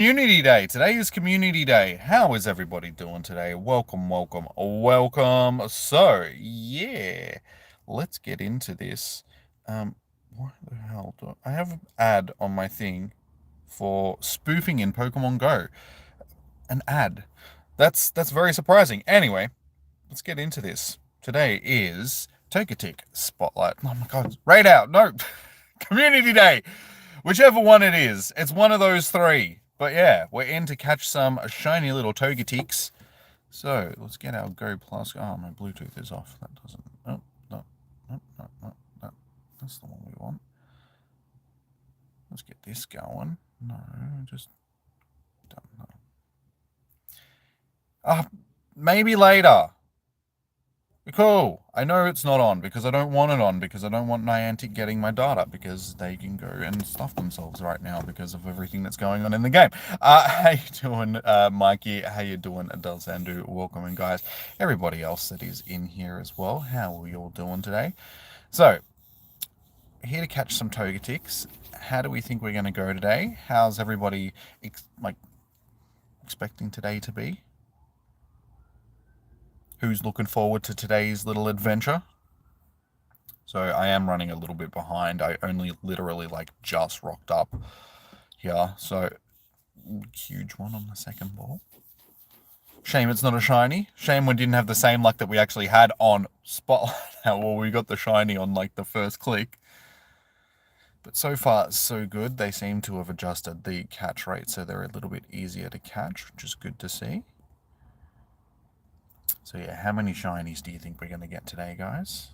Community Day. Today is Community Day. How is everybody doing today? Welcome, welcome, welcome. So, yeah, let's get into this. Why the hell do I have an ad on my thing for spoofing in Pokemon Go? An ad. That's very surprising. Anyway, let's get into this. Today is Togetic Spotlight. Oh my god, raid out. No. Community Day. Whichever one it is. It's one of those three. But yeah, we're in to catch some shiny little Togetics. So let's get our Go Plus. Oh, my Bluetooth is off. That doesn't. Oh, no. No, no, no, no. That's the one we want. Let's get this going. No, just don't know. Maybe later. Cool. I know it's not on because I don't want it on because I don't want Niantic getting my data because they can go and stuff themselves right now because of everything that's going on in the game. How you doing, Mikey? How you doing, Delsandu? Welcome in, guys. Everybody else that is in here as well. How are we all doing today? So, here to catch some Togetics. How do we think we're going to go today? How's everybody expecting today to be? Who's looking forward to today's little adventure? So I am running a little bit behind. I only literally just rocked up here. So huge one on the second ball. Shame it's not a shiny. Shame we didn't have the same luck that we actually had on Spotlight. Well, we got the shiny on the first click. But so far, so good. They seem to have adjusted the catch rate so they're a little bit easier to catch, which is good to see. So yeah, how many shinies do you think we're going to get today, guys?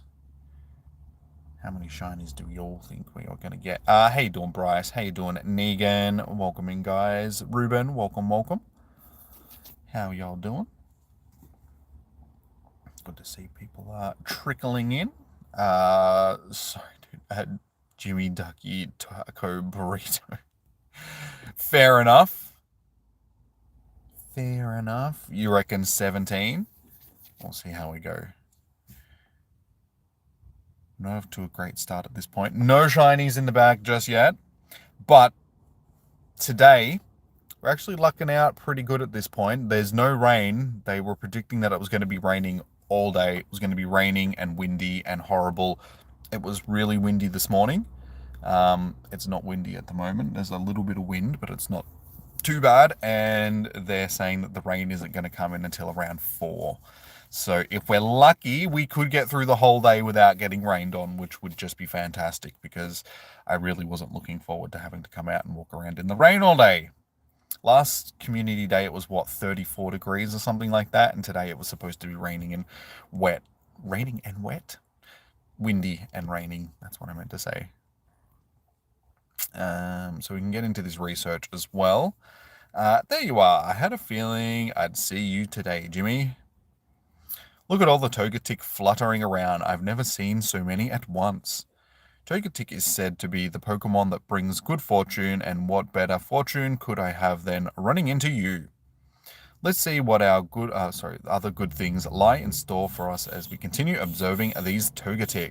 How many shinies do we all think we are going to get? How you doing, Bryce? How you doing, Negan? Welcome in, guys. Ruben, welcome, welcome. How y'all doing? Good to see people trickling in. Sorry, dude. Jimmy Ducky Taco Burrito. Fair enough. Fair enough. You reckon 17? We'll see how we go. Not off to a great start at this point. No shinies in the bag just yet. But today, we're actually lucking out pretty good at this point. There's no rain. They were predicting that it was going to be raining all day. It was going to be raining and windy and horrible. It was really windy this morning. It's not windy at the moment. There's a little bit of wind, but it's not too bad. And they're saying that the rain isn't going to come in until around 4. So if we're lucky, we could get through the whole day without getting rained on, which would just be fantastic because I really wasn't looking forward to having to come out and walk around in the rain all day. Last community day, it was 34 degrees or something like that. And today it was supposed to be raining and wet. Raining and wet? Windy and raining. That's what I meant to say. So we can get into this research as well. There you are. I had a feeling I'd see you today, Jimmy. Look at all the Togetic fluttering around. I've never seen so many at once. Togetic is said to be the Pokemon that brings good fortune, and what better fortune could I have than running into you? Let's see what our other good things lie in store for us as we continue observing these Togetic.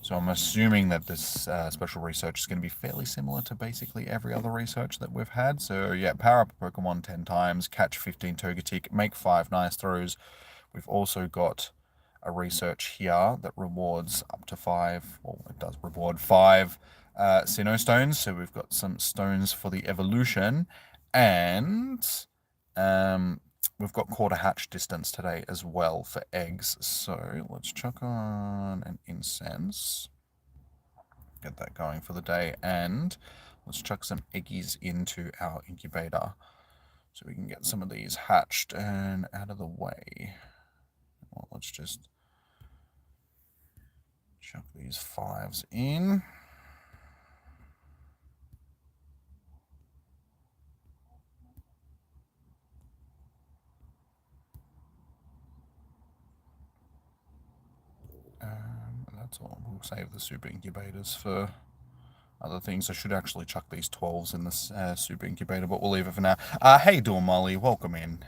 So I'm assuming that this special research is going to be fairly similar to basically every other research that we've had. So yeah, power up a Pokemon 10 times, catch 15 Togetic, make 5 nice throws. We've also got a research here that rewards up to 5, well, it does reward 5 Sinnoh stones. So we've got some stones for the evolution, and we've got quarter hatch distance today as well for eggs. So let's chuck on an incense, get that going for the day, and let's chuck some eggies into our incubator so we can get some of these hatched and out of the way. Well, let's just chuck these 5s in. That's all. We'll save the super incubators for other things. I should actually chuck these 12s in this super incubator, but we'll leave it for now. How you doing, Molly? Welcome in.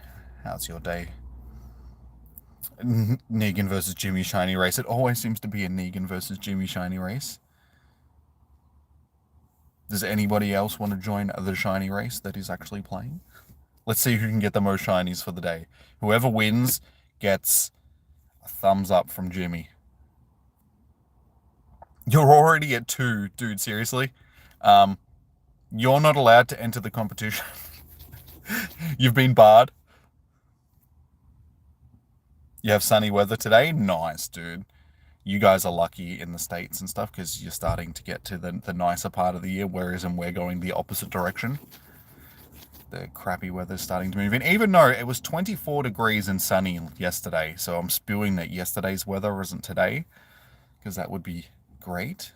How's your day? Negan versus Jimmy Shiny race. It always seems to be a Negan versus Jimmy Shiny race. Does anybody else want to join the shiny race that is actually playing? Let's see who can get the most shinies for the day. Whoever wins gets a thumbs up from Jimmy. You're already at 2, dude, seriously? You're not allowed to enter the competition. You've been barred. You have sunny weather today? Nice, dude. You guys are lucky in the States and stuff because you're starting to get to the nicer part of the year, whereas we're going the opposite direction. The crappy weather's starting to move in, even though it was 24 degrees and sunny yesterday. So I'm spewing that yesterday's weather isn't today, because that would be great.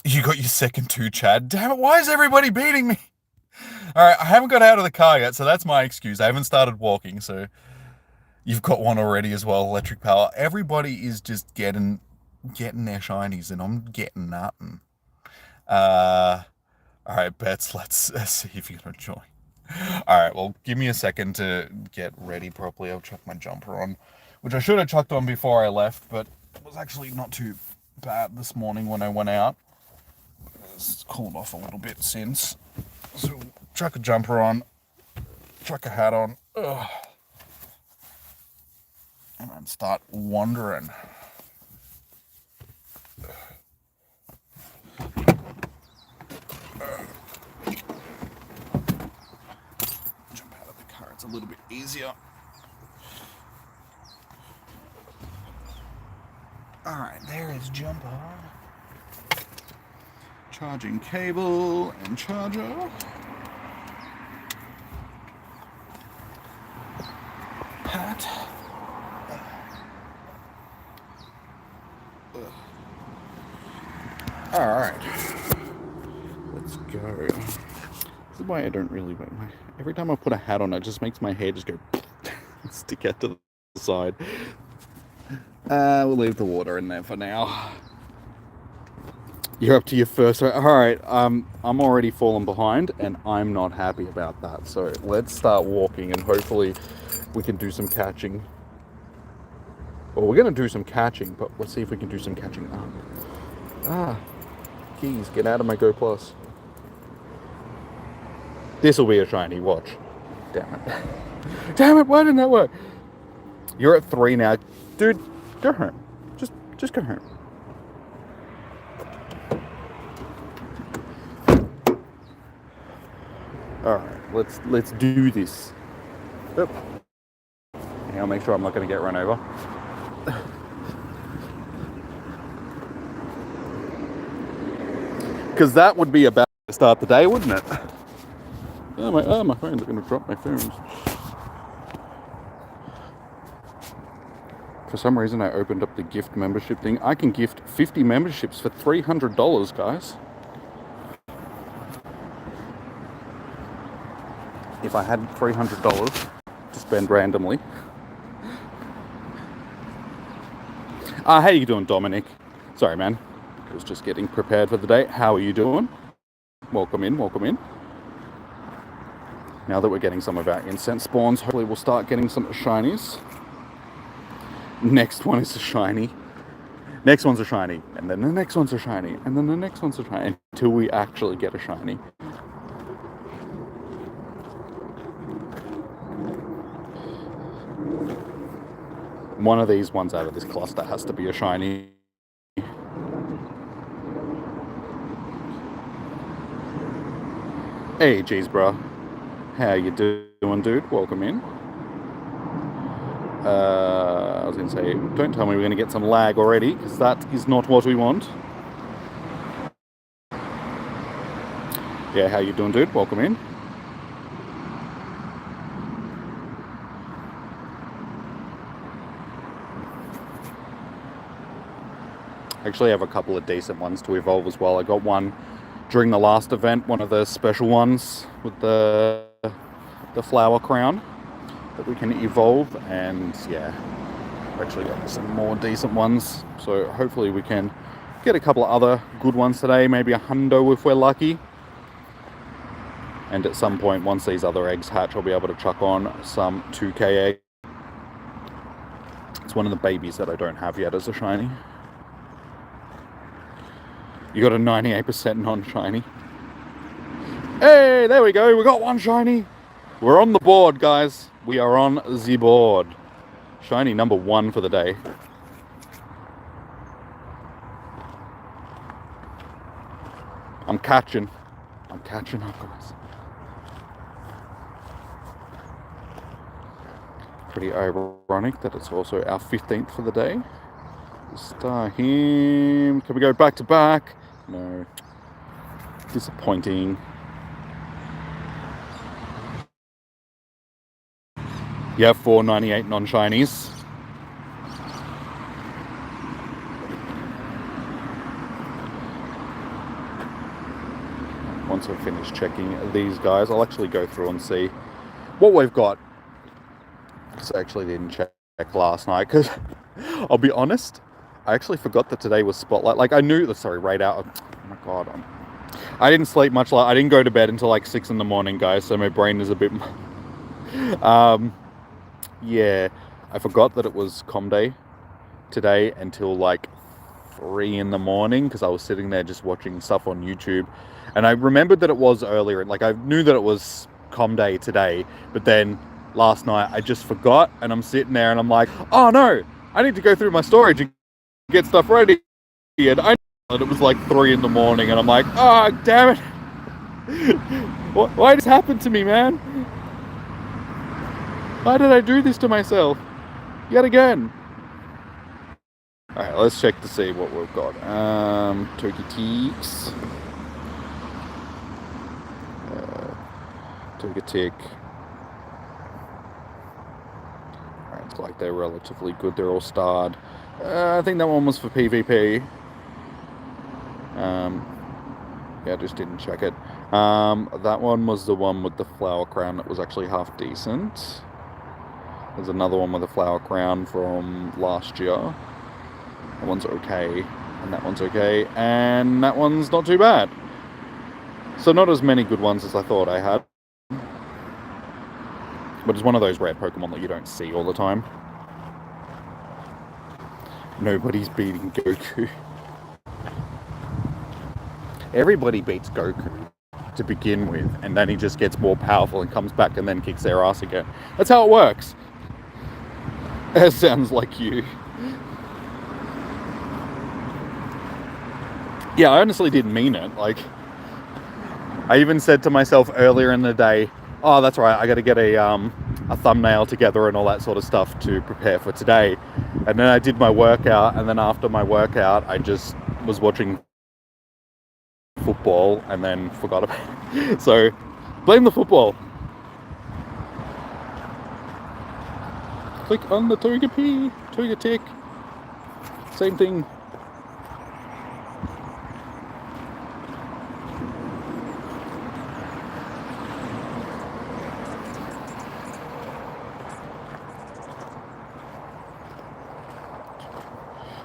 You got your second 2, Chad. Damn it, why is everybody beating me? Alright, I haven't got out of the car yet, so that's my excuse. I haven't started walking, so you've got one already as well, electric power. Everybody is just getting their shinies, and I'm getting nothing. Alright, Bets, let's see if you're going to join. Alright, well, give me a second to get ready properly. I'll chuck my jumper on, which I should have chucked on before I left, but it was actually not too bad this morning when I went out. It's cooled off a little bit since. So, chuck a jumper on, chuck a hat on, and then start wandering. Jump out of the car, it's a little bit easier. Alright, there is jumper. Charging cable and charger. Hat. Alright. Let's go. This is why I don't really wear my... Every time I put a hat on, it just makes my hair just go... stick out to the side. We'll leave the water in there for now. You're up to your first... Alright, I'm already falling behind, and I'm not happy about that. So let's start walking, and hopefully we can do some catching. Well, we're going to do some catching, but let's see if we can do some catching up. Keys, get out of my Go Plus. This'll be a shiny, watch. Damn it. Damn it, why didn't that work? You're at 3 now. Dude, go home. Just go home. Alright, let's do this. Oop. I'll make sure I'm not going to get run over. Because that would be about to start the day, wouldn't it? Oh, my phone's going to drop my phones. For some reason, I opened up the gift membership thing. I can gift 50 memberships for $300, guys. If I had $300 to spend randomly. How you doing, Dominic? Sorry, man. I was just getting prepared for the day. How are you doing? Welcome in, welcome in. Now that we're getting some of our incense spawns, hopefully we'll start getting some shinies. Next one is a shiny. Next one's a shiny. And then the next one's a shiny. And then the next one's a shiny. Until we actually get a shiny. One of these ones out of this cluster has to be a shiny. Hey, geez, bro. How you doing, dude? Welcome in. I was going to say, don't tell me we're going to get some lag already, because that is not what we want. Yeah, how you doing, dude? Welcome in. I actually have a couple of decent ones to evolve as well. I got one during the last event, one of the special ones with the flower crown that we can evolve, and yeah, I've actually got some more decent ones, so hopefully we can get a couple of other good ones today, maybe a hundo if we're lucky. And at some point, once these other eggs hatch, I'll be able to chuck on some 2k egg. It's one of the babies that I don't have yet as a shiny. You got a 98% non-shiny. Hey, there we go. We got one shiny. We're on the board, guys. We are on the board. Shiny number 1 for the day. I'm catching up, guys. Pretty ironic that it's also our 15th for the day. Star him. Can we go back to back? No. Disappointing. You have 498 non-shinies. Once I've finished checking these guys, I'll actually go through and see what we've got. Because I actually didn't check last night, because I'll be honest, I actually forgot that today was Spotlight. Like, I knew, right out. Oh my god, I didn't sleep much. I didn't go to bed until like 6 in the morning, guys, so my brain is a bit yeah, I forgot that it was Com Day today until like 3 in the morning, because I was sitting there just watching stuff on YouTube, and I remembered that it was earlier, and like I knew that it was Com Day today, but then last night I just forgot, and I'm sitting there and I'm like, oh no, I need to go through my storage and get stuff ready, and I know that it was like 3 in the morning, and I'm like, oh damn it. Why did this happen to me, man? Why did I do this to myself? Yet again. Alright, let's check to see what we've got. Togetic. Togetic. Alright, it's like they're relatively good. They're all starred. I think that one was for PvP. Yeah, I just didn't check it. That one was the one with the flower crown that was actually half decent. There's another one with a flower crown from last year. That one's okay, and that one's okay, and that one's not too bad. So not as many good ones as I thought I had. But it's one of those rare Pokemon that you don't see all the time. Nobody's beating Goku. Everybody beats Goku to begin with, and then he just gets more powerful and comes back and then kicks their ass again. That's how it works. That sounds like you. Yeah, I honestly didn't mean it. Like, I even said to myself earlier in the day, oh, that's right, I got to get a thumbnail together and all that sort of stuff to prepare for today. And then I did my workout, and then after my workout, I just was watching football and then forgot about it. So, blame the football. Click on the Togetic. Same thing.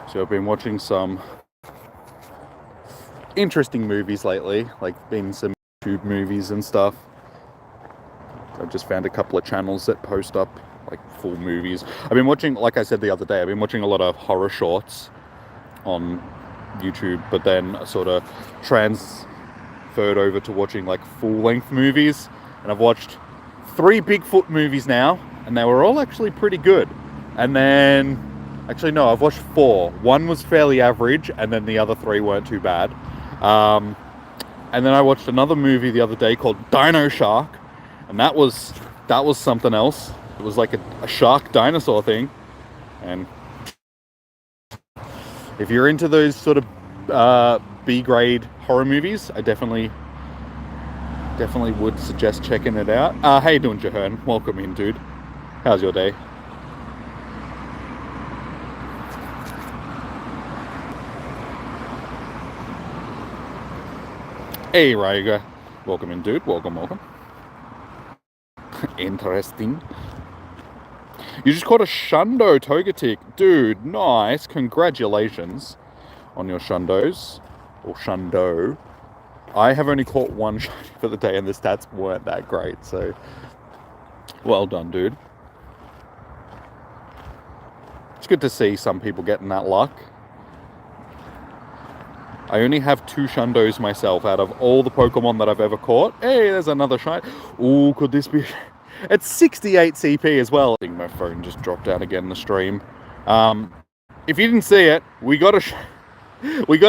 So I've been watching some interesting movies lately, like been some YouTube movies and stuff. I've just found a couple of channels that post up like full movies. I've been watching, like I said the other day, I've been watching a lot of horror shorts on YouTube, but then I sort of transferred over to watching like full-length movies, and I've watched 3 Bigfoot movies now, and they were all actually pretty good. And then, actually no, I've watched 4. One was fairly average, and then the other 3 weren't too bad. And then I watched another movie the other day called Dino Shark, and that was something else. It was like a shark dinosaur thing. And if you're into those sort of B-grade horror movies, I definitely would suggest checking it out. How you doing, Jahern? Welcome in, dude. How's your day? Hey, Ryga. Welcome in, dude. Welcome. Interesting. You just caught a Shundo Togetic. Dude, nice. Congratulations on your Shundos. Or Shundo. I have only caught 1 shiny for the day, and the stats weren't that great, so well done, dude. It's good to see some people getting that luck. I only have 2 Shundos myself out of all the Pokemon that I've ever caught. Hey, there's another shiny. Ooh, could this be... It's 68 CP as well. I think my phone just dropped out again in the stream. If you didn't see it, we got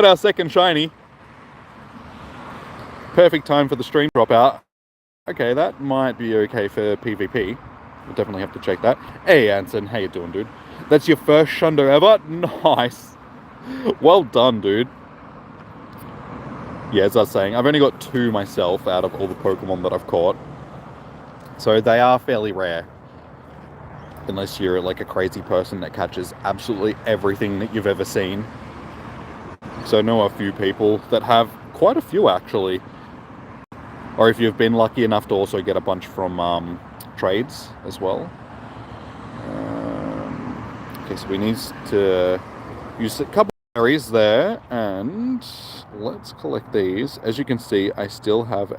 our second shiny. Perfect time for the stream drop out. Okay, that might be okay for PvP. We'll definitely have to check that. Hey, Anson, how you doing, dude? That's your first Shundo ever? Nice. Well done, dude. Yeah, as I was saying, I've only got 2 myself out of all the Pokemon that I've caught. So they are fairly rare. Unless you're like a crazy person that catches absolutely everything that you've ever seen. So I know a few people that have quite a few, actually. Or if you've been lucky enough to also get a bunch from trades as well. Okay, so we need to use a couple of berries there, and let's collect these. As you can see, I still have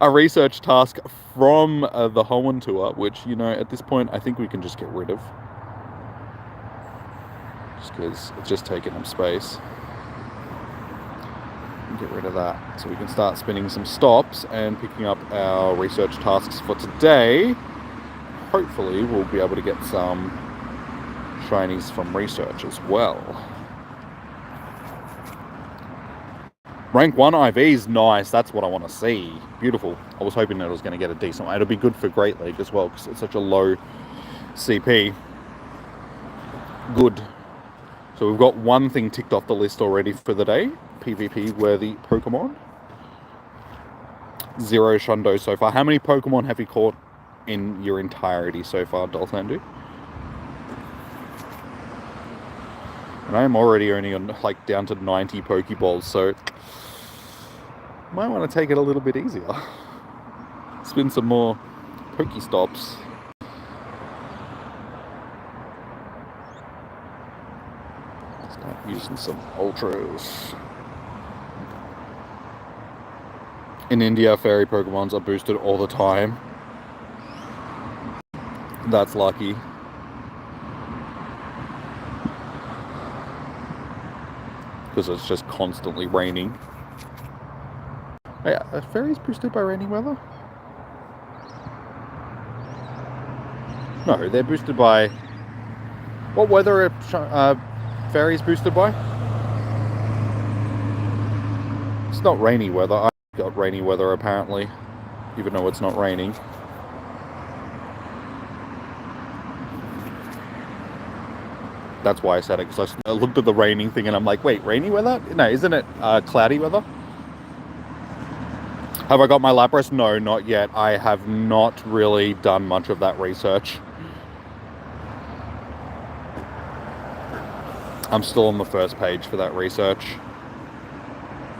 a research task from the Hoenn tour, which, you know, at this point, I think we can just get rid of. Just because it's just taking up space. Get rid of that, so we can start spinning some stops and picking up our research tasks for today. Hopefully we'll be able to get some shinies from research as well. Rank 1 IVs, nice, that's what I want to see. Beautiful. I was hoping that I was going to get a decent one. It'll be good for Great League as well, because it's such a low CP. Good. So we've got one thing ticked off the list already for the day. PvP worthy Pokemon. 0 Shundo so far. How many Pokemon have you caught in your entirety so far, Dolthandu? And I'm already only on like down to 90 Pokeballs, so might want to take it a little bit easier. Spin some more Pokestops. Start using some Ultras. In India, fairy Pokemons are boosted all the time. That's lucky. Because it's just constantly raining. Hey, are fairies boosted by rainy weather? No, they're boosted by... What weather are fairies boosted by? It's not rainy weather. I got rainy weather apparently, even though it's not raining. That's why I said it, because I looked at the raining thing and I'm like, wait, rainy weather? No, isn't it cloudy weather? Have I got my Lapras? No, not yet. I have not really done much of that research. I'm still on the first page for that research.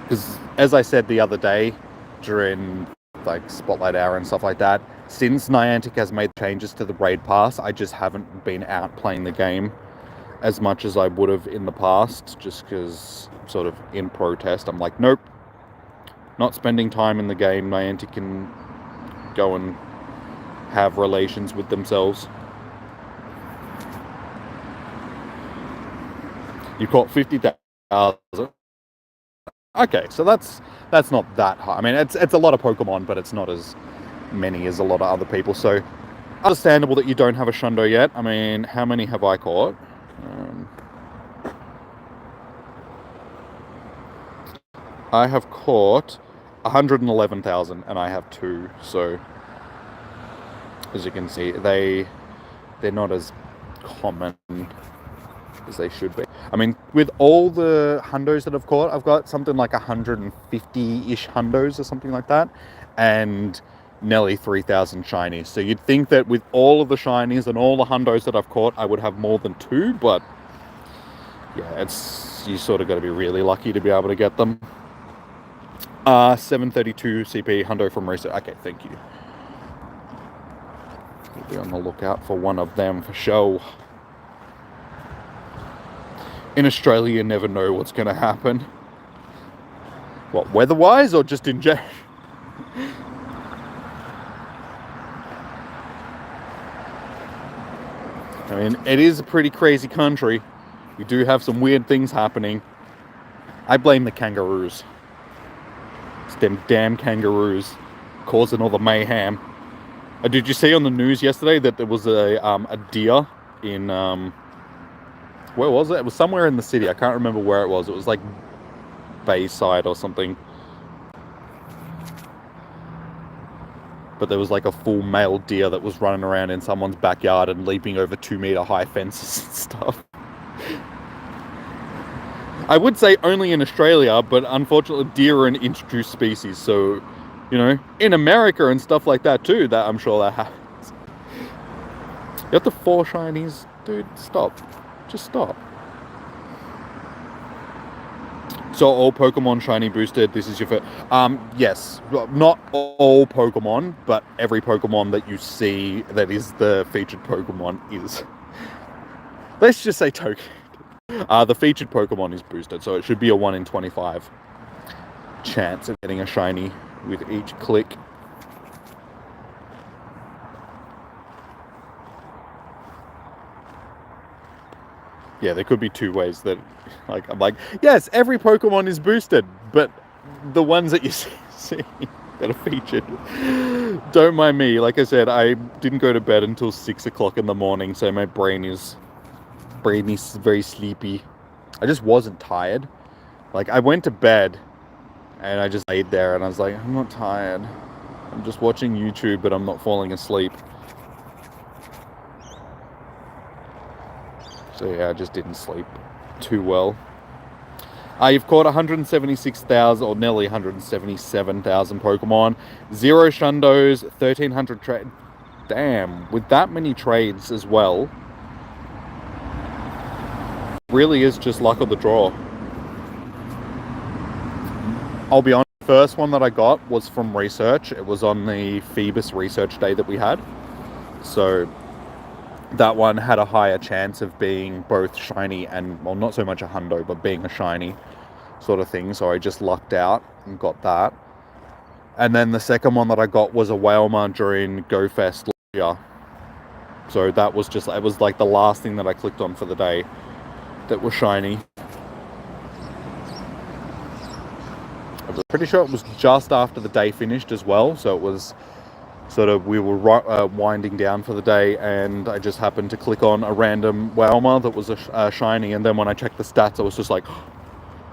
Because, as I said the other day, during like Spotlight Hour and stuff like that, since Niantic has made changes to the Raid Pass, I just haven't been out playing the game as much as I would have in the past, just because, sort of in protest, I'm like, nope, not spending time in the game. Niantic can go and have relations with themselves. You caught 50,000. Okay, so that's not that high. I mean, it's a lot of Pokemon, but it's not as many as a lot of other people. So understandable that you don't have a Shundo yet. I mean, how many have I caught? I have caught 111,000, and I have 2. So as you can see, they're not as common as they should be. I mean, with all the hundos that I've caught, I've got something like 150-ish hundos or something like that, and nearly 3,000 shinies. So you'd think that with all of the shinies and all the hundos that I've caught, I would have more than 2, but yeah, you sort of got to be really lucky to be able to get them. 732 CP hundo from research. Okay, thank you. We'll be on the lookout for one of them for sure. In Australia, you never know what's going to happen. What, weather-wise or just in general? I mean, it is a pretty crazy country. We do have some weird things happening. I blame the kangaroos. It's them damn kangaroos causing all the mayhem. Did you see on the news yesterday that there was a deer in where was it? It was somewhere in the city. I can't remember where it was. It was like Bayside or something. But there was like a full male deer that was running around in someone's backyard and leaping over 2-meter high fences and stuff. I would say only in Australia, but unfortunately deer are an introduced species, so, you know, in America and stuff like that too, that I'm sure that happens. You have the 4 shinies, dude, stop. Just stop. So all Pokemon shiny boosted, this is your first... yes, not all Pokemon, but every Pokemon that you see that is the featured Pokemon is... Let's just say Togetic. The featured Pokemon is boosted, so it should be a 1 in 25 chance of getting a shiny with each click. Yeah, there could be 2 ways that, like, I'm like, yes, every Pokemon is boosted, but the ones that you see that are featured, don't mind me. Like I said, I didn't go to bed until 6 o'clock in the morning, so my brain is very sleepy. I just wasn't tired. Like, I went to bed and I just laid there and I was like, I'm not tired. I'm just watching YouTube, but I'm not falling asleep. So yeah, I just didn't sleep too well. You've caught 176,000 or nearly 177,000 Pokemon. 0 Shundos, 1,300 trade. Damn, with that many trades as well, really is just luck of the draw. I'll be honest, the first one that I got was from research. It was on the Phoebus research day that we had. So that one had a higher chance of being both shiny and, well, not so much a hundo, but being a shiny sort of thing. So I just lucked out and got that. And then the second one that I got was a Wailmer during GoFest last year. So that was just, it was like the last thing that I clicked on for the day that was shiny. I'm pretty sure it was just after the day finished as well. So it was sort of, we were winding down for the day and I just happened to click on a random Wailmer that was a shiny. And then when I checked the stats, I was just like,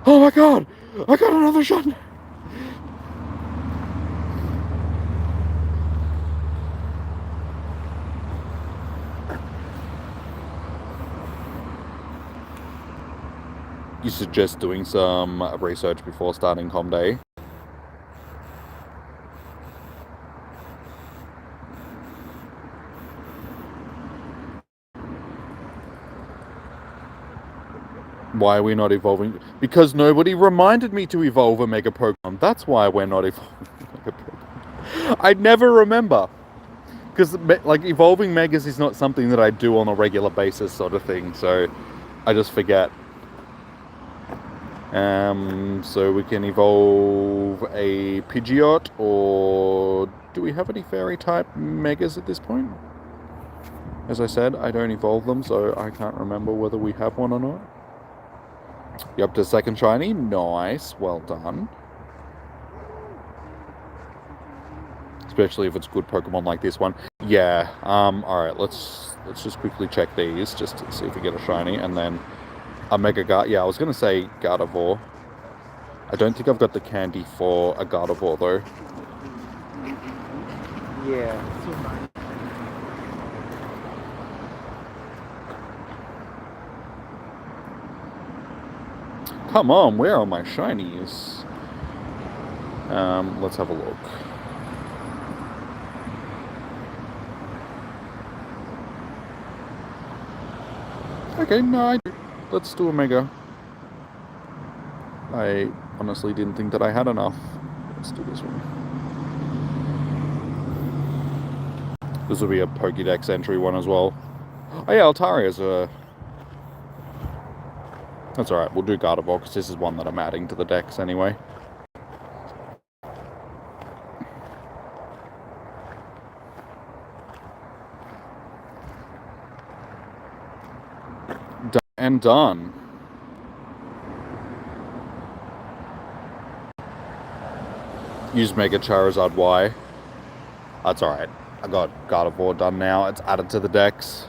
oh my god, I got another shiny. You suggest doing some research before starting Com Day? Why are we not evolving? Because nobody reminded me to evolve a Mega Pokemon. That's why we're not evolving Mega Pokemon. I never remember. Because, like, evolving Megas is not something that I do on a regular basis sort of thing. So, I just forget. So we can evolve a Pidgeot, or do we have any fairy type Megas at this point? As I said, I don't evolve them, so I can't remember whether we have one or not. You're up to second shiny. Nice, well done. Especially if it's good Pokemon like this one. Yeah. Alright, let's just quickly check these just to see if we get a shiny, and then a Mega Gar. Yeah, I was gonna say Gardevoir. I don't think I've got the candy for a Gardevoir though. Yeah. Come on, where are my shinies? Let's have a look. Okay, no, let's do a Mega. I honestly didn't think that I had enough. Let's do this one. This will be a Pokédex entry one as well. Oh yeah, Altaria's a... That's alright, we'll do Gardevoir because this is one that I'm adding to the decks anyway. Done and done. Use Mega Charizard Y. That's alright. I got Gardevoir done now. It's added to the decks.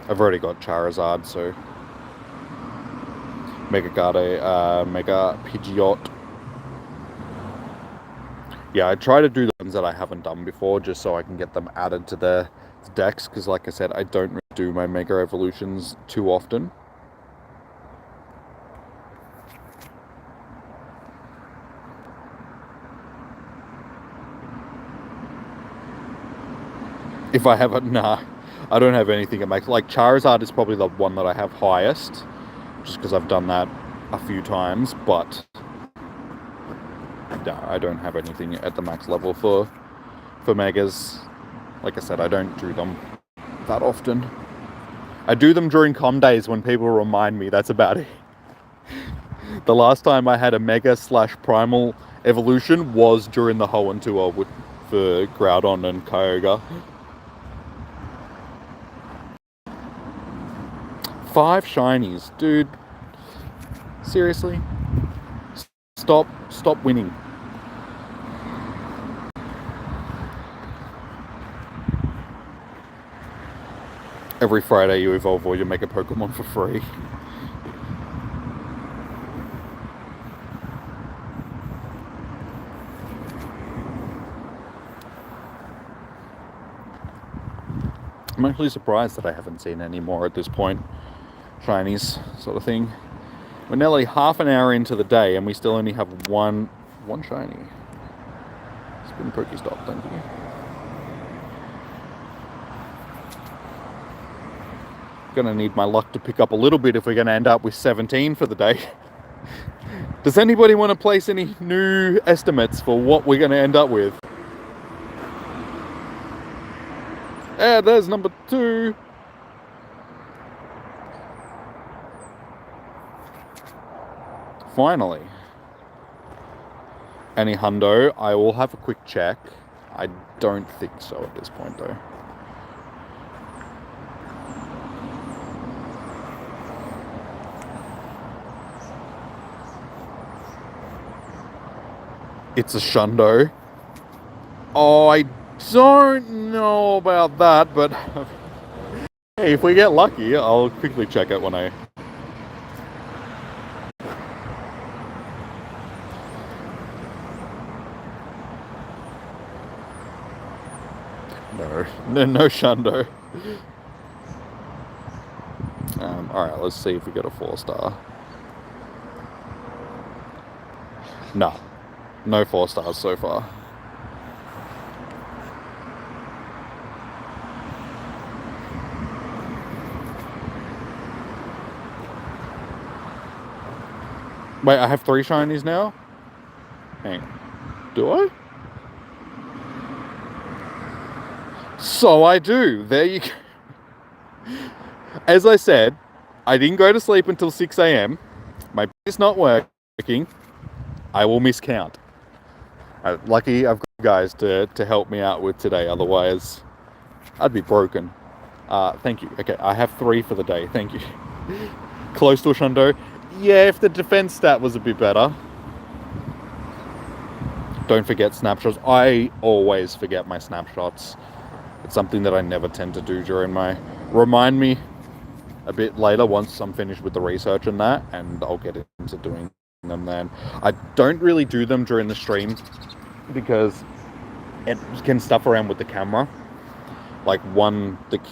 I've already got Charizard, so Mega Pidgeot. Yeah, I try to do the ones that I haven't done before just so I can get them added to the decks, because like I said, I don't really do my Mega Evolutions too often. If I have a... Nah, I don't have anything at max. Like, Charizard is probably the one that I have highest, just because I've done that a few times, but no, I don't have anything at the max level for Megas. Like I said, I don't do them that often. I do them during com days when people remind me, that's about it. The last time I had a Mega / Primal evolution was during the Hoenn tour for Groudon and Kyogre. 5 shinies, dude. Seriously? Stop winning. Every Friday you evolve or you make a Pokemon for free. I'm actually surprised that I haven't seen any more at this point. Shinies, sort of thing. We're nearly half an hour into the day and we still only have one shiny. Spin Pokestop, thank you. Gonna need my luck to pick up a little bit if we're gonna end up with 17 for the day. Does anybody want to place any new estimates for what we're gonna end up with? Yeah, there's number 2. Finally. Any hundo? I will have a quick check. I don't think so at this point though. It's a shundo. Oh, I don't know about that, but hey, if we get lucky, I'll quickly check it when I... No shundo. Alright, let's see if we get a 4-star. No 4 stars so far. Wait, I have 3 shinies now? Hang on. Do I? So I do. There you go. As I said, I didn't go to sleep until 6 a.m. My is not working. I will miscount. Lucky I've got you guys to help me out with today. Otherwise, I'd be broken. Thank you. Okay, I have 3 for the day. Thank you. Close to a shundo. Yeah, if the defense stat was a bit better. Don't forget snapshots. I always forget my snapshots. It's something that I never tend to do during my... Remind me a bit later once I'm finished with the research and that, and I'll get into doing them then. I don't really do them during the stream because it can stuff around with the camera. Like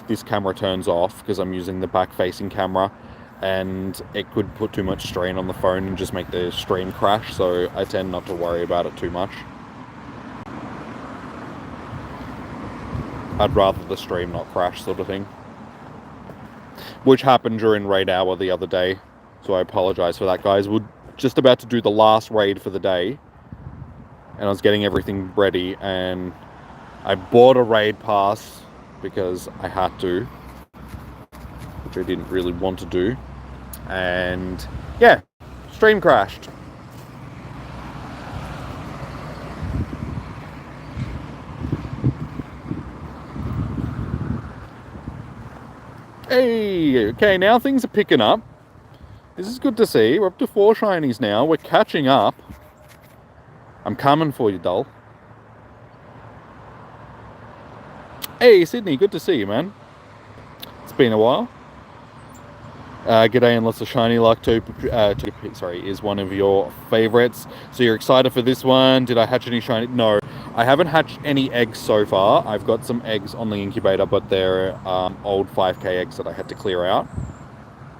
this camera turns off because I'm using the back-facing camera, and it could put too much strain on the phone and just make the stream crash, so I tend not to worry about it too much. I'd rather the stream not crash, sort of thing. Which happened during raid hour the other day, so I apologize for that, guys. We're just about to do the last raid for the day, and I was getting everything ready, and I bought a raid pass because I had to, which I didn't really want to do, and yeah, stream crashed. Hey, okay, now things are picking up. This is good to see. We're up to 4 shinies now. We're catching up. I'm coming for you, doll. Hey, Sydney, good to see you, man. It's been a while. G'day and lots of shiny luck. Togepi is one of your favorites. So you're excited for this one? Did I hatch any shiny? No, I haven't hatched any eggs so far. I've got some eggs on the incubator, but they're old 5k eggs that I had to clear out.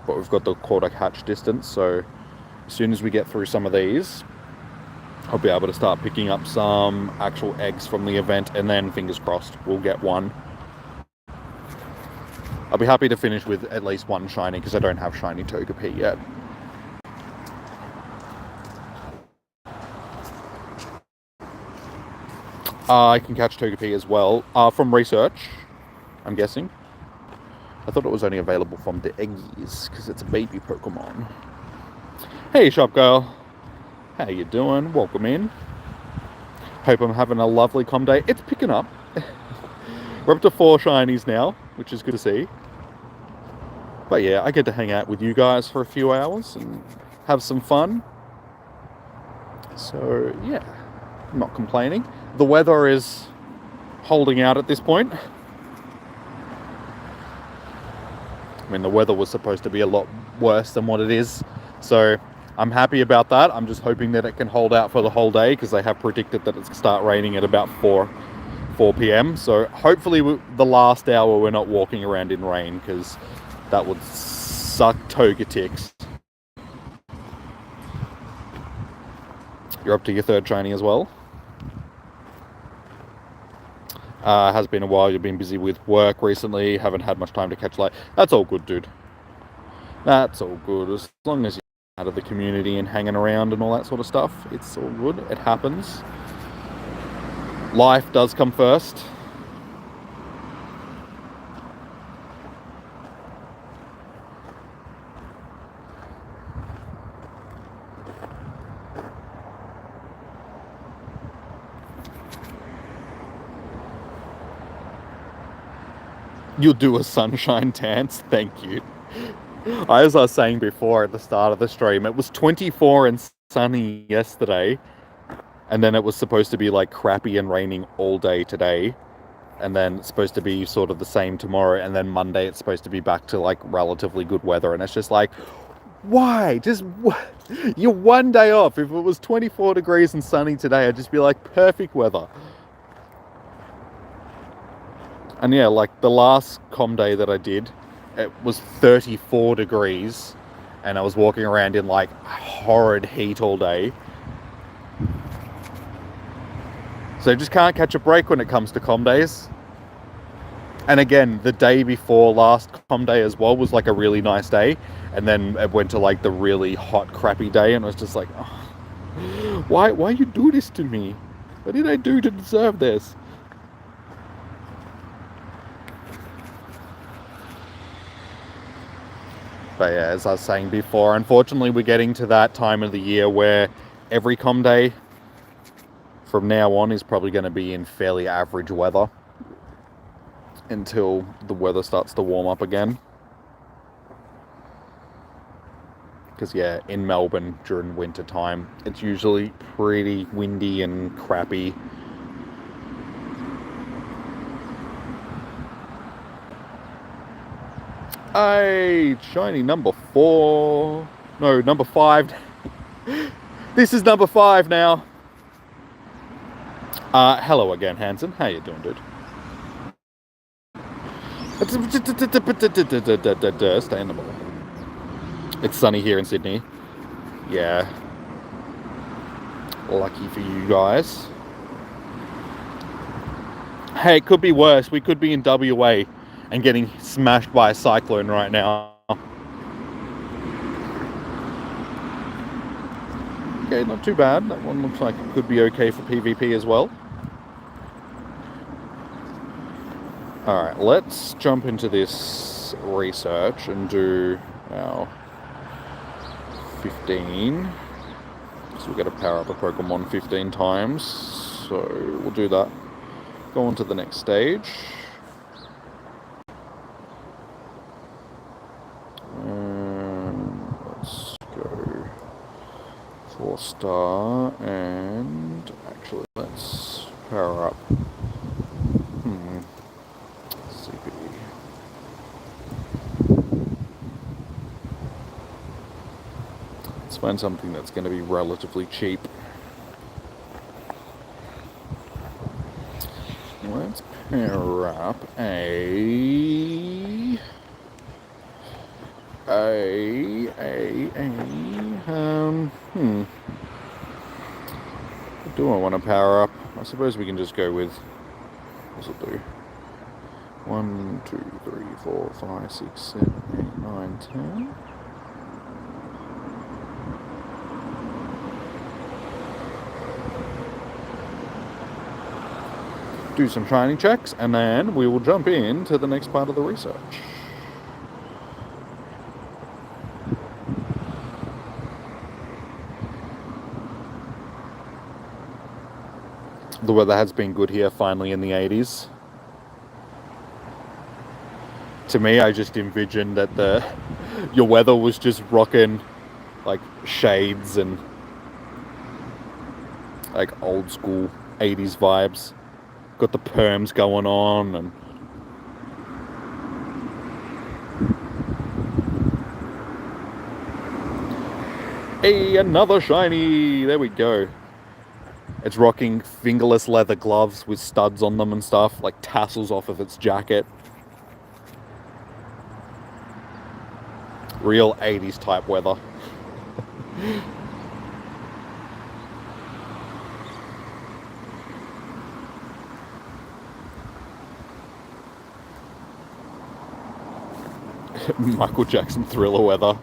But we've got the quarter hatch distance, so as soon as we get through some of these, I'll be able to start picking up some actual eggs from the event, and then fingers crossed we'll get one. I'll be happy to finish with at least one shiny because I don't have shiny Togepi yet. I can catch Togepi as well from research, I'm guessing. I thought it was only available from the Eggies because it's a baby Pokemon. Hey, shop girl. How you doing? Welcome in. Hope I'm having a lovely com day. It's picking up. We're up to 4 shinies now, which is good to see. But yeah, I get to hang out with you guys for a few hours and have some fun. So yeah, I'm not complaining. The weather is holding out at this point. I mean, the weather was supposed to be a lot worse than what it is. So I'm happy about that. I'm just hoping that it can hold out for the whole day because they have predicted that it's going to start raining at about 4 p.m. So hopefully the last hour we're not walking around in rain because that would suck Togetix. You're up to your 3rd shiny as well. Has been a while. You've been busy with work recently. Haven't had much time to catch light. That's all good, dude. That's all good. As long as you're out of the community and hanging around and all that sort of stuff, it's all good. It happens. Life does come first. You'll do a sunshine dance. Thank you. As I was saying before at the start of the stream, it was 24 and sunny yesterday, and then it was supposed to be like crappy and raining all day today, and then it's supposed to be sort of the same tomorrow, and then Monday it's supposed to be back to like relatively good weather, and it's just like, why? You're one day off. If it was 24 degrees and sunny today, I'd just be like, perfect weather. And yeah, like the last com day that I did, it was 34 degrees and I was walking around in like horrid heat all day. So just can't catch a break when it comes to com days. And again, the day before last com day as well was like a really nice day. And then it went to like the really hot, crappy day and I was just like, oh, why you do this to me? What did I do to deserve this? But yeah, as I was saying before, unfortunately we're getting to that time of the year where every com day from now on is probably going to be in fairly average weather until the weather starts to warm up again. Because yeah, in Melbourne during winter time, it's usually pretty windy and crappy. Hey, shiny number 4. No, number 5. This is number 5 now. Hello again, Hanson. How you doing, dude? Stay in the ball. It's sunny here in Sydney. Yeah. Lucky for you guys. Hey, it could be worse. We could be in WA and getting smashed by a cyclone right now. Okay, not too bad. That one looks like it could be okay for PvP as well. Alright, let's jump into this research and do our 15. So we've got to power up a Pokemon 15 times. So we'll do that. Go on to the next stage. Let's go for Star, and actually, let's power up. CP. Let's find something that's going to be relatively cheap. Let's pair up what do I want to power up? I suppose we can just go with, what's it do? 1, 2, 3, 4, 5, 6, 7, 8, 9, 10. Do some shiny checks, and then we will jump into the next part of the research. The weather has been good here, finally in the 80s. To me, I just envisioned that your weather was just rocking like shades and like old school 80s vibes. Got the perms going on and hey, another shiny! There we go. It's rocking fingerless leather gloves with studs on them and stuff, like tassels off of its jacket. Real 80s type weather. Michael Jackson Thriller weather.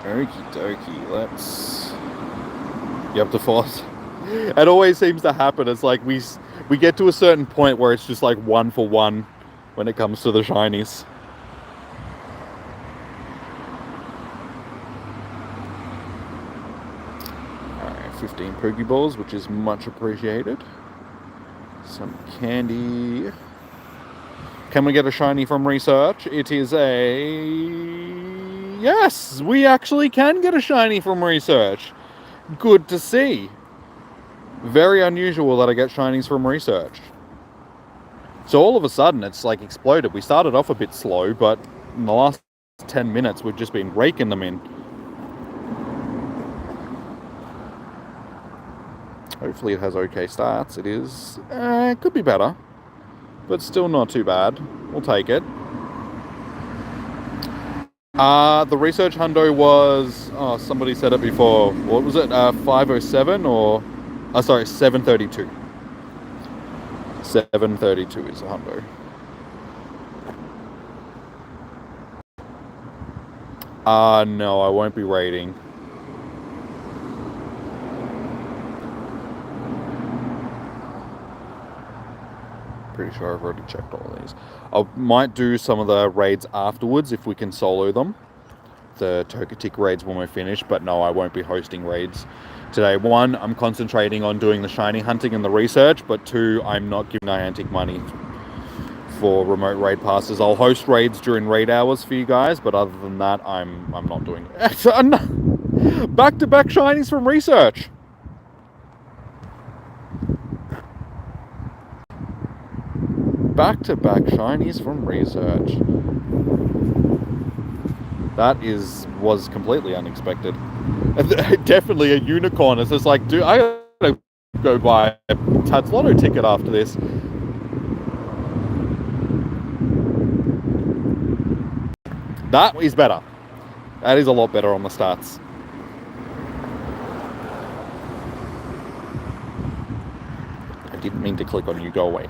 Okie dokie, let's... Yep, the force. It always seems to happen. It's like we get to a certain point where it's just like 1 for 1 when it comes to the shinies. Alright, 15 Pokeballs, which is much appreciated. Some candy. Can we get a shiny from research? It is a... Yes, we actually can get a shiny from research. Good to see. Very unusual that I get shinies from research. So all of a sudden, it's like exploded. We started off a bit slow, but in the last 10 minutes, we've just been raking them in. Hopefully it has okay stats. It is... it could be better, but still not too bad. We'll take it. The research hundo was, oh, somebody said it before. What was it? 507 or, sorry, 732. 732 is a hundo. No, I won't be raiding. Pretty sure I've already checked all of these. I might do some of the raids afterwards if we can solo them. The Togetic raids when we're finished, but no, I won't be hosting raids today. 1, I'm concentrating on doing the shiny hunting and the research, but 2, I'm not giving Niantic money for remote raid passes. I'll host raids during raid hours for you guys, but other than that, I'm not doing it. Back-to-back shinies from research. Back-to-back shinies from research. That was completely unexpected. Definitely a unicorn. It's just like, dude, I gotta go buy a Tats Lotto ticket after this. That is better. That is a lot better on the stats. I didn't mean to click on you. Go away.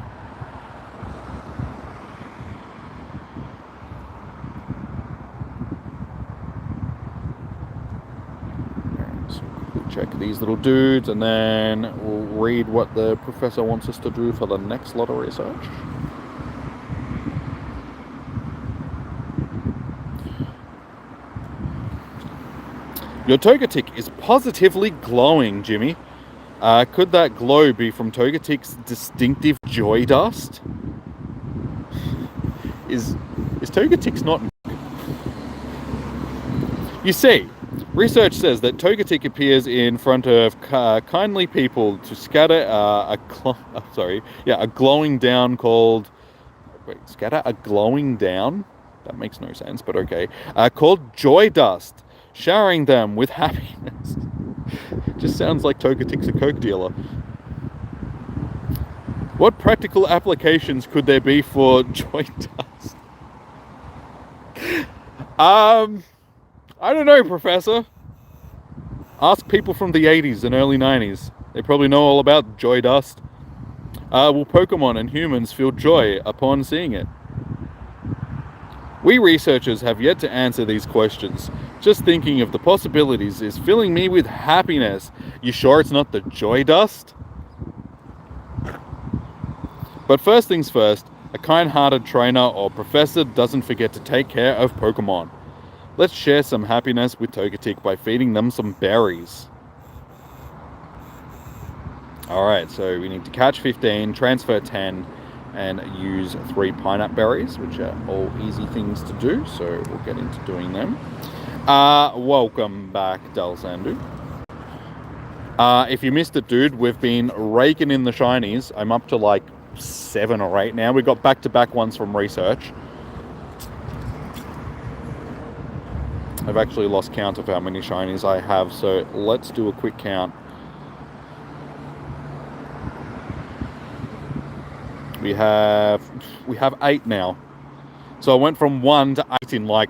Check these little dudes, and then we'll read what the professor wants us to do for the next lot of research. Your Togetic is positively glowing, Jimmy. Could that glow be from Togetic's distinctive joy dust? Is Togetic's not... You see, research says that Togetic appears in front of kindly people to scatter a glowing down called... Wait, scatter a glowing down? That makes no sense, but okay. Called joy dust, showering them with happiness. Just sounds like Togetic's a coke dealer. What practical applications could there be for joy dust? I don't know, Professor. Ask people from the 80s and early 90s. They probably know all about joy dust. Will Pokemon and humans feel joy upon seeing it? We researchers have yet to answer these questions. Just thinking of the possibilities is filling me with happiness. You sure it's not the joy dust? But first things first, a kind-hearted trainer or professor doesn't forget to take care of Pokemon. Let's share some happiness with Togetic by feeding them some berries. Alright, so we need to catch 15, transfer 10, and use 3 pineapple berries, which are all easy things to do, so we'll get into doing them. Welcome back, Dalsandu. If you missed it, dude, we've been raking in the shinies. I'm up to like 7 or 8 now. We got back-to-back ones from research. I've actually lost count of how many shinies I have, so let's do a quick count. We have 8 now. So I went from 1 to 8 in like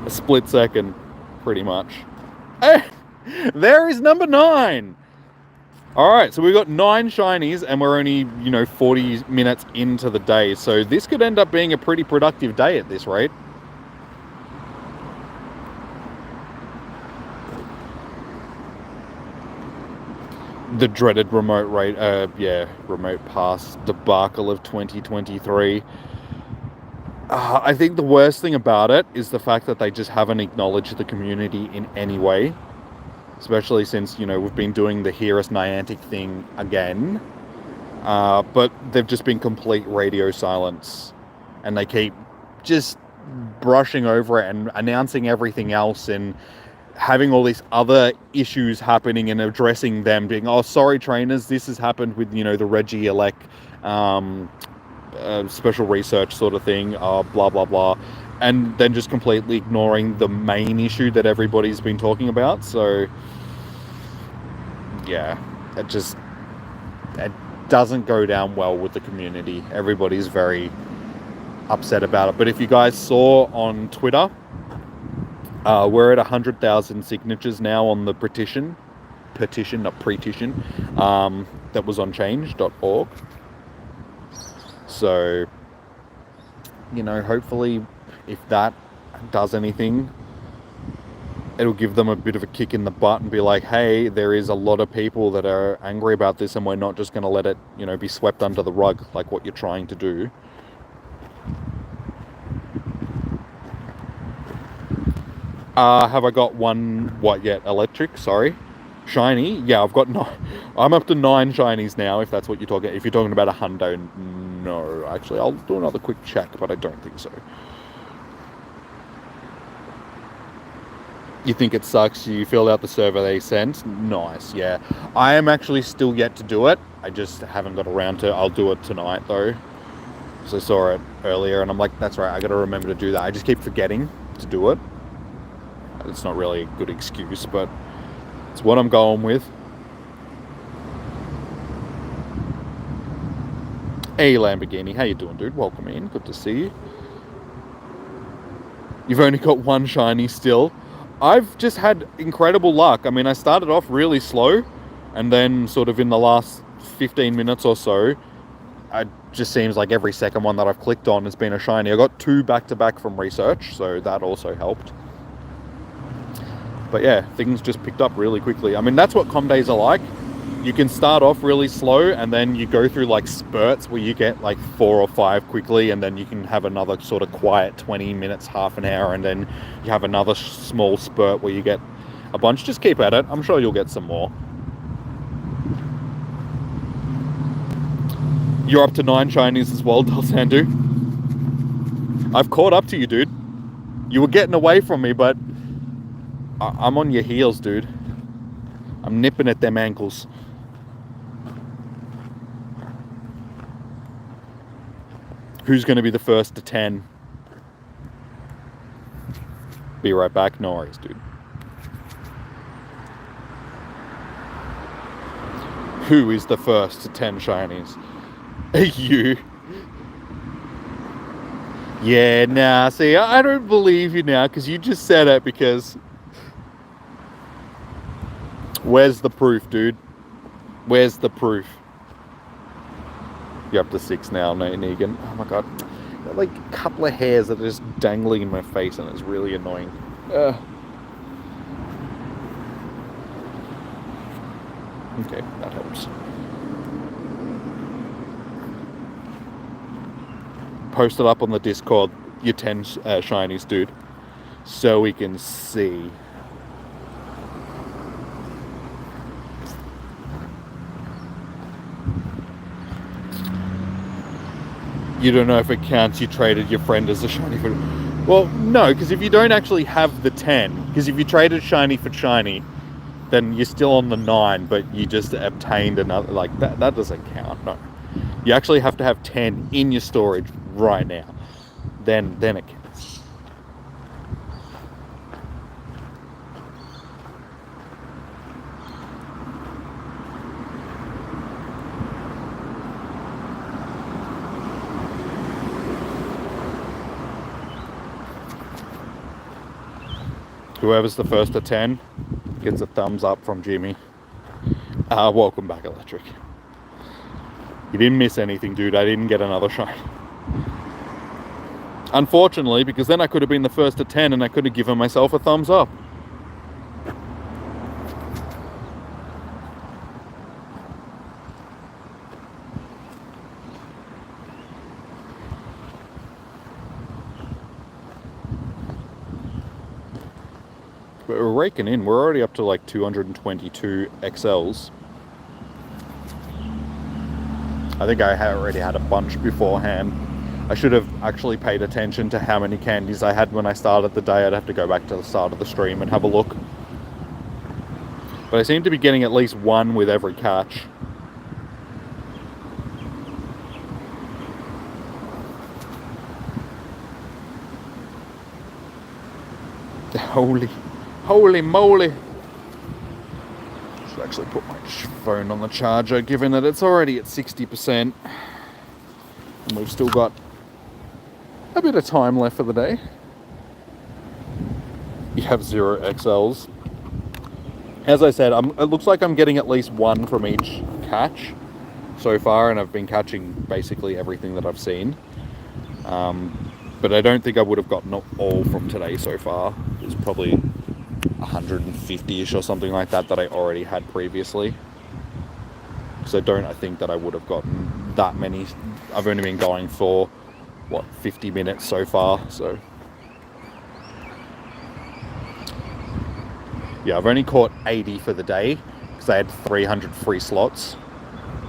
a split second, pretty much. There is number 9. Alright, so we've got 9 shinies and we're only, 40 minutes into the day. So this could end up being a pretty productive day at this rate. The dreaded remote pass debacle of 2023. I think the worst thing about it is the fact that they just haven't acknowledged the community in any way. Especially since, we've been doing the Hear Us Niantic thing again. But they've just been complete radio silence. And they keep just brushing over it and announcing everything else and having all these other issues happening and addressing them, being, oh, sorry, trainers, this has happened with, the Reggie Elect special research sort of thing, blah, blah, blah. And then just completely ignoring the main issue that everybody's been talking about. So, yeah, it doesn't go down well with the community. Everybody's very upset about it. But if you guys saw on Twitter, we're at 100,000 signatures now on the petition, that was on change.org. So, hopefully if that does anything, it'll give them a bit of a kick in the butt and be like, hey, there is a lot of people that are angry about this and we're not just going to let it, be swept under the rug like what you're trying to do. Have I got one, what yet? Electric, sorry. Shiny? Yeah, I've got 9. I'm up to 9 shinies now, if that's what you're talking. If you're talking about a hundo, no. Actually, I'll do another quick check, but I don't think so. You think it sucks? You filled out the survey they sent? Nice, yeah. I am actually still yet to do it. I just haven't got around to it. I'll do it tonight, though. So I saw it earlier, and I'm like, that's right, I got to remember to do that. I just keep forgetting to do it. It's not really a good excuse, but it's what I'm going with. Hey, Lamborghini, how you doing, dude? Welcome in. Good to see you. You've only got 1 shiny still. I've just had incredible luck. I mean, I started off really slow, and then sort of in the last 15 minutes or so, it just seems like every second one that I've clicked on has been a shiny. I got 2 back-to-back from research, so that also helped. But yeah, things just picked up really quickly. I mean, that's what comm days are like. You can start off really slow and then you go through like spurts where you get like 4 or 5 quickly, and then you can have another sort of quiet 20 minutes, half an hour, and then you have another small spurt where you get a bunch. Just keep at it. I'm sure you'll get some more. You're up to 9 shinies as well, Dalsandu. I've caught up to you, dude. You were getting away from me, but I'm on your heels, dude. I'm nipping at them ankles. Who's going to be the first to 10? Be right back. No worries, dude. Who is the first to 10 shinies? You. Yeah, nah, see, I don't believe you now, because you just said it, because... Where's the proof, dude? Where's the proof? You're up to 6 now, Negan. Oh my god. Got like a couple of hairs that are just dangling in my face, and it's really annoying. Okay, that helps. Post it up on the Discord, your 10 shinies, dude, so we can see. You don't know if it counts you traded your friend as a shiny for... Well, no, because if you don't actually have the 10, because if you traded shiny for shiny, then you're still on the 9, but you just obtained another, like, that doesn't count, no. You actually have to have 10 in your storage right now. Then it counts. Whoever's the first to 10 gets a thumbs up from Jimmy. Welcome back, Electric. You didn't miss anything, dude. I didn't get another shine. Unfortunately, because then I could have been the first to 10 and I could have given myself a thumbs up. But we're raking in. We're already up to like 222 XLs. I think I already had a bunch beforehand. I should have actually paid attention to how many candies I had when I started the day. I'd have to go back to the start of the stream and have a look. But I seem to be getting at least one with every catch. Holy moly. Should actually put my phone on the charger, given that it's already at 60%. And we've still got a bit of time left for the day. You have 0 XLs. As I said, it looks like I'm getting at least one from each catch so far, and I've been catching basically everything that I've seen. But I don't think I would have gotten all from today so far. There's probably 150-ish or something like that I already had previously. So I think that I would have gotten that many. I've only been going for, what, 50 minutes so far, so... Yeah, I've only caught 80 for the day, because I had 300 free slots.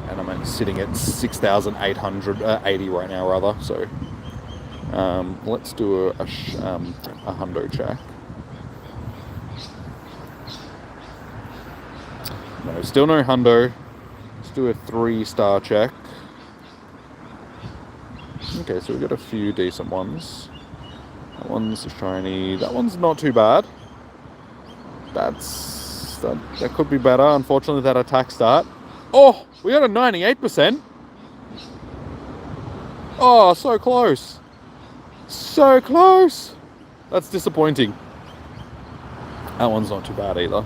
And I'm sitting at 6,880 right now, rather, so... let's do a hundo check. No, still no hundo. Let's do a 3-star check. Okay, so we've got a few decent ones. That one's a shiny. That one's not too bad. That could be better. Unfortunately, that attack start. Oh, we got a 98%. Oh, so close. So close. That's disappointing. That one's not too bad either.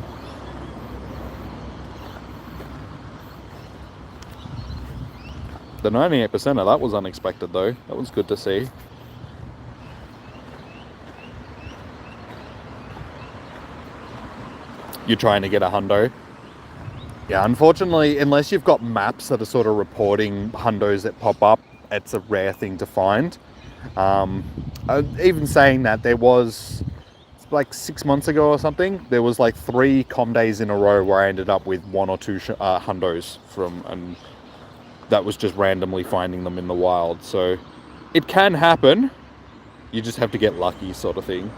The 98% of that was unexpected though. That was good to see. You're trying to get a hundo. Yeah, unfortunately, unless you've got maps that are sort of reporting hundos that pop up, it's a rare thing to find. Even saying that, there was like 6 months ago or something, there was like 3 com days in a row where I ended up with 1 or 2 hundos from, and that was just randomly finding them in the wild. So it can happen. You just have to get lucky, sort of thing.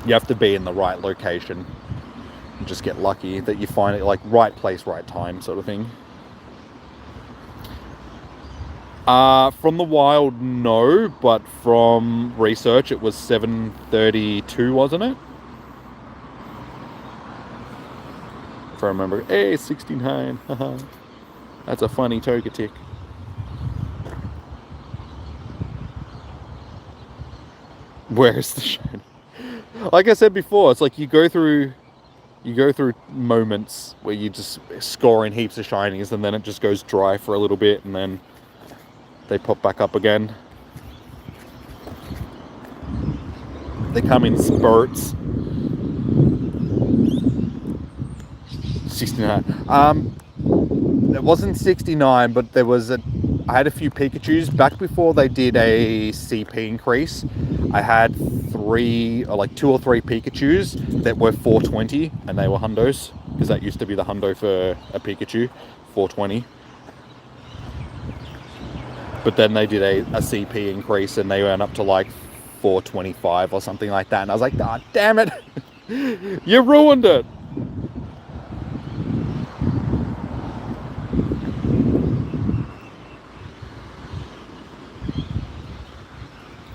You have to be in the right location and just get lucky that you find it, like right place, right time, sort of thing. From the wild, no, but from research, it was 732, wasn't it? If I remember. Hey, 69. That's a funny Togetic. Where's the shine? Like I said before, it's like you go through moments where you just score in heaps of shinies, and then it just goes dry for a little bit, and then they pop back up again. They come in spurts. 69. It wasn't 69, but I had a few Pikachus. Back before they did a CP increase, I had 2 or 3 Pikachus that were 420, and they were hundos, because that used to be the hundo for a Pikachu, 420. But then they did a CP increase, and they went up to like 425 or something like that. And I was like, ah, damn it. You ruined it.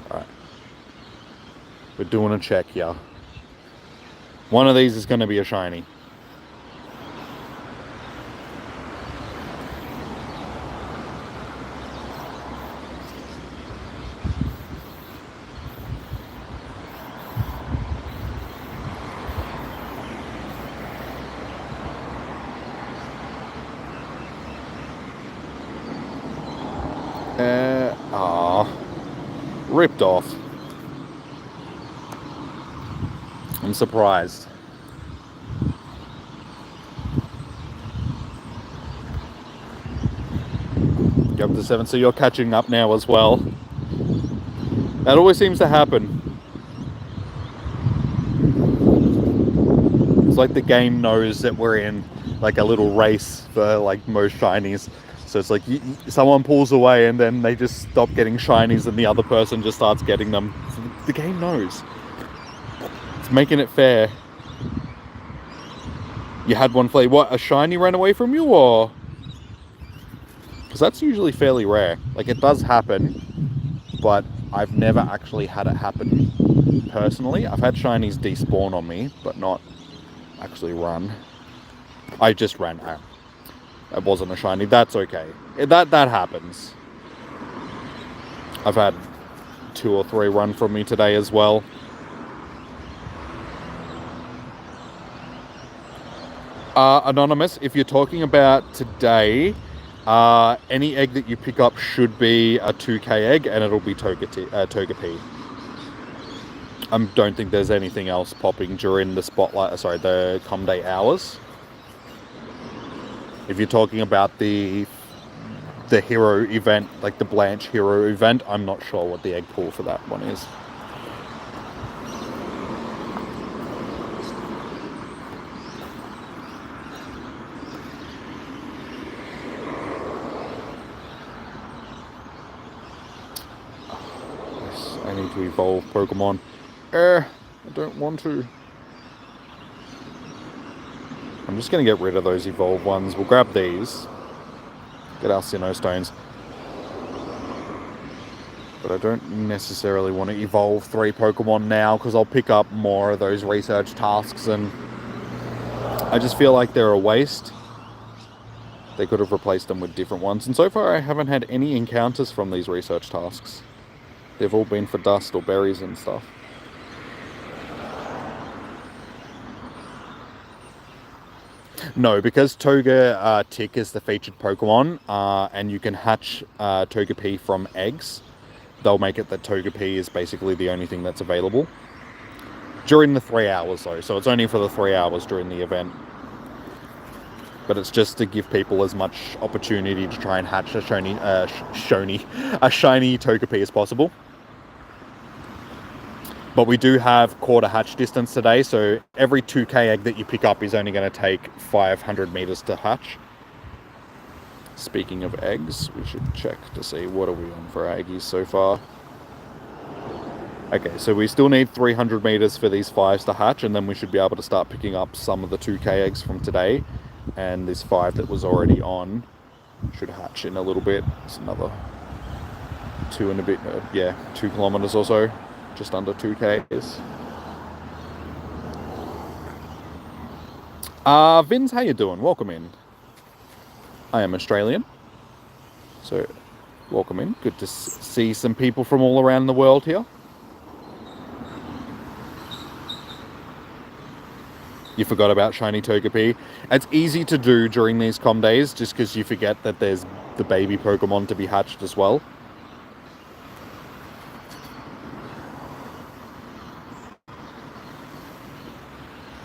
Alright. We're doing a check here. One of these is going to be a shiny. Ripped off. I'm surprised. You're up to 7, so you're catching up now as well. That always seems to happen. It's like the game knows that we're in like a little race for like most shinies. So it's like someone pulls away and then they just stop getting shinies and the other person just starts getting them. So the game knows. It's making it fair. You had one flea. What, a shiny ran away from you, or? Because that's usually fairly rare. Like, it does happen, but I've never actually had it happen personally. I've had shinies despawn on me, but not actually run. I just ran out. It wasn't a shiny. That's okay. That happens. I've had 2 or 3 run from me today as well. Anonymous, if you're talking about today, any egg that you pick up should be a 2k egg, and it'll be Togepi. I don't think there's anything else popping during the the Com Day hours. If you're talking about the hero event, like the Blanche hero event, I'm not sure what the egg pool for that one is. I need to evolve Pokemon. I don't want to. I'm just going to get rid of those evolved ones. We'll grab these. Get our Sinnoh Stones. But I don't necessarily want to evolve 3 Pokemon now, because I'll pick up more of those research tasks, and I just feel like they're a waste. They could have replaced them with different ones. And so far I haven't had any encounters from these research tasks. They've all been for dust or berries and stuff. No, because Togetic is the featured Pokemon, and you can hatch Togepi from eggs, they'll make it that Togepi is basically the only thing that's available. During the 3 hours though, so it's only for the 3 hours during the event. But it's just to give people as much opportunity to try and hatch a shiny Togepi as possible. But we do have quarter hatch distance today, so every 2k egg that you pick up is only going to take 500 meters to hatch. Speaking of eggs, we should check to see what are we on for Aggies so far. Okay, so we still need 300 meters for these 5s to hatch, and then we should be able to start picking up some of the 2K eggs from today. And this 5 that was already on should hatch in a little bit. It's another 2 and a bit, 2 kilometers or so, just under 2Ks. Vince, how you doing? Welcome in. I am Australian, so welcome in. Good to see some people from all around the world here. You forgot about Shiny Togepi. It's easy to do during these com days just because you forget that there's the baby Pokemon to be hatched as well.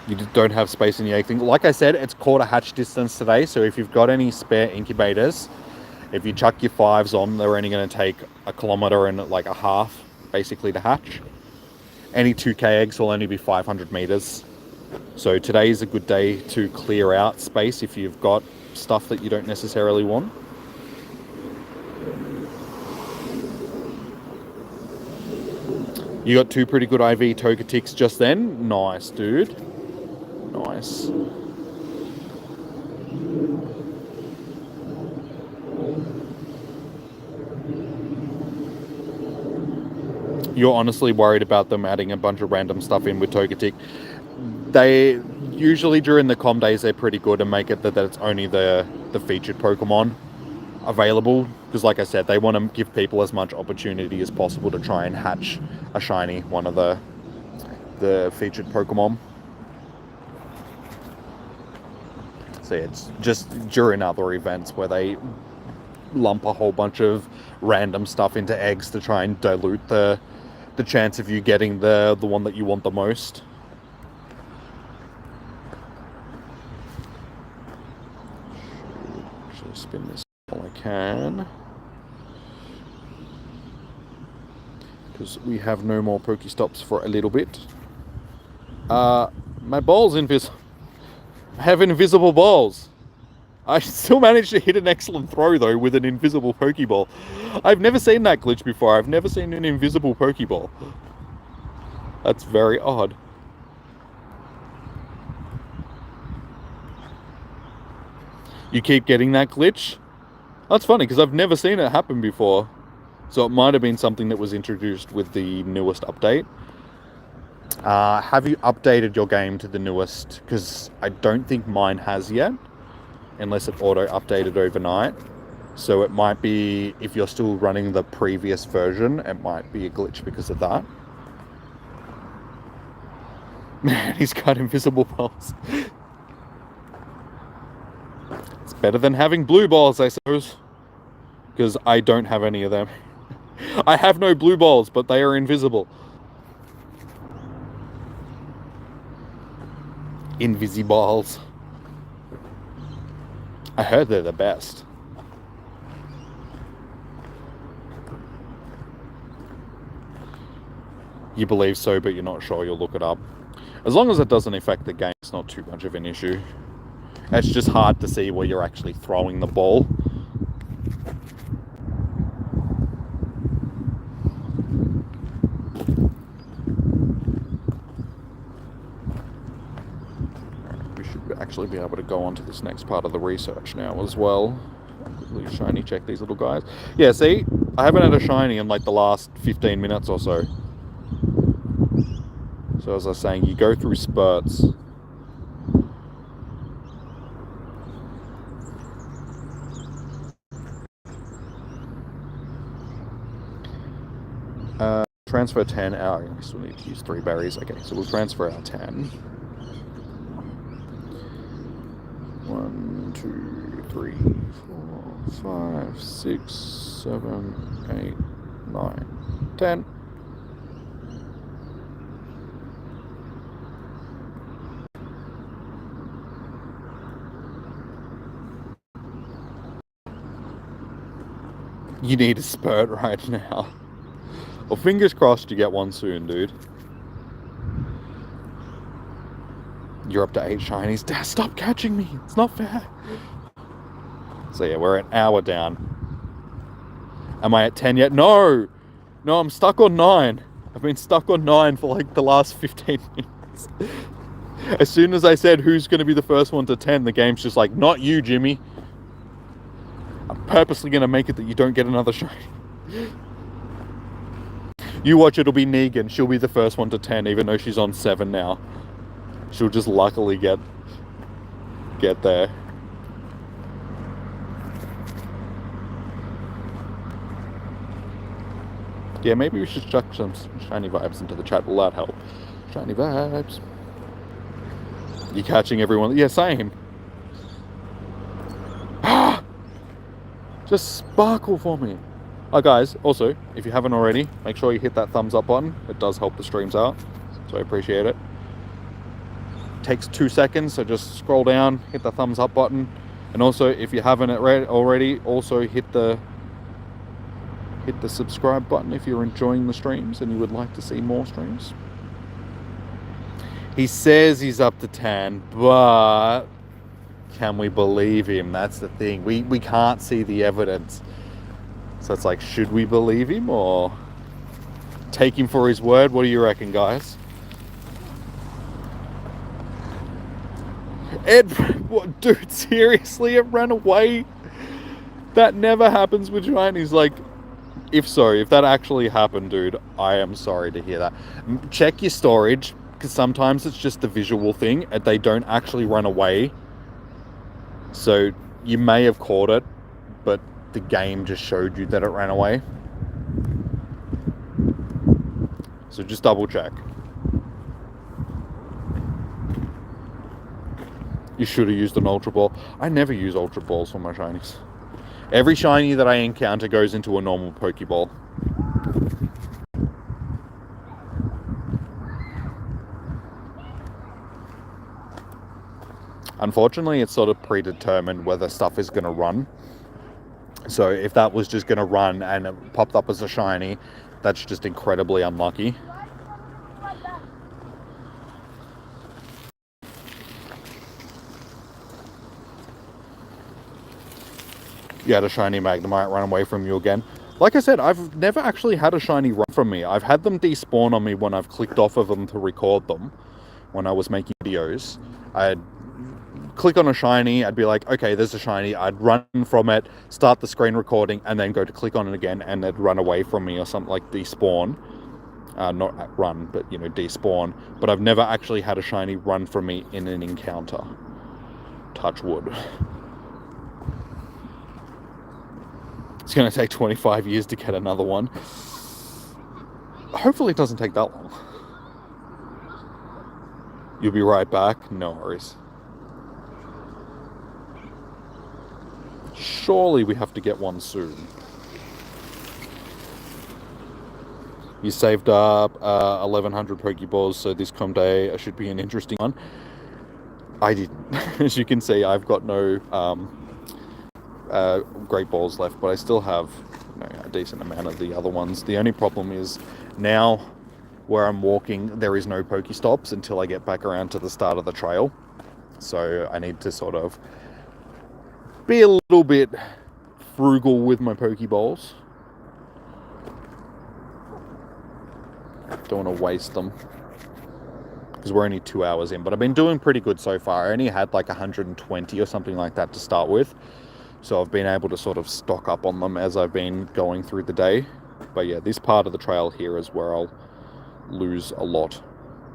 You don't have space in the egg thing. Like I said, it's quarter hatch distance today, so if you've got any spare incubators, if you chuck your 5s on, they're only going to take 1.5 kilometers like a half, basically, to hatch. Any 2K eggs will only be 500 meters. So today is a good day to clear out space if you've got stuff that you don't necessarily want. You got 2 pretty good IV Togetics just then. Nice, dude. Nice. You're honestly worried about them adding a bunch of random stuff in with Togetic. They usually during the com days they're pretty good and make it that it's only the featured Pokemon available, because like I said, they want to give people as much opportunity as possible to try and hatch a shiny one of the featured Pokemon. So it's just during other events where they lump a whole bunch of random stuff into eggs to try and dilute the chance of you getting the one that you want the most. Actually spin this all I can, because we have no more Pokestops for a little bit. My ball's invisible. I have invisible balls. I still managed to hit an excellent throw, though, with an invisible Pokeball. I've never seen that glitch before. I've never seen an invisible Pokeball. That's very odd. You keep getting that glitch? That's funny, because I've never seen it happen before. So it might have been something that was introduced with the newest update. Have you updated your game to the newest? Because I don't think mine has yet, unless it auto-updated overnight. So it might be, if you're still running the previous version, it might be a glitch because of that. Man, he's got invisible balls. It's better than having blue balls, I suppose. Because I don't have any of them. I have no blue balls, but they are invisible. Invisiballs. I heard they're the best. You believe so, but you're not sure. You'll look it up. As long as it doesn't affect the game, it's not too much of an issue. It's just hard to see where you're actually throwing the ball. We should actually be able to go on to this next part of the research now as well. Quickly shiny check these little guys. Yeah, see? I haven't had a shiny in like the last 15 minutes or so. So as I was saying, you go through spurts. Transfer 10 out. We still need to use 3 berries. Okay, so we'll transfer our 10. 1, 2, 3, 4, 5, 6, 7, 8, 9, 10. You need a spurt right now. Well, fingers crossed you get one soon, dude. You're up to 8 shinies. Dad, stop catching me. It's not fair. It's So yeah, we're an hour down. Am I at 10 yet? No! No, I'm stuck on 9. I've been stuck on 9 for like the last 15 minutes. As soon as I said who's going to be the first one to 10, the game's just like, not you, Jimmy. I'm purposely going to make it that you don't get another shiny. You watch, it'll be Negan. She'll be the first one to 10, even though she's on 7 now. She'll just luckily get there. Yeah, maybe we should chuck some shiny vibes into the chat. Will that help? Shiny vibes. You catching everyone? Yeah, same. Just sparkle for me. Guys, also, if you haven't already, make sure you hit that thumbs up button. It does help the streams out, so I appreciate it. Takes 2 seconds, so just scroll down, hit the thumbs up button. And also, if you haven't already, also hit the subscribe button if you're enjoying the streams and you would like to see more streams. He says he's up to 10, but can we believe him? That's the thing. We can't see the evidence. So it's like, should we believe him or take him for his word? What do you reckon, guys? What, dude, seriously, it ran away? That never happens with shinies. Like, if that actually happened, dude, I am sorry to hear that. Check your storage, because sometimes it's just the visual thing and they don't actually run away. So you may have caught it, but the game just showed you that it ran away. So just double check. You should have used an Ultra Ball. I never use Ultra Balls for my shinies. Every shiny that I encounter goes into a normal Pokeball. Unfortunately, it's sort of predetermined whether stuff is going to run. So if that was just going to run and it popped up as a shiny, that's just incredibly unlucky. You had a shiny Magnemite run away from you again. Like I said, I've never actually had a shiny run from me. I've had them despawn on me when I've clicked off of them to record them. When I was making videos, I'd click on a shiny, I'd be like, okay, there's a shiny, I'd run from it, start the screen recording, and then go to click on it again, and it'd run away from me or something, like despawn. Not run, but, you know, despawn. But I've never actually had a shiny run from me in an encounter. Touch wood. It's going to take 25 years to get another one. Hopefully it doesn't take that long. You'll be right back. No worries. Surely we have to get one soon. You saved up 1,100 Pokeballs, so this comp day should be an interesting one. I didn't. As you can see, I've got no great balls left, but I still have, you know, a decent amount of the other ones. The only problem is now where I'm walking, there is no Pokestops until I get back around to the start of the trail. So I need to sort of be a little bit frugal with my Pokeballs. Don't want to waste them because we're only 2 hours in, but I've been doing pretty good so far. I only had like 120 or something like that to start with. So I've been able to sort of stock up on them as I've been going through the day. But yeah, this part of the trail here is where I'll lose a lot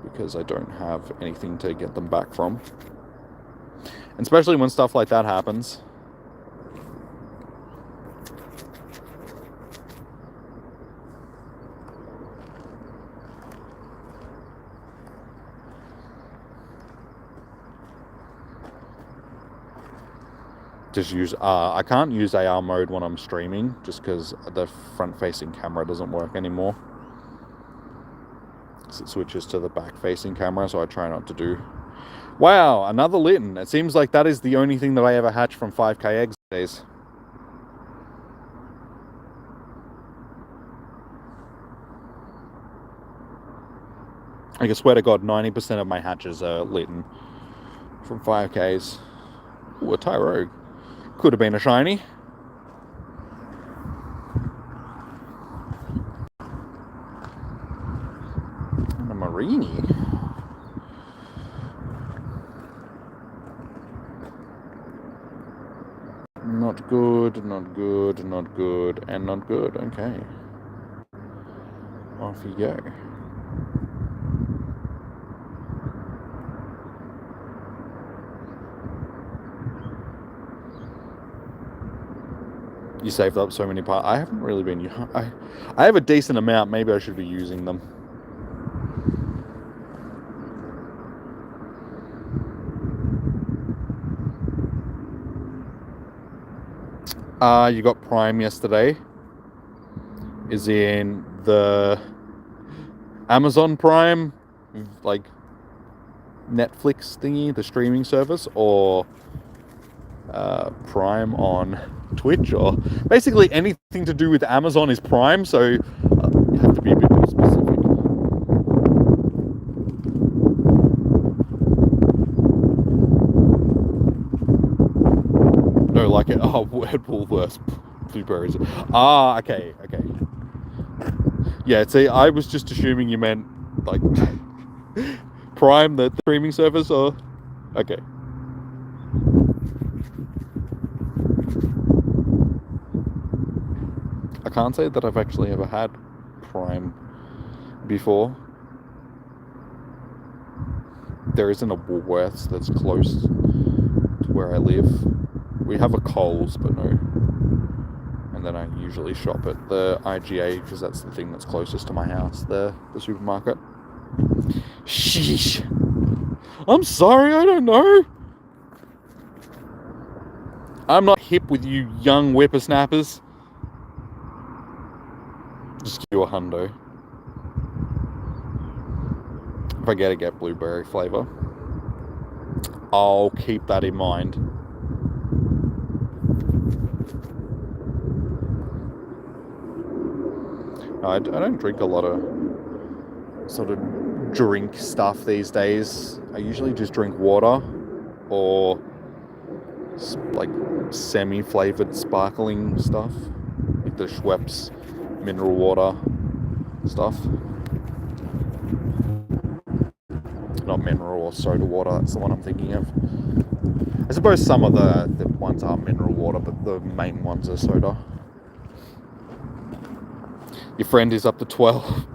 because I don't have anything to get them back from. And especially when stuff like that happens. Just use I can't use AR mode when I'm streaming just because the front facing camera doesn't work anymore. So it switches to the back facing camera, so I try not to do. Wow, another Litten. It seems like that is the only thing that I ever hatch from 5k eggs days. I swear to God, 90% of my hatches are Litten from 5ks. Ooh, a Tyrogue. Could have been a shiny. And a Marini. Not good, not good, not good, and not good. Okay. Off you go. You saved up so many parts. I haven't really been... I have a decent amount. Maybe I should be using them. You got Prime yesterday. Is in the Amazon Prime, like Netflix thingy, the streaming service, or Prime on Twitch, or basically anything to do with Amazon is Prime, so you have to be a bit more specific. No, like it. Oh, at Woolworths, blueberries. Ah, okay. Yeah, see, I was just assuming you meant like Prime, the streaming service, or okay. I can't say that I've actually ever had Prime before. There isn't a Woolworths that's close to where I live. We have a Coles, but no. And then I usually shop at the IGA because that's the thing that's closest to my house, the supermarket. Sheesh. I'm sorry, I don't know. I'm not hip with you young whippersnappers. Just give you a hundo. If I get blueberry flavour, I'll keep that in mind. I don't drink a lot of sort of drink stuff these days. I usually just drink water or like semi-flavoured sparkling stuff, like the Schweppes mineral water stuff. Not mineral or soda water, that's the one I'm thinking of. I suppose some of the ones are mineral water, but the main ones are soda. Your friend is up to 12.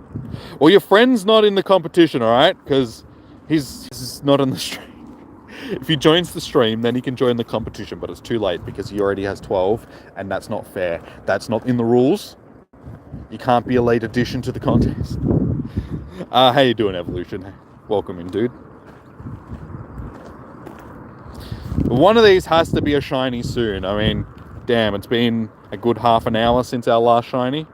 Well, your friend's not in the competition, alright? Because he's not in the stream. If he joins the stream, then he can join the competition, but it's too late because he already has 12, and that's not fair. That's not in the rules. You can't be a late addition to the contest. How you doing, Evolution? Welcome in, dude. One of these has to be a shiny soon. I mean, damn, it's been a good half an hour since our last shiny.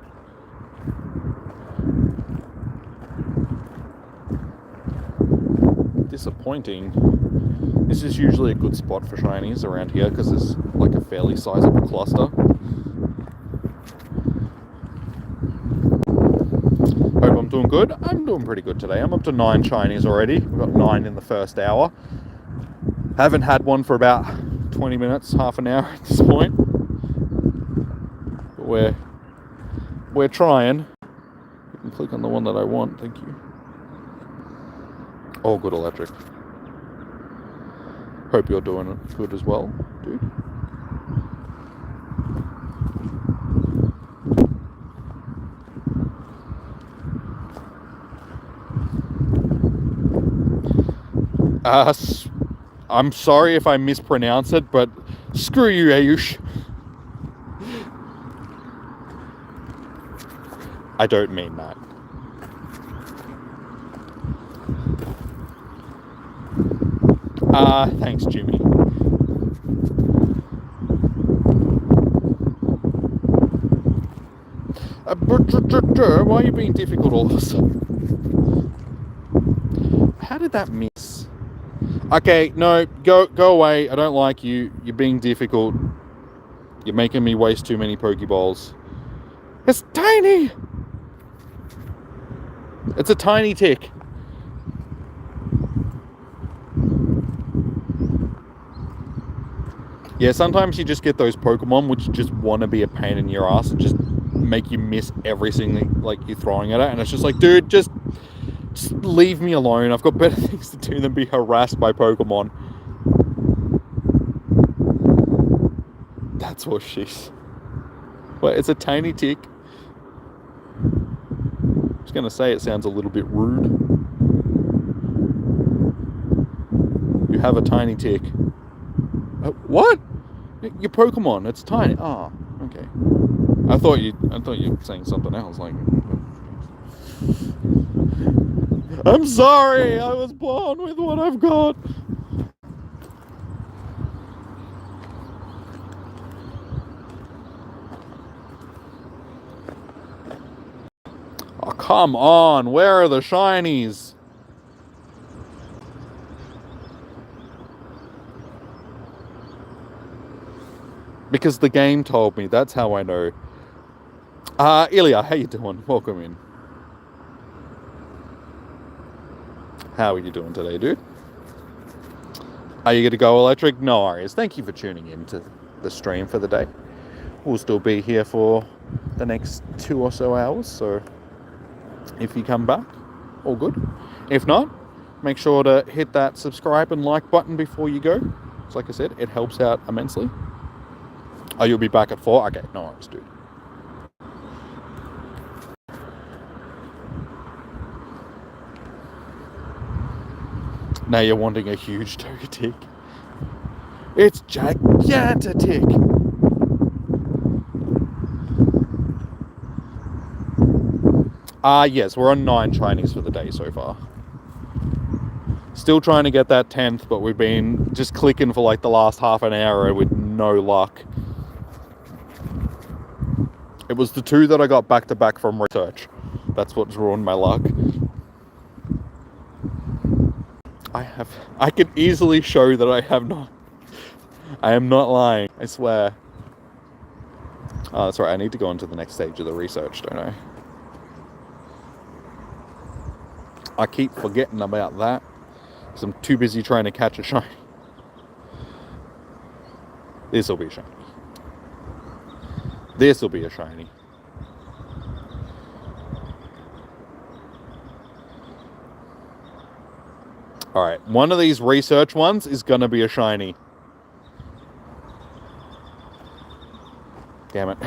Disappointing. This is usually a good spot for shinies around here because there's like a fairly sizable cluster. Hope I'm doing good. I'm doing pretty good today. I'm up to 9 shinies already. We've got 9 in the first hour. Haven't had one for about 20 minutes, half an hour at this point. But we're trying. You can click on the one that I want, thank you. Oh, good electric. Hope you're doing it good as well, dude. I'm sorry if I mispronounce it, but screw you, Ayush. I don't mean that. Thanks, Jimmy. Why are you being difficult all of a sudden? How did that miss? Okay, no, go away. I don't like you. You're being difficult. You're making me waste too many Pokeballs. It's tiny! It's a tiny tick. Yeah, sometimes you just get those Pokemon which just want to be a pain in your ass and just make you miss everything like you're throwing at it, and it's just like, dude, just leave me alone. I've got better things to do than be harassed by Pokemon. That's what she's... Well, it's a tiny tick. I was going to say it sounds a little bit rude. You have a tiny tick. What? Your Pokemon, it's tiny. Oh, okay. I thought you were saying something else. Like, I'm sorry. I was born with what I've got. Oh, come on. Where are the shinies? Because the game told me. That's how I know. Ilya, how you doing? Welcome in. How are you doing today, dude? Are you going to go electric? No worries. Thank you for tuning in to the stream for the day. We'll still be here for the next 2 or so hours, so if you come back, all good. If not, make sure to hit that subscribe and like button before you go. So like I said, it helps out immensely. Oh, you'll be back at 4? Okay, no worries, dude. Now you're wanting a huge Togetic. It's gigantic. Yes, we're on 9 shinies for the day so far. Still trying to get that 10th, but we've been just clicking for like the last half an hour with no luck. It was the 2 that I got back to back from research. That's what's ruined my luck. I can easily show that I have not. I am not lying, I swear. Oh, that's right, I need to go on to the next stage of the research, don't I? I keep forgetting about that, because I'm too busy trying to catch a shiny. This'll be a shiny. This'll be a shiny. Alright, one of these research ones is gonna be a shiny. Damn it.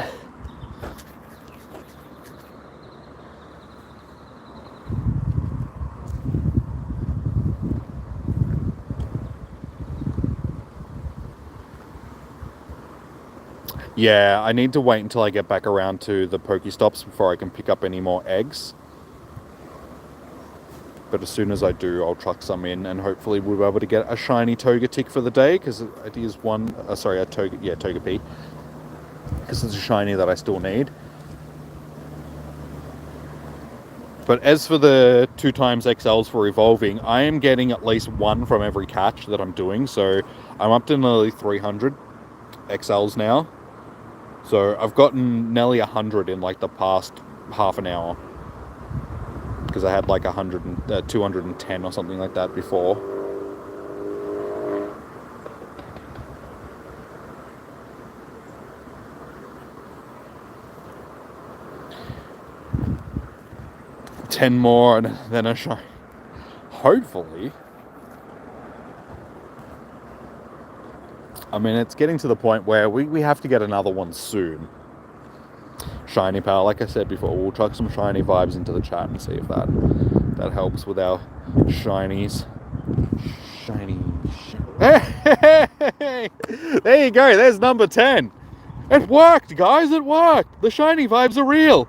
Yeah, I need to wait until I get back around to the Pokestops before I can pick up any more eggs. But as soon as I do, I'll chuck some in, and hopefully we'll be able to get a shiny Togetic for the day, because it is one... sorry, a Togepi. Because it's a shiny that I still need. But as for the 2x XLs for evolving, I am getting at least 1 from every catch that I'm doing, so I'm up to nearly 300 XLs now. So I've gotten nearly 100 in like the past half an hour. Because I had like 210 or something like that before. Ten more and then a shiny. Hopefully. I mean, it's getting to the point where we have to get another one soon. Shiny power, like I said before, we'll chuck some shiny vibes into the chat and see if that helps with our shinies. Hey! There you go, there's number 10. It worked, guys, it worked. The shiny vibes are real.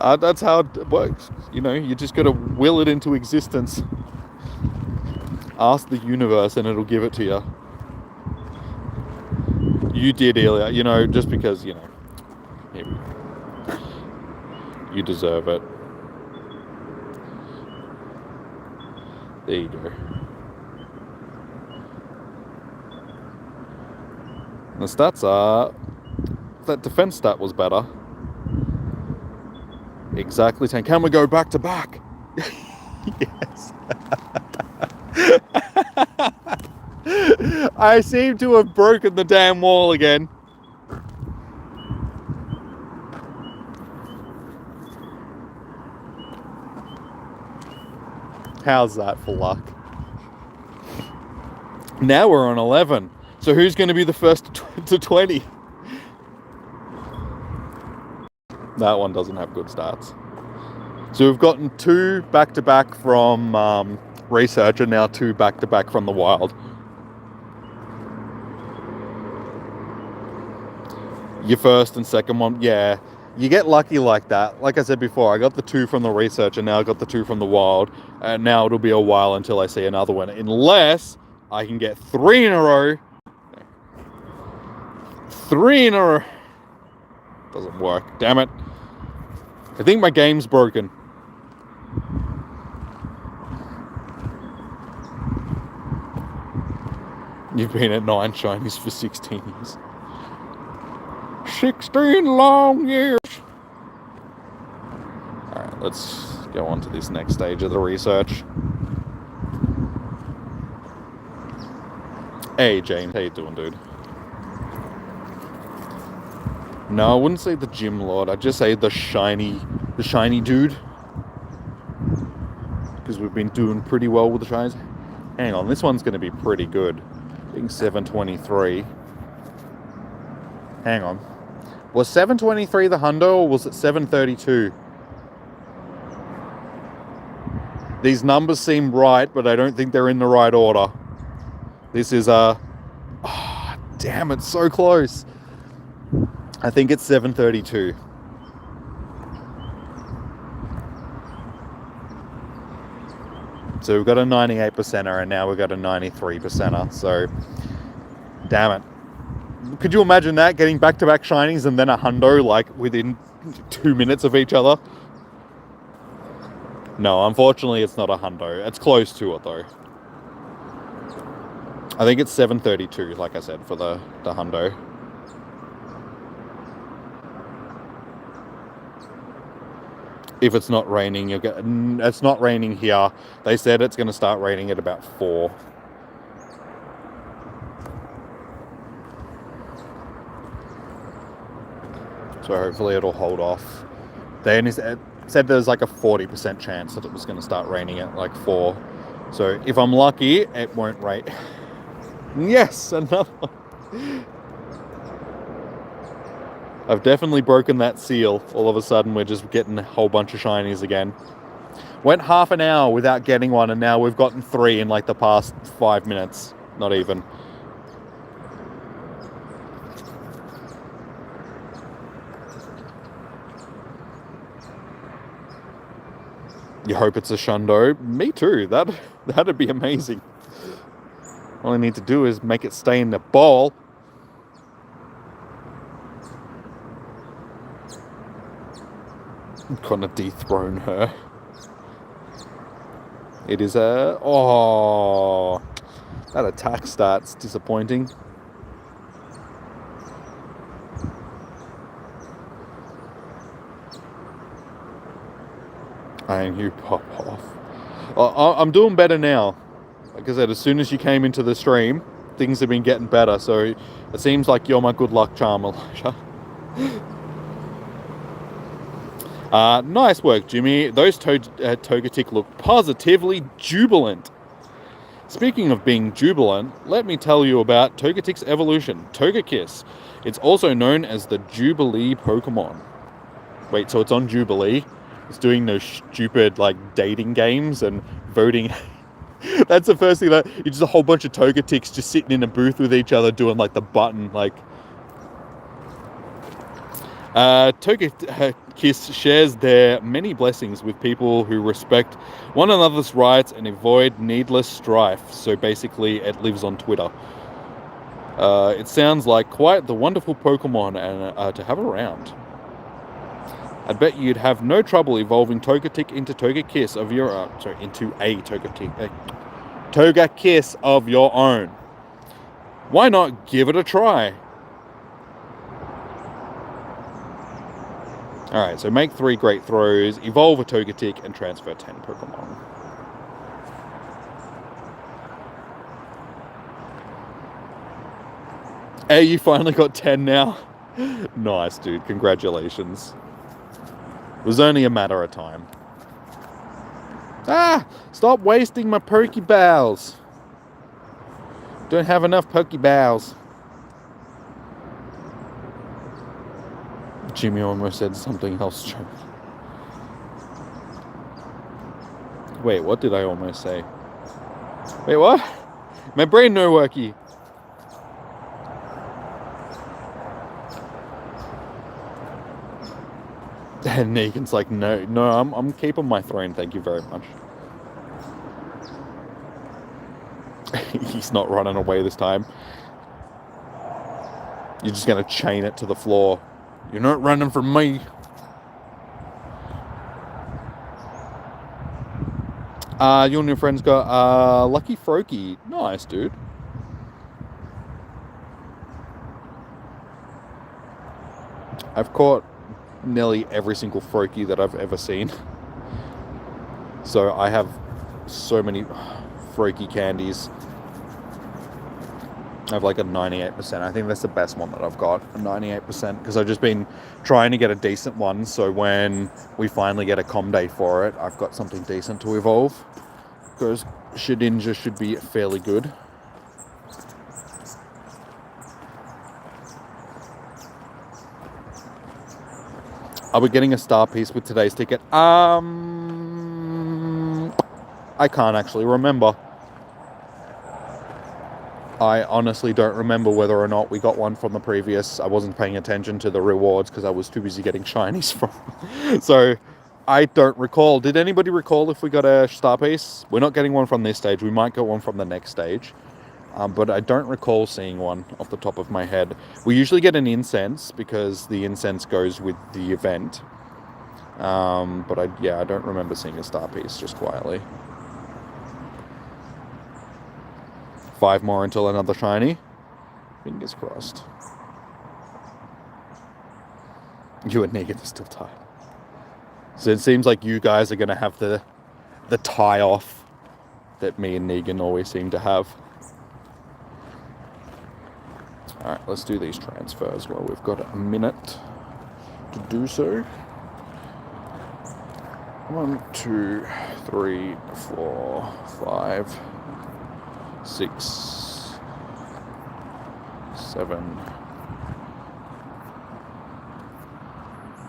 That's how it works. You know, you just got to will it into existence. Ask the universe and it'll give it to you. You did, Ilya. You know, just because, you know, you deserve it. There you go. The stats are... That defense stat was better. Exactly 10. Can we go back to back? Yes. I seem to have broken the damn wall again. How's that for luck? Now we're on 11. So who's going to be the first to 20? That one doesn't have good stats. So we've gotten 2 back-to-back from Research and now 2 back-to-back from the Wild. Your first and second one, yeah. You get lucky like that. Like I said before, I got the 2 from the Research and now I got the 2 from the Wild. And now it'll be a while until I see another one. Unless I can get 3 in a row. 3 in a row. Doesn't work. Damn it. I think my game's broken. You've been at 9 shinies for 16 years. 16 long years. Alright, let's go on to this next stage of the research. Hey James, how you doing, dude? No, I wouldn't say the gym lord, I'd just say the shiny dude. Because we've been doing pretty well with the shinies. Hang on, this one's gonna be pretty good. Being 723. Hang on. Was 723 the hundo or was it 732? These numbers seem right, but I don't think they're in the right order. This is damn, it's so close. I think it's 732. So we've got a 98%er and now we've got a 93%er. So, damn it. Could you imagine that? Getting back-to-back shinies and then a hundo like within 2 minutes of each other? No, unfortunately it's not a hundo. It's close to it though. I think it's 732, like I said, for the hundo. If it's not raining, you'll get... It's not raining here. They said it's going to start raining at about 4. So hopefully it'll hold off. They only said there's like a 40% chance that it was going to start raining at like 4. So if I'm lucky, it won't rain. Yes, another one. I've definitely broken that seal. All of a sudden we're just getting a whole bunch of shinies again. Went half an hour without getting one and now we've gotten 3 in like the past 5 minutes. Not even. You hope it's a shundo? Me too. That'd be amazing. All I need to do is make it stay in the ball. I'm gonna dethrone her. It is a... Oh, that attack start's disappointing. And you pop off. I'm doing better now. Like I said, as soon as you came into the stream, things have been getting better. So it seems like you're my good luck charm, Elijah. Nice work, Jimmy. Those Togetic look positively jubilant. Speaking of being jubilant, let me tell you about Togetic's evolution, Togekiss. It's also known as the Jubilee Pokemon. Wait, so it's on Jubilee? It's doing those stupid, like, dating games and voting. That's the first thing, that it's just a whole bunch of Togetics just sitting in a booth with each other doing, like, the button, like... Togekiss shares their many blessings with people who respect one another's rights and avoid needless strife. So basically, it lives on Twitter. It sounds like quite the wonderful Pokemon and to have around. I bet you'd have no trouble evolving Togetic into Togekiss of your own. Into a Togetic. Togekiss of your own. Why not give it a try? Alright, so make 3 great throws, evolve a Togetic, and transfer 10 Pokemon. Hey, you finally got 10 now. Nice, dude. Congratulations. It was only a matter of time. Ah! Stop wasting my Pokeballs. Don't have enough Pokeballs. Jimmy almost said something else. Wait, what did I almost say? Wait, what? My brain no worky. And Negan's like, no, I'm keeping my throne, thank you very much. He's not running away this time. You're just gonna chain it to the floor. You're not running from me. You and your friends got Lucky Froakie. Nice, dude. I've caught nearly every single Froakie that I've ever seen. So I have so many Froakie candies. I have like a 98%. I think that's the best one that I've got, a 98%, because I've just been trying to get a decent one, so when we finally get a com day for it, I've got something decent to evolve, because Shedinja should be fairly good. Are we getting a star piece with today's ticket? I can't actually remember. I honestly don't remember whether or not we got one from the previous. I wasn't paying attention to the rewards because I was too busy getting shinies from. So I don't recall. Did anybody recall if we got a star piece? We're not getting one from this stage. We might get one from the next stage. But I don't recall seeing one off the top of my head. We usually get an incense because the incense goes with the event. But I don't remember seeing a star piece, just quietly. 5 more until another shiny. Fingers crossed. You and Negan are still tied. So it seems like you guys are going to have the tie off that me and Negan always seem to have. Alright, let's do these transfers while we've got a minute to do so. 1, 2, 3, 4, 5, 6, 7,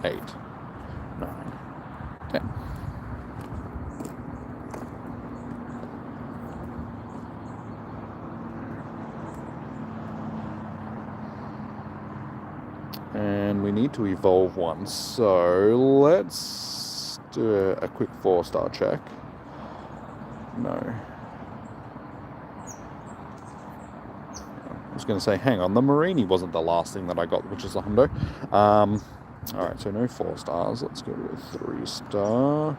8, 9, 10. And we need to evolve one, so let's do a quick 4-star check. No. I was going to say, hang on, the Marini wasn't the last thing that I got, which is a hundo. Alright, so no 4 stars. Let's go to a 3-star.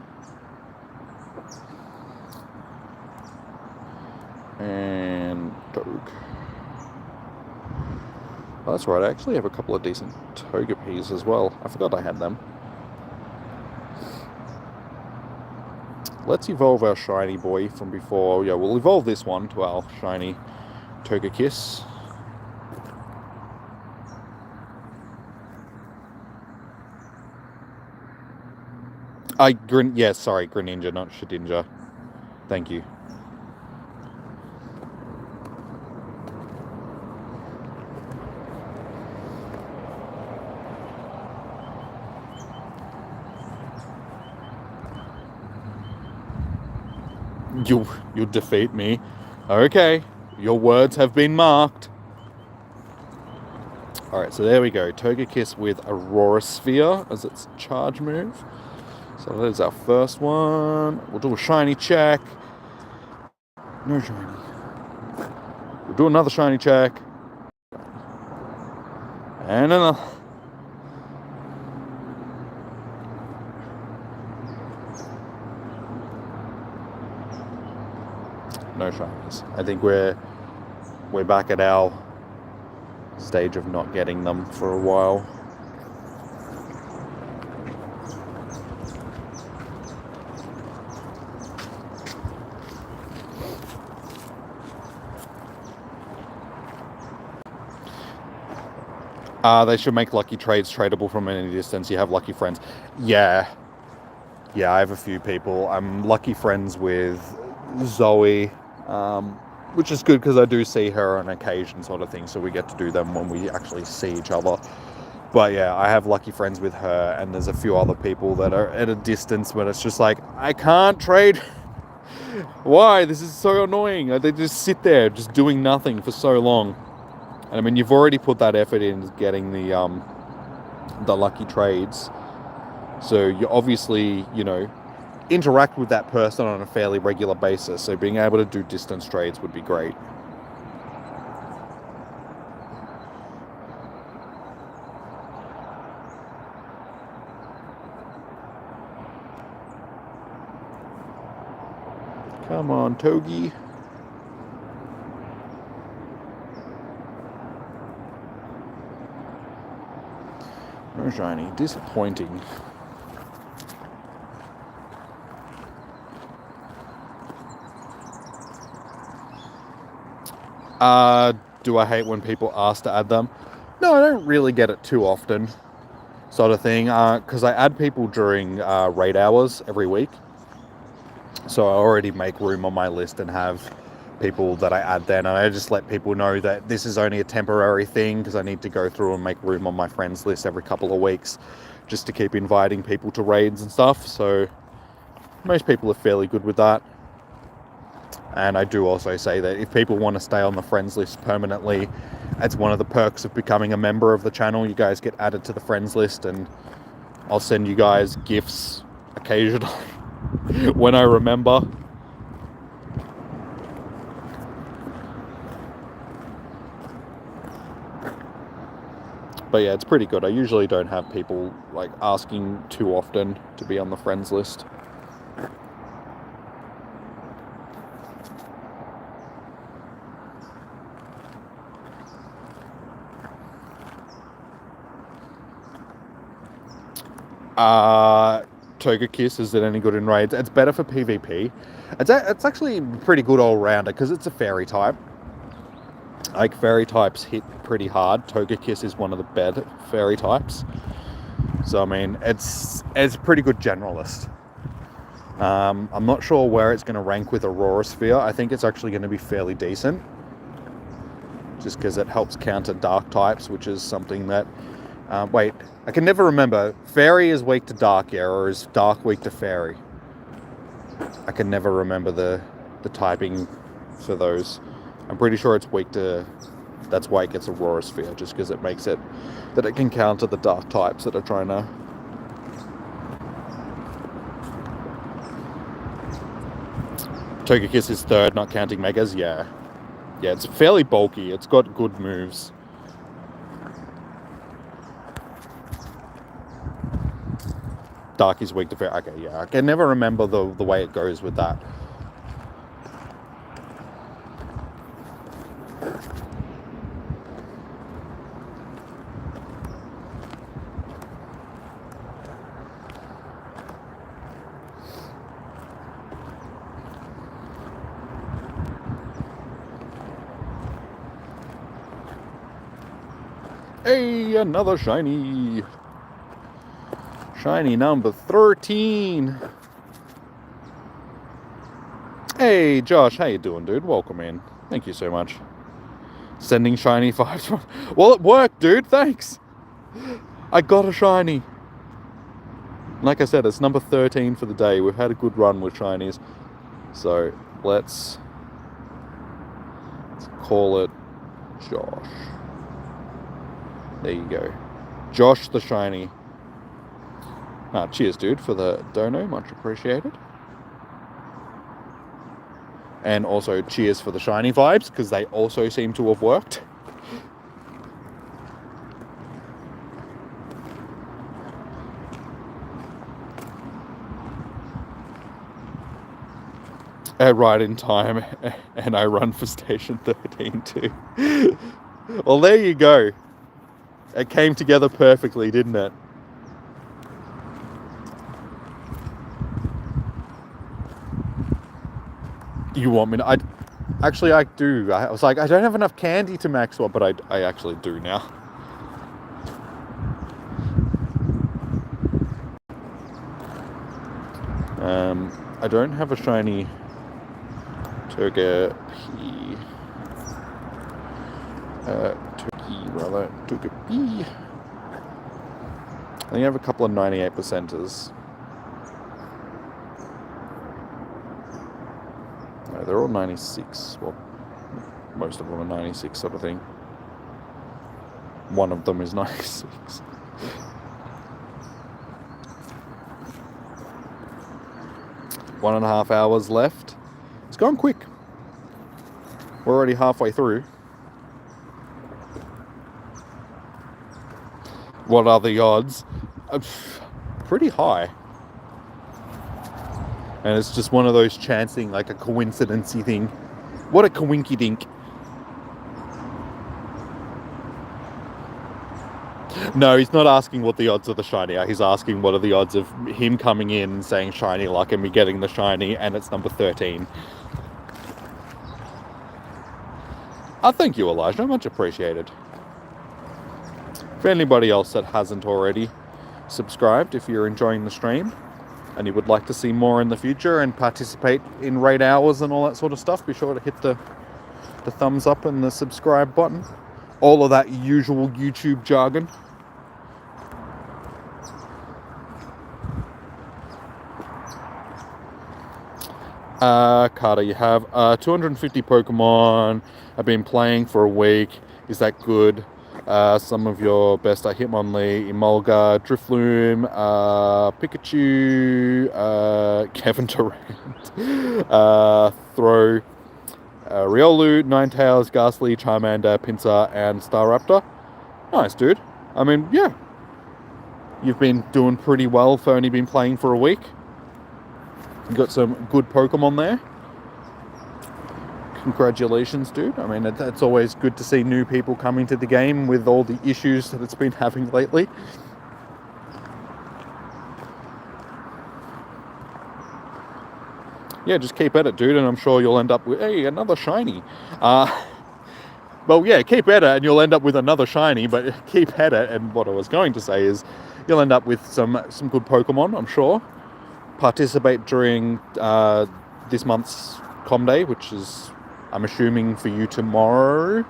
And Doge. Oh, that's right, I actually have a couple of decent Togepis as well. I forgot I had them. Let's evolve our shiny boy from before. Yeah, we'll evolve this one to our shiny Togekiss. Greninja, not Shedinja. Thank you. You'll defeat me. Okay, your words have been marked. Alright, so there we go. Togekiss with Aurora Sphere as its charge move. So that is our first one. We'll do a shiny check. No shiny. We'll do another shiny check. And another. No shinies. I think we're back at our stage of not getting them for a while. They should make lucky trades tradable from any distance. You have lucky friends. Yeah. Yeah, I have a few people. I'm lucky friends with Zoe, which is good because I do see her on occasion sort of thing, so we get to do them when we actually see each other. But yeah, I have lucky friends with her, and there's a few other people that are at a distance, but it's just like, I can't trade. Why? This is so annoying. They just sit there just doing nothing for so long. And I mean, you've already put that effort in getting the lucky trades. So you obviously, interact with that person on a fairly regular basis. So being able to do distance trades would be great. Come on, Togi. No shiny. Disappointing. Do I hate when people ask to add them? No, I don't really get it too often, sort of thing, because I add people during raid hours every week. So I already make room on my list and have people that I add then, and I just let people know that this is only a temporary thing because I need to go through and make room on my friends list every couple of weeks just to keep inviting people to raids and stuff. So most people are fairly good with that. And I do also say that if people want to stay on the friends list permanently, it's one of the perks of becoming a member of the channel. You guys get added to the friends list, and I'll send you guys gifts occasionally when I remember. But yeah, it's pretty good. I usually don't have people like asking too often to be on the friends list. Togekiss, is it any good in raids? It's better for PvP. It's actually pretty good all rounder because it's a fairy type. Like, fairy types hit pretty hard. Togekiss is one of the better fairy types. So I mean, it's pretty good generalist. I'm not sure where it's going to rank with Aurora Sphere. I think it's actually going to be fairly decent, just because it helps counter dark types, which is something that wait, I can never remember. Fairy is weak to dark, yeah, or is dark weak to fairy? I can never remember the typing for those. I'm pretty sure it's weak to... That's why it gets Aurora Sphere, just because it makes it that it can counter the dark types that are trying to... Togekiss is third, not counting Megas, yeah. Yeah, it's fairly bulky. It's got good moves. Dark is weak to fair. Okay, yeah. I can never remember the way it goes with that. Hey, another shiny. Shiny number 13. Hey, Josh, how you doing, dude? Welcome in. Thank you so much. Sending shiny 5. Well, it worked, dude. Thanks. I got a shiny. Like I said, it's number 13 for the day. We've had a good run with shinies. So, let's call it Josh. There you go. Josh the shiny. Cheers, dude, for the dono. Much appreciated. And also cheers for the shiny vibes, because they also seem to have worked. Right in time, and I run for station 13 too. Well, there you go. It came together perfectly, didn't it? You want me to... Actually, I do. I was like, I don't have enough candy to max one, but I actually do now. I don't have a shiny Togepi. Togepi. I think I have a couple of 98%ers. No, they're all 96. Well, most of them are 96 sort of thing. One of them is 96. 1.5 hours left. It's gone quick. We're already halfway through. What are the odds? Pretty high. And it's just one of those chancing, like a coincidency thing. What a coinky dink. No, he's not asking what the odds of the shiny are. He's asking what are the odds of him coming in and saying shiny luck and me getting the shiny, and it's number 13. Thank you, Elijah. Much appreciated. For anybody else that hasn't already subscribed, if you're enjoying the stream and you would like to see more in the future and participate in raid hours and all that sort of stuff, be sure to hit the thumbs up and the subscribe button. All of that usual YouTube jargon. Carter, you have 250 Pokemon. I've been playing for a week. Is that good? Some of your best are Hitmonlee, Emolga, Drifloon, Pikachu, Kevin Durant, Throw, Riolu, Ninetales, Ghastly, Charmander, Pinsir, and Staraptor. Nice, dude. I mean, yeah. You've been doing pretty well for only been playing for a week. You got some good Pokemon there. Congratulations, dude. I mean, it's always good to see new people coming to the game with all the issues that it's been having lately. Yeah, just keep at it, dude, and I'm sure you'll end up with, hey, another shiny. Well, yeah, keep at it and you'll end up with another shiny, but keep at it, and what I was going to say is you'll end up with some good Pokemon, I'm sure. Participate during this month's Com Day, which is, I'm assuming, for you tomorrow,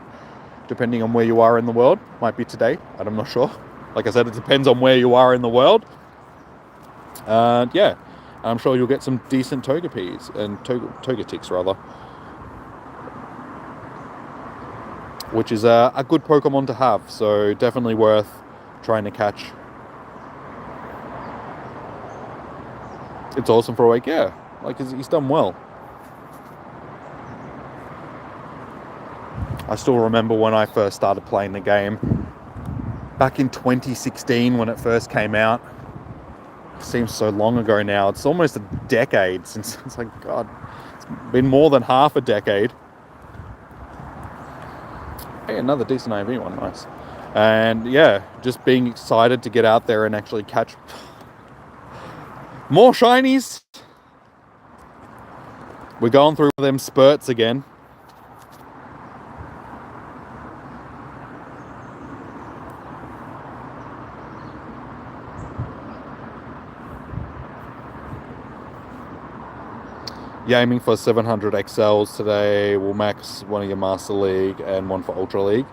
depending on where you are in the world. Might be today, I'm not sure. Like I said, it depends on where you are in the world. Yeah, I'm sure you'll get some decent Togepis and Togetics, rather. Which is a good Pokemon to have, so definitely worth trying to catch. It's awesome for a week, yeah. Like, he's done well. I still remember when I first started playing the game. Back in 2016 when it first came out. It seems so long ago now. It's almost a decade since, it's like, God, it's been more than half a decade. Hey, another decent IV one, nice. And yeah, just being excited to get out there and actually catch more shinies. We're going through them spurts again. You're aiming for 700 XLs today. We'll max one of your Master League and one for Ultra League.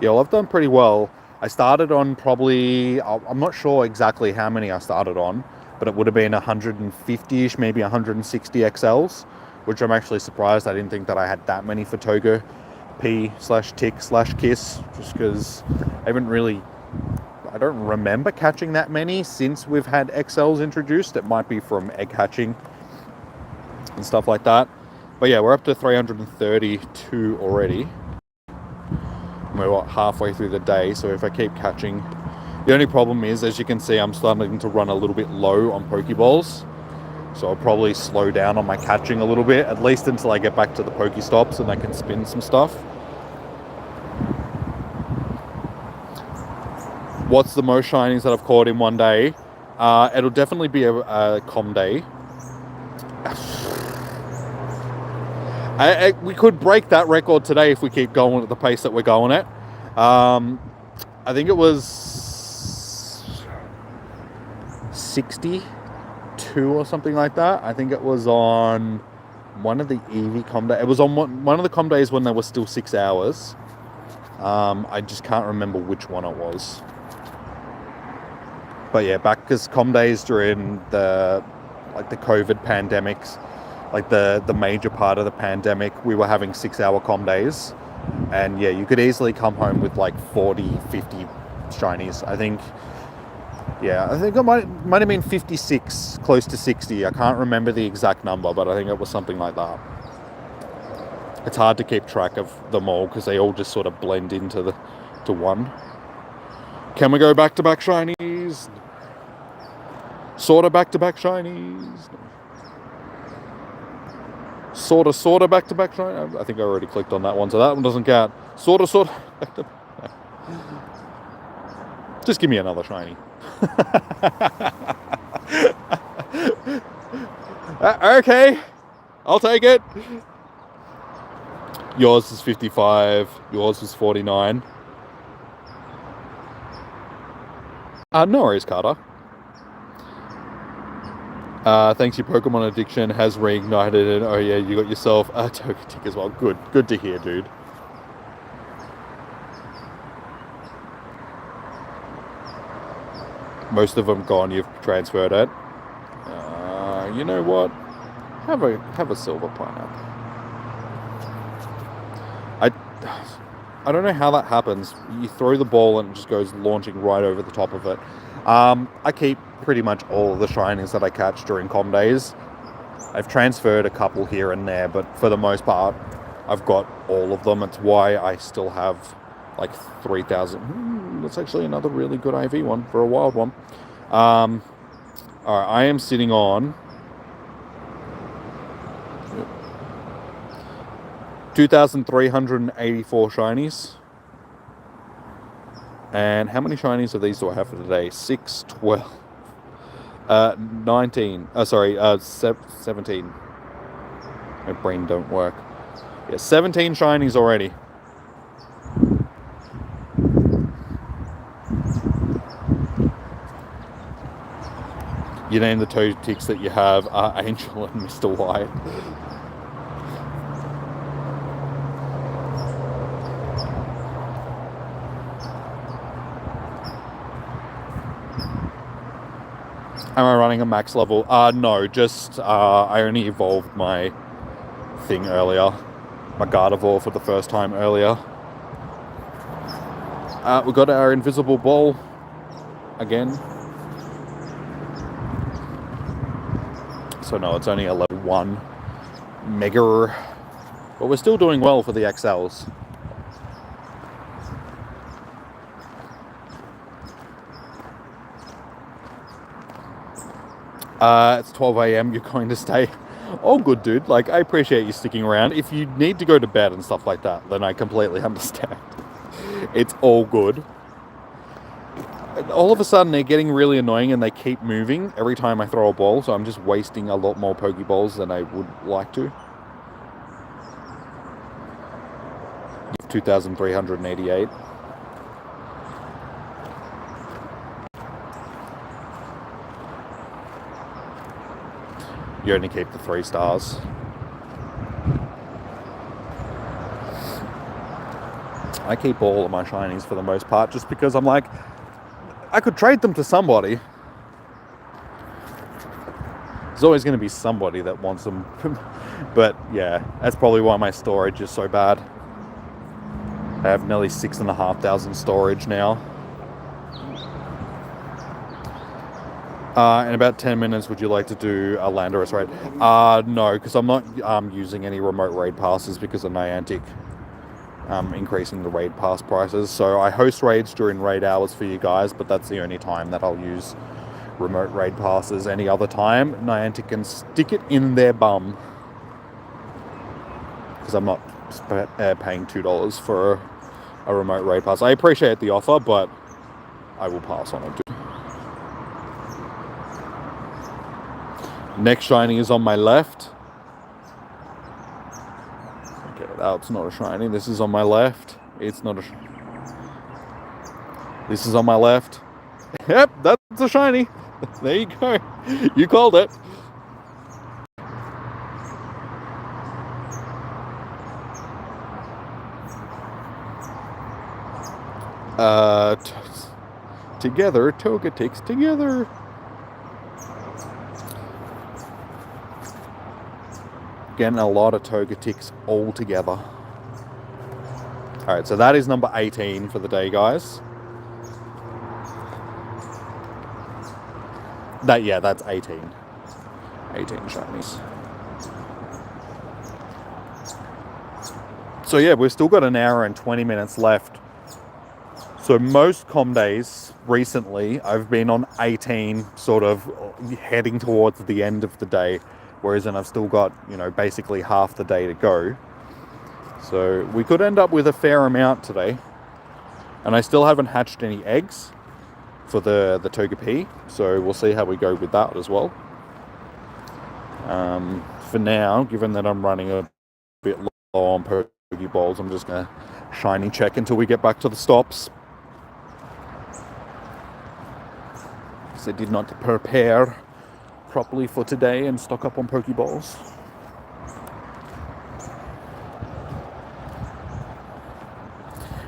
Yeah, well, I've done pretty well. I started on probably, I'm not sure exactly how many I started on, but it would have been 150-ish, maybe 160 XLs, which I'm actually surprised. I didn't think that I had that many for Togepi/Tick/Kiss, just because I don't remember catching that many since we've had XLs introduced. It might be from egg hatching and stuff like that. But yeah, we're up to 332 already. We're halfway through the day, so if I keep catching... The only problem is, as you can see, I'm starting to run a little bit low on Pokeballs. So I'll probably slow down on my catching a little bit, at least until I get back to the Pokestops and I can spin some stuff. What's the most shinies that I've caught in one day? It'll definitely be a Com Day. We could break that record today if we keep going at the pace that we're going at. I think it was 62 or something like that. I think it was on one of the Eevee com days. It was on one of the com days when they were still 6 hours. I just can't remember which one it was. But yeah, back because com days during the COVID pandemics, like the major part of the pandemic, we were having 6-hour com days. And yeah, you could easily come home with like 40, 50 shinies. I think it might have been 56, close to 60. I can't remember the exact number, but I think it was something like that. It's hard to keep track of them all because they all just sort of blend into one. Can we go back-to-back shinies? Sorta back-to-back shinies. Sorta back-to-back shinies. I think I already clicked on that one, so that one doesn't count. Sorta back-to-back. Just give me another shiny. Okay, I'll take it. Yours is 55. Yours is 49. No worries, Carter. Thanks, your Pokemon addiction has reignited, and oh yeah, you got yourself a Togetic as well. Good to hear, dude. Most of them gone. You've transferred it. You know what? Have a silver pineapple. I don't know how that happens. You throw the ball and it just goes launching right over the top of it. I keep pretty much all of the shinies that I catch during com days. I've transferred a couple here and there, but for the most part, I've got all of them. It's why I still have like 3,000. That's actually another really good IV one for a wild one. Alright, I am sitting on 2,384 shinies. And how many shinies of these do I have for today? 6, 12, 19. 17. My brain don't work. Yeah, 17 shinies already. You name the Togetic's that you have, Angel and Mr. White. Am I running a max level? No, just I only evolved my thing earlier. My Gardevoir for the first time earlier. We got our invisible ball again. So no, it's only a level 1 Mega. But we're still doing well for the XLs. It's 12 a.m. You're going to stay. Oh, good, dude. Like, I appreciate you sticking around. If you need to go to bed and stuff like that, then I completely understand. It's all good. All of a sudden, they're getting really annoying and they keep moving every time I throw a ball, so I'm just wasting a lot more Pokeballs than I would like to. 2,388. You only keep the 3 stars. I keep all of my shinies for the most part, just because I'm like, I could trade them to somebody. There's always going to be somebody that wants them. But yeah, that's probably why my storage is so bad. I have nearly 6,500 storage now. In about 10 minutes, would you like to do a Landorus raid? No, because I'm not using any remote raid passes because of Niantic increasing the raid pass prices. So I host raids during raid hours for you guys, but that's the only time that I'll use remote raid passes. Any other time, Niantic can stick it in their bum. Because I'm not paying $2 for a remote raid pass. I appreciate the offer, but I will pass on it. Next shiny is on my left. Okay, that's not a shiny. This is on my left. It's not a This is on my left. Yep, that's a shiny. There you go. You called it. Together, Togetic's together. Getting a lot of Togetics all together. Alright, so that is number 18 for the day, guys. That's 18. 18 shinies. So yeah, we've still got an hour and 20 minutes left. So most com days recently, I've been on 18, sort of heading towards the end of the day, whereas then I've still got, basically half the day to go. So we could end up with a fair amount today. And I still haven't hatched any eggs for the Togepi, so we'll see how we go with that as well. For now, given that I'm running a bit low on Pokeballs, I'm just going to shiny check until we get back to the stops. I did not prepare properly for today and stock up on Pokeballs.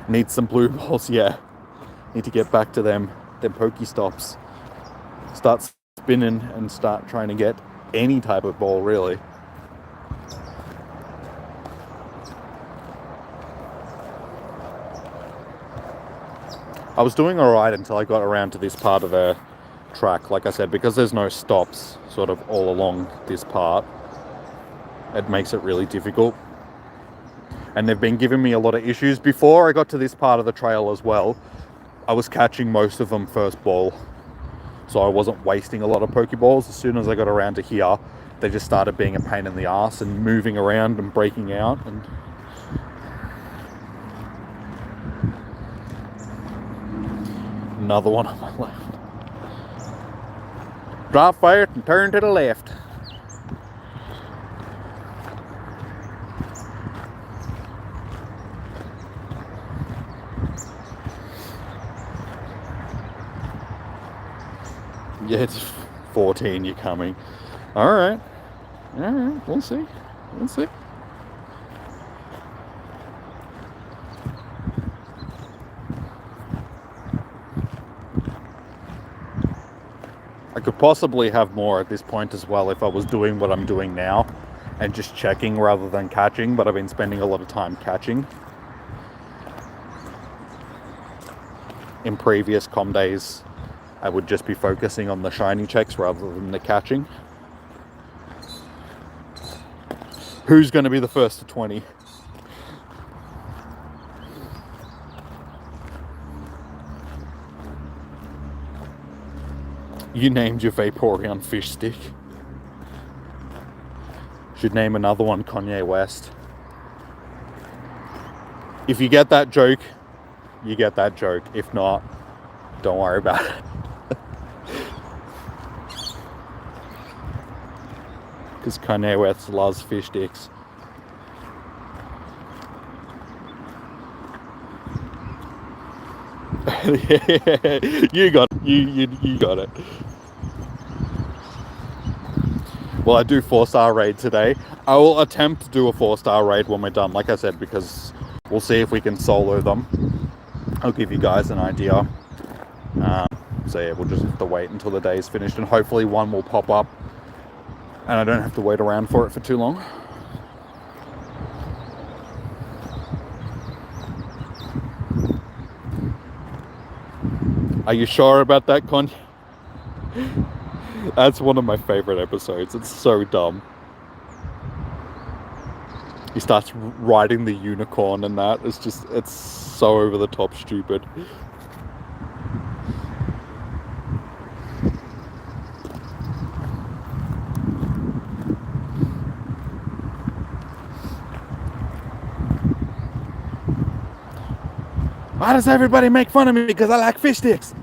Need some blue balls, yeah. Need to get back to them Pokestops. Start spinning and start trying to get any type of ball, really. I was doing alright until I got around to this part of the track. Like I said, because there's no stops sort of all along this part, it makes it really difficult. And they've been giving me a lot of issues. Before I got to this part of the trail as well, I was catching most of them first ball, so I wasn't wasting a lot of Pokeballs. As soon as I got around to here, they just started being a pain in the ass and moving around and breaking out. And another one on my left. Drop fire and turn to the left. Yeah, it's 14, you're coming. Alright, we'll see. I could possibly have more at this point as well if I was doing what I'm doing now and just checking rather than catching, but I've been spending a lot of time catching. In previous com days, I would just be focusing on the shiny checks rather than the catching. Who's going to be the first to 20? You named your Vaporeon fish stick. Should name another one Kanye West. If you get that joke, you get that joke. If not, don't worry about it. Because Kanye West loves fish sticks. You got it. You got it. Well, I do 4-star raid today. I will attempt to do a 4-star raid when we're done, like I said, because we'll see if we can solo them. I'll give you guys an idea. So yeah, we'll just have to wait until the day is finished, and hopefully one will pop up and I don't have to wait around for it for too long. Are you sure about that, Con? That's one of my favorite episodes. It's so dumb. He starts riding the unicorn and that. It's so over the top stupid. Why does everybody make fun of me because I like fish sticks?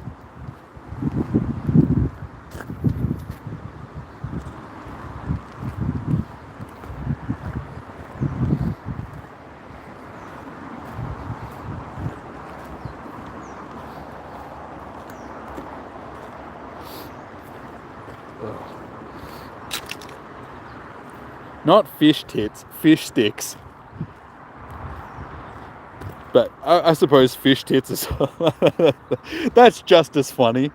Not fish tits, fish sticks. But I suppose fish tits is... That's just as funny.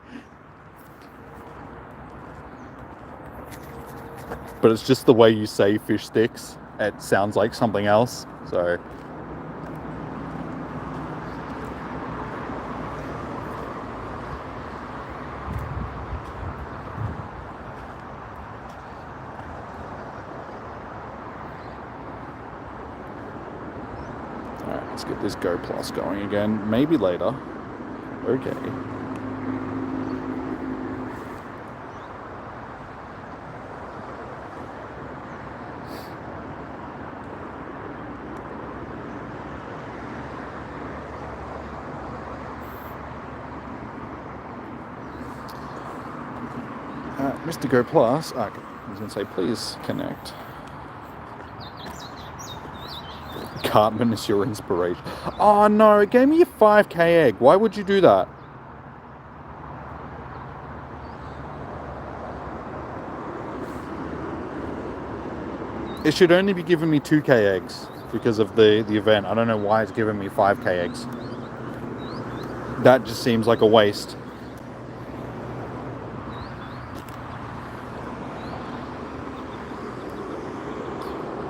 But it's just the way you say fish sticks. It sounds like something else. So... Alright, let's get this Go Plus going again. Maybe later. Okay. Mr. Go Plus, I was going to say, please connect. Cartman is your inspiration. Oh no, it gave me a 5k egg. Why would you do that? It should only be giving me 2k eggs because of the event. I don't know why it's giving me 5k eggs. That just seems like a waste.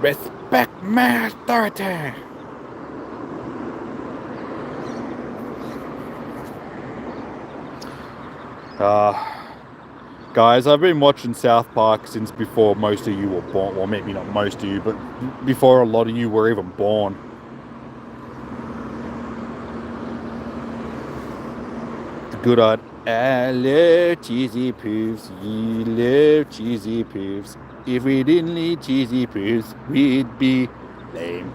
Respect my authority. Guys, I've been watching South Park since before most of you were born. Well, maybe not most of you, but before a lot of you were even born. The good old, I love cheesy poofs, you love cheesy poofs. If we didn't eat cheesy poofs, we'd be lame.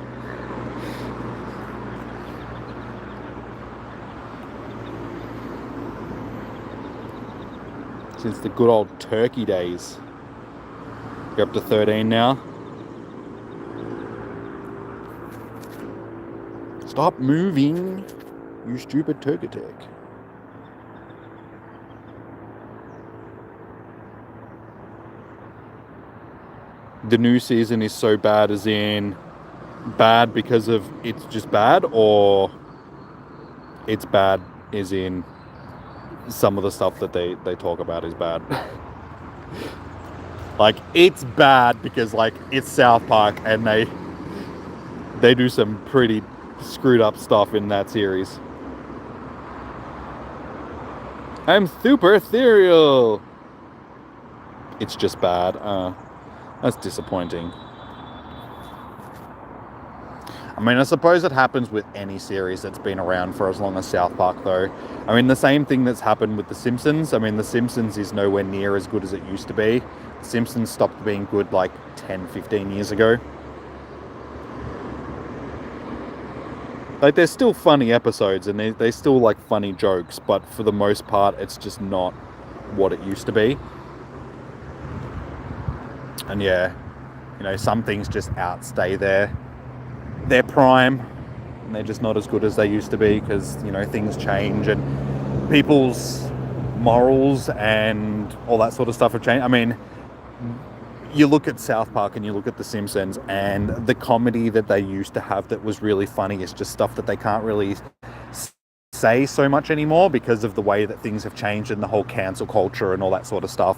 Since the good old turkey days. You're up to 13 now. Stop moving, you stupid Togetic. The new season is so bad, as in bad because of it's just bad, or it's bad as in some of the stuff that they talk about is bad. Like, it's bad because, like, it's South Park and they do some pretty screwed up stuff in that series. I'm super ethereal. It's just bad. That's disappointing. I mean, I suppose it happens with any series that's been around for as long as South Park, though. I mean, the same thing that's happened with The Simpsons. I mean, The Simpsons is nowhere near as good as it used to be. The Simpsons stopped being good like 10, 15 years ago. Like, there's still funny episodes and they still like funny jokes, but for the most part, it's just not what it used to be. And yeah, you know, some things just outstay their prime, and they're just not as good as they used to be because, you know, things change and people's morals and all that sort of stuff have changed. I mean, you look at South Park and you look at The Simpsons, and the comedy that they used to have that was really funny is just stuff that they can't really say so much anymore because of the way that things have changed and the whole cancel culture and all that sort of stuff.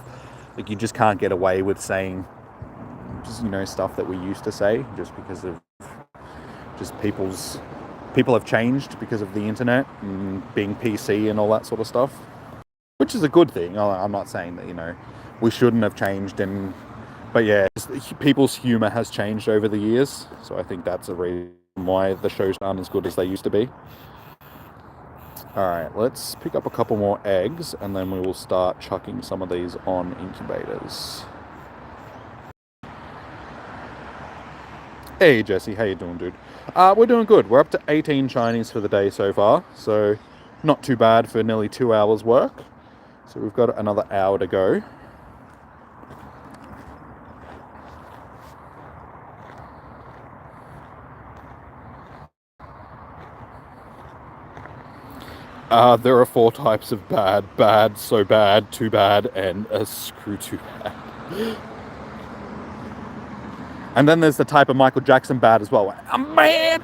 Like, you just can't get away with saying just, you know, stuff that we used to say just because of just people have changed because of the internet and being PC and all that sort of stuff, which is a good thing. I'm not saying that, you know, we shouldn't have changed, but yeah, people's humor has changed over the years, so I think that's a reason why the shows aren't as good as they used to be. Alright, let's pick up a couple more eggs and then we will start chucking some of these on incubators. Hey Jesse, how you doing, dude? We're doing good. We're up to 18 shinies for the day so far, so not too bad for nearly 2 hours work. So we've got another hour to go. There are 4 types of bad: bad, so bad, too bad, and screw too bad. And then there's the type of Michael Jackson bad as well. I'm bad,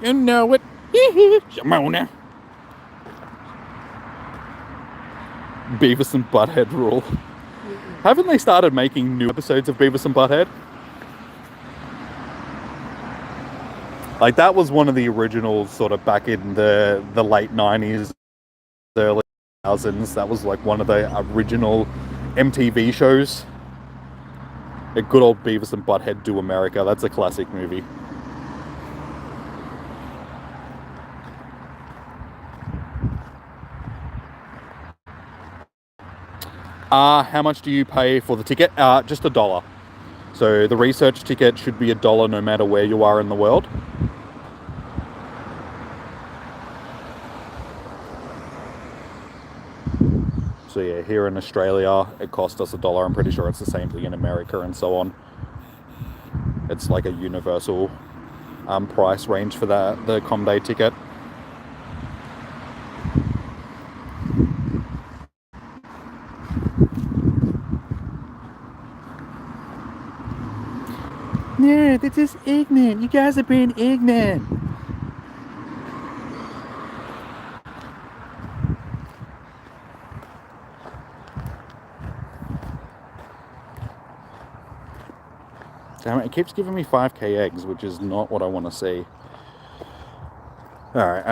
you know it. Shimona. Beavis and Butthead rule. Haven't they started making new episodes of Beavis and Butthead? Like, that was one of the originals sort of back in the late 90s, early 2000s. That was like one of the original MTV shows. A good old Beavis and Butthead Do America. That's a classic movie. How much do you pay for the ticket? Just $1. So the research ticket should be $1 no matter where you are in the world. So yeah, here in Australia, it cost us $1. I'm pretty sure it's the same thing in America and so on. It's like a universal price range for the Com Day ticket. No, this is ignorant. You guys are being ignorant. Damn it, it keeps giving me 5k eggs, which is not what I want to see. Alright,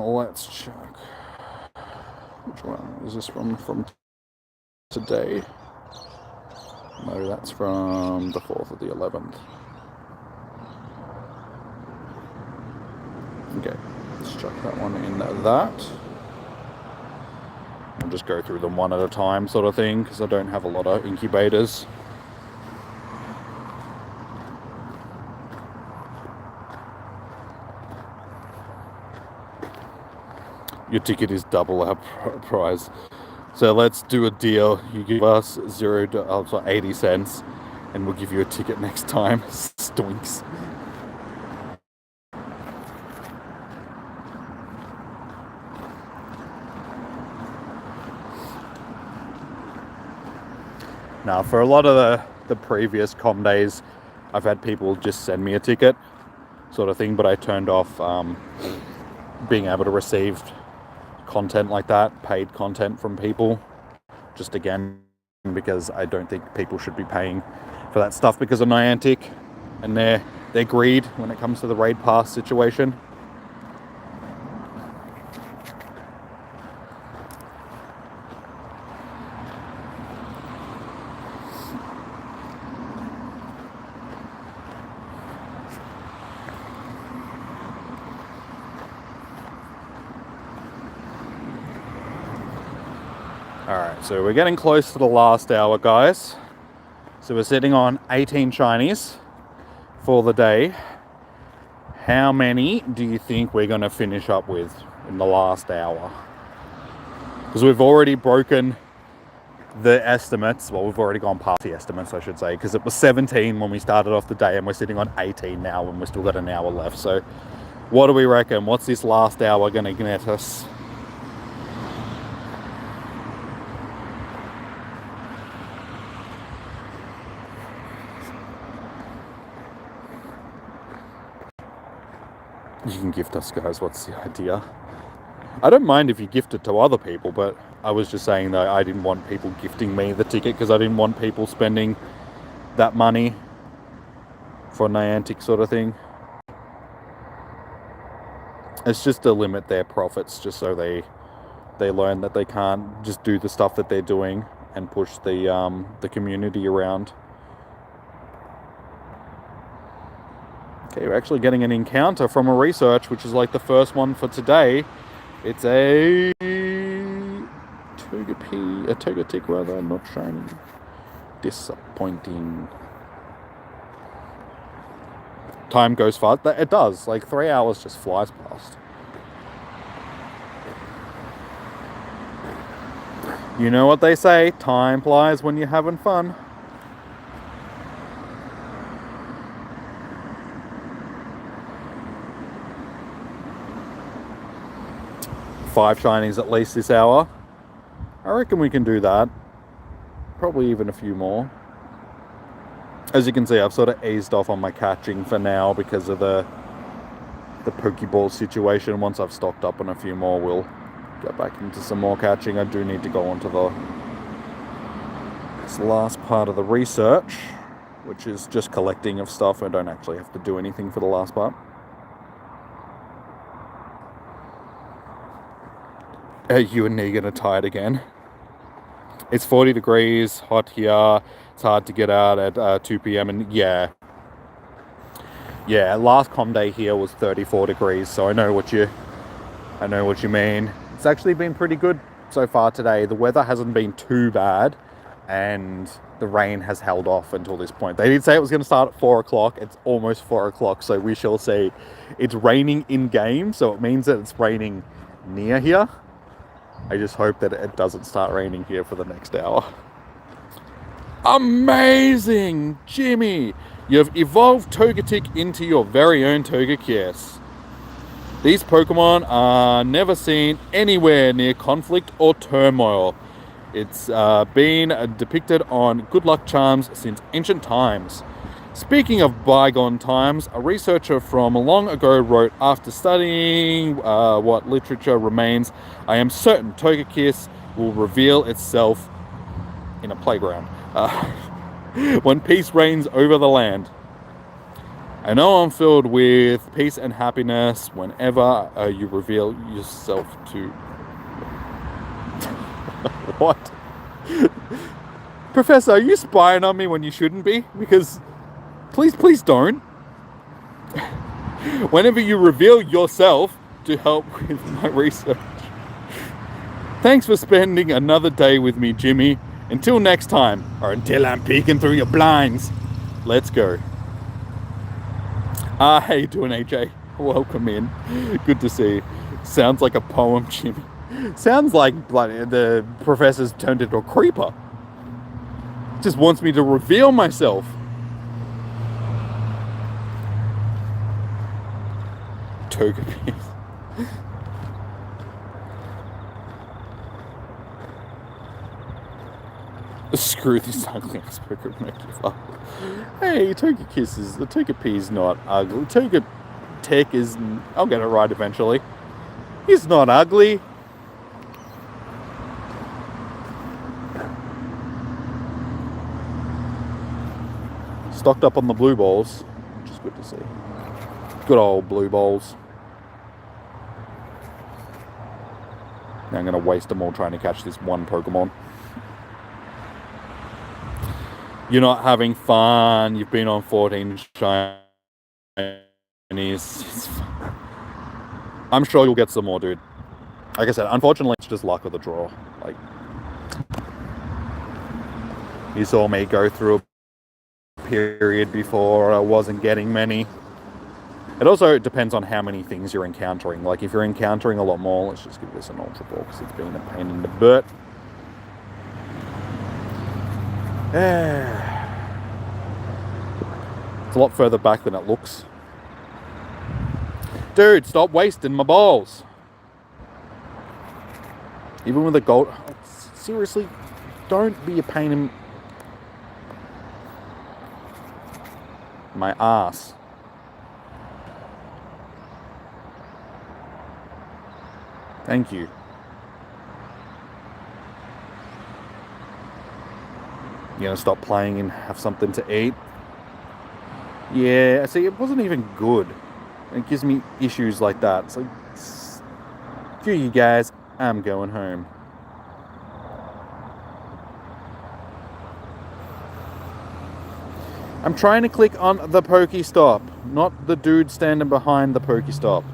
let's check. Which one is this from today? No, that's from the 4th or the 11th. Okay, let's chuck that one in that. I'll just go through them one at a time sort of thing, because I don't have a lot of incubators. Your ticket is double our price. So let's do a deal. You give us 80 cents and we'll give you a ticket next time. Stinks. Now, for a lot of the previous Com Days, I've had people just send me a ticket sort of thing, but I turned off being able to receive content like that, paid content from people, just again because I don't think people should be paying for that stuff because of Niantic and their greed when it comes to the raid pass situation. Alright, so we're getting close to the last hour, guys. So we're sitting on 18 shinies for the day. How many do you think we're going to finish up with in the last hour? Because we've already broken the estimates. Well, we've already gone past the estimates, I should say, because it was 17 when we started off the day and we're sitting on 18 now and we've still got an hour left. So what do we reckon? What's this last hour going to get us? You can gift us, guys. What's the idea? I don't mind if you gift it to other people, but I was just saying that I didn't want people gifting me the ticket because I didn't want people spending that money for Niantic sort of thing. It's just to limit their profits, just so they learn that they can't just do the stuff that they're doing and push the community around. Okay, we're actually getting an encounter from a research, which is like the first one for today. It's a Togetic rather, not shiny. Disappointing. Time goes fast. It does. Like 3 hours just flies past. You know what they say, time flies when you're having fun. Five shinies at least this hour. I reckon we can do that. Probably even a few more. As you can see, I've sort of eased off on my catching for now because of the Pokeball situation. Once I've stocked up on a few more, we'll go back into some more catching. I do need to go on to this last part of the research, which is just collecting of stuff. I don't actually have to do anything for the last part. You and Negan are tired again. It's 40 degrees, hot here. It's hard to get out at 2 p.m. and yeah, last com day here was 34 degrees, so I know what you mean. It's actually been pretty good so far today. The weather hasn't been too bad, and the rain has held off until this point. They did say it was going to start at 4 o'clock. It's almost 4 o'clock, so we shall see. It's raining in game, so it means that it's raining near here. I just hope that it doesn't start raining here for the next hour. Amazing! Jimmy! You've evolved Togetic into your very own Togekiss. These Pokemon are never seen anywhere near conflict or turmoil. It's been depicted on good luck charms since ancient times. Speaking of bygone times, a researcher from long ago wrote, after studying what literature remains, I am certain Togekiss will reveal itself in a playground when peace reigns over the land. I know I'm filled with peace and happiness whenever you reveal yourself to... What? Professor, are you spying on me when you shouldn't be? Because... Please don't. Whenever you reveal yourself to help with my research. Thanks for spending another day with me, Jimmy. Until next time, or until I'm peeking through your blinds. Let's go. How you doing, AJ? Welcome in. Good to see you. Sounds like a poem, Jimmy. Sounds like the professor's turned into a creeper. Just wants me to reveal myself. Togepi. Screw this ugly ass Pokemon, make you fuck. Hey, Togekiss the Togepi is not ugly. Togetic is, I'll get it right eventually. He's not ugly. Stocked up on the blue balls, which is good to see. Good old blue balls. Now I'm going to waste them all trying to catch this one Pokemon. You're not having fun. You've been on 14 shinies. I'm sure you'll get some more, dude. Like I said, unfortunately, it's just luck of the draw. Like, you saw me go through a period before I wasn't getting many. It also depends on how many things you're encountering. Like, if you're encountering a lot more, let's just give this an Ultra Ball because it's been a pain in the butt. It's a lot further back than it looks. Dude, stop wasting my balls. Even with a gold... Seriously, don't be a pain in my ass. Thank you. You gonna stop playing and have something to eat? Yeah, see, it wasn't even good. It gives me issues like that. It's like, screw you guys, I'm going home. I'm trying to click on the Pokestop, not the dude standing behind the Pokestop.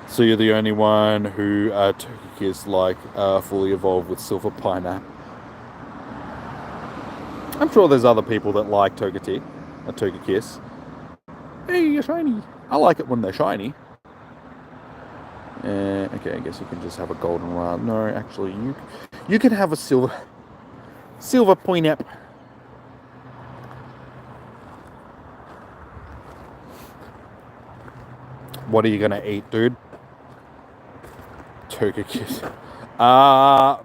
So you're the only one who Togekiss like fully evolved with Silver Pineapple. I'm sure there's other people that like Togekiss. Hey, you're shiny. I like it when they're shiny. Okay, I guess you can just have a golden one. No, actually, you can have a silver pineapple. What are you gonna eat, dude? Togetic.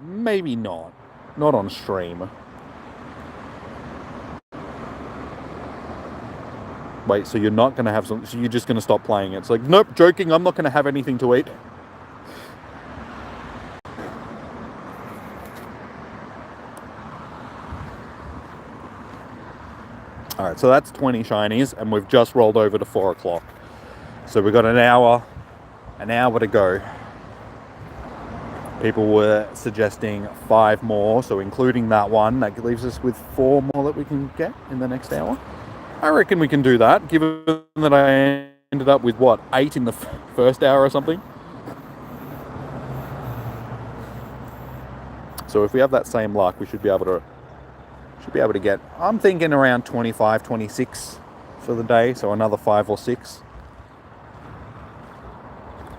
Maybe not. Not on stream. Wait, so you're not gonna have some? So you're just gonna stop playing it? It's like, nope, joking. I'm not gonna have anything to eat. All right, so that's 20 shinies, and we've just rolled over to 4 o'clock. So we've got an hour to go. People were suggesting 5 more, so including that one, that leaves us with 4 more that we can get in the next hour. I reckon we can do that, given that I ended up with, what, 8 in the first hour or something? So if we have that same luck, we should be able to get, I'm thinking around 25, 26 for the day, so another 5 or 6.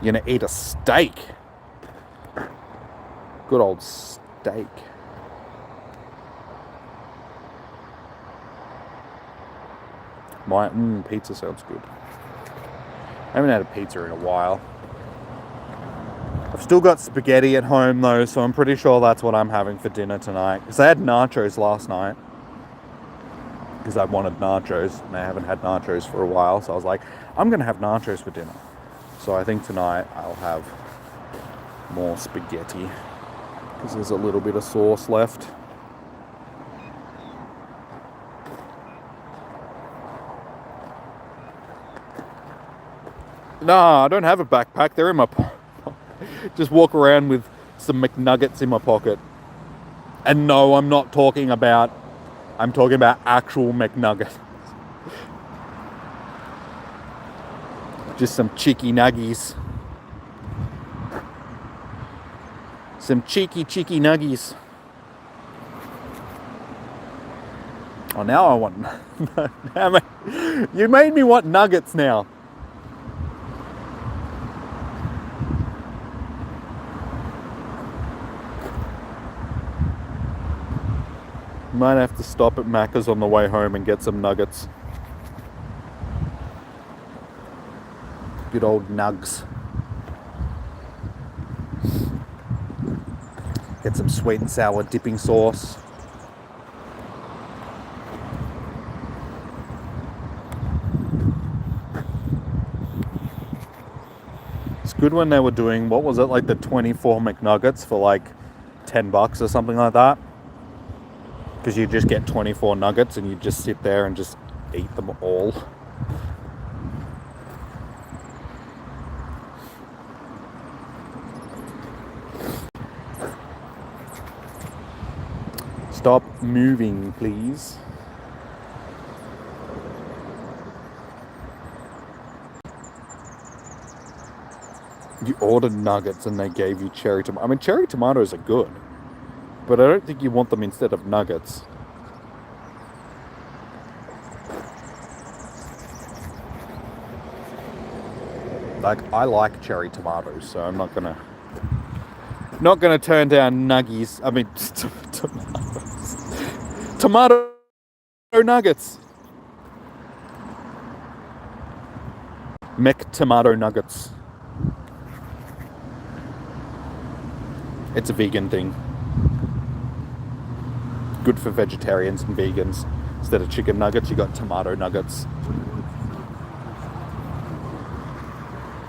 You're gonna eat a steak. Good old steak. Pizza sounds good. I haven't had a pizza in a while. I've still got spaghetti at home though, so I'm pretty sure that's what I'm having for dinner tonight. Because I had nachos last night. Because I wanted nachos, and I haven't had nachos for a while, so I was like, I'm going to have nachos for dinner. So I think tonight I'll have more spaghetti. Because there's a little bit of sauce left. Nah, I don't have a backpack. They're in my pocket. Just walk around with some McNuggets in my pocket. And no, I'm talking about actual McNuggets. Just some cheeky nuggies. Some cheeky nuggies. Oh, now I want... You made me want nuggets now. Might have to stop at Macca's on the way home and get some nuggets. Good old nugs. Get some sweet and sour dipping sauce. It's good when they were doing, what was it, like the 24 McNuggets for like $10 or something like that. Because you just get 24 nuggets and you just sit there and just eat them all. Stop moving, please. You ordered nuggets and they gave you cherry tomato. I mean, cherry tomatoes are good. But I don't think you want them instead of nuggets. Like, I like cherry tomatoes, so I'm not gonna turn down nuggies. I mean, tomatoes. Tomato nuggets. Tomato nuggets. It's a vegan thing. Good for vegetarians and vegans. Instead of chicken nuggets, you got tomato nuggets.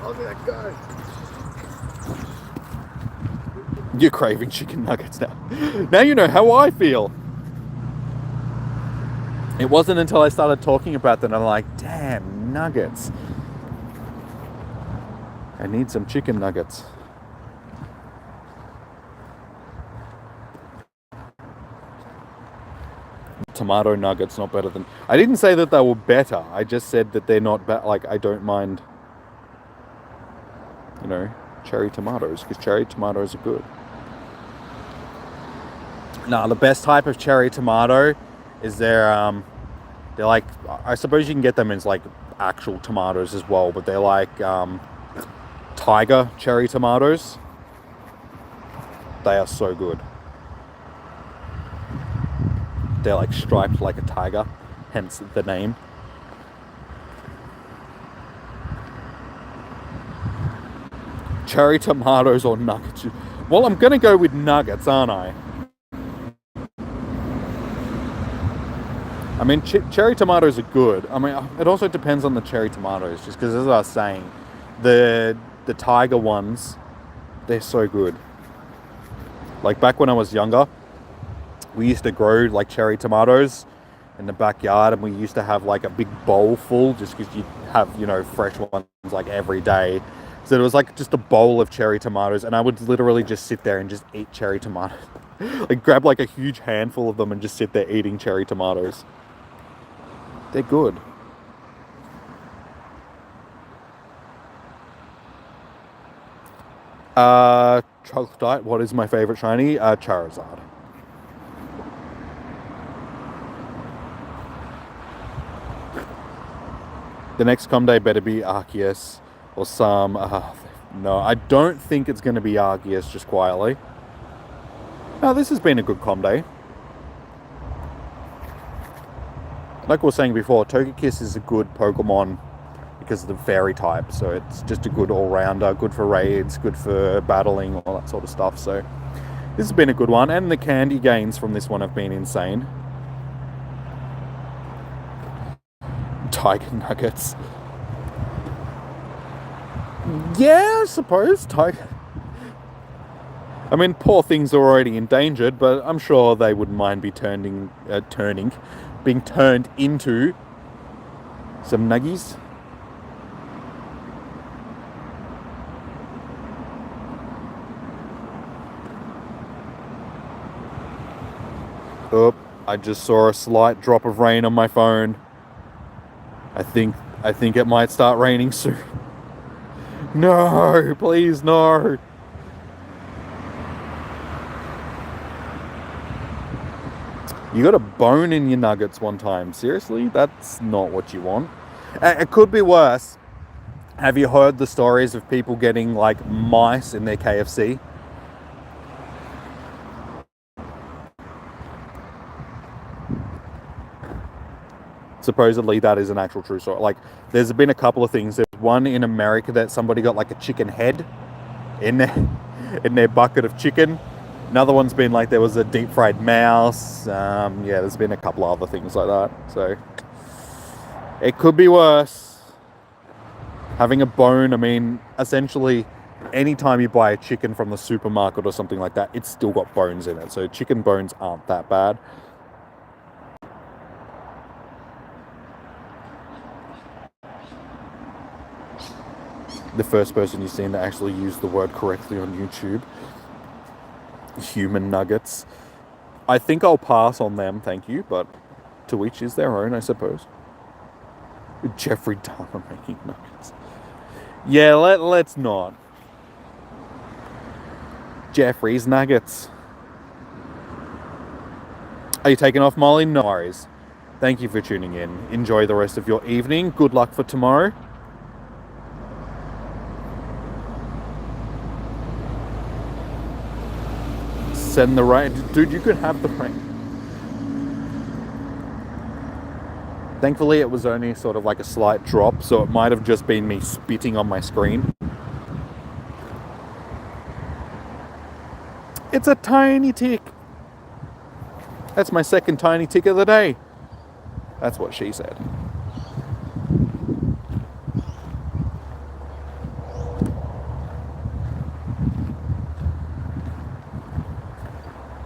Look at that guy. You're craving chicken nuggets now. Now you know how I feel. It wasn't until I started talking about them, I'm like, damn, nuggets. I need some chicken nuggets. Tomato nuggets not better than... I didn't say that they were better. I just said that they're not bad. Like, I don't mind, you know, cherry tomatoes, because cherry tomatoes are good. Now, the best type of cherry tomato is they're like, I suppose you can get them as like actual tomatoes as well, but they're like tiger cherry tomatoes. They are so good. They're like striped like a tiger, hence the name. Cherry tomatoes or nuggets? Well, I'm going to go with nuggets, aren't I? I mean, cherry tomatoes are good. I mean, it also depends on the cherry tomatoes, just because, as I was saying, the tiger ones, they're so good. Like, back when I was younger, we used to grow, like, cherry tomatoes in the backyard, and we used to have, like, a big bowl full, just because you'd have, you know, fresh ones, like, every day. So it was, like, just a bowl of cherry tomatoes, and I would literally just sit there and just eat cherry tomatoes. Like, grab, like, a huge handful of them and just sit there eating cherry tomatoes. They're good. Troglodyte, what is my favorite shiny? Charizard. The next com day better be Arceus or some... no, I don't think it's going to be Arceus, just quietly. No, this has been a good com day. Like we were saying before, Togekiss is a good Pokemon because of the fairy type, so it's just a good all-rounder, good for raids, good for battling, all that sort of stuff. So this has been a good one, and the candy gains from this one have been insane. Tiger nuggets. Yeah, I suppose. Tiger. I mean, poor things are already endangered, but I'm sure they wouldn't mind being turned into some nuggies. Oh, I just saw a slight drop of rain on my phone. I think it might start raining soon. No, please no. You got a bone in your nuggets one time. Seriously? That's not what you want. It could be worse. Have you heard the stories of people getting, like, mice in their KFC? Supposedly that is an actual true story. Like, there's been a couple of things. There's one in America that somebody got, like, a chicken head in their bucket of chicken. Another one's been like there was a deep fried mouse. Yeah, there's been a couple of other things like that. So it could be worse. Having a bone, I mean, essentially, anytime you buy a chicken from the supermarket or something like that, it's still got bones in it. So chicken bones aren't that bad. The first person you've seen to actually use the word correctly on YouTube. Human nuggets. I think I'll pass on them, thank you, but to each is their own, I suppose. Jeffrey Dahmer making nuggets. Yeah, let's not. Jeffrey's nuggets. Are you taking off, Molly? No worries. Thank you for tuning in. Enjoy the rest of your evening. Good luck for tomorrow. Send the rain. Dude, you could have the rain. Thankfully, it was only sort of like a slight drop, so it might have just been me spitting on my screen. It's a tiny tick. That's my second tiny tick of the day. That's what she said.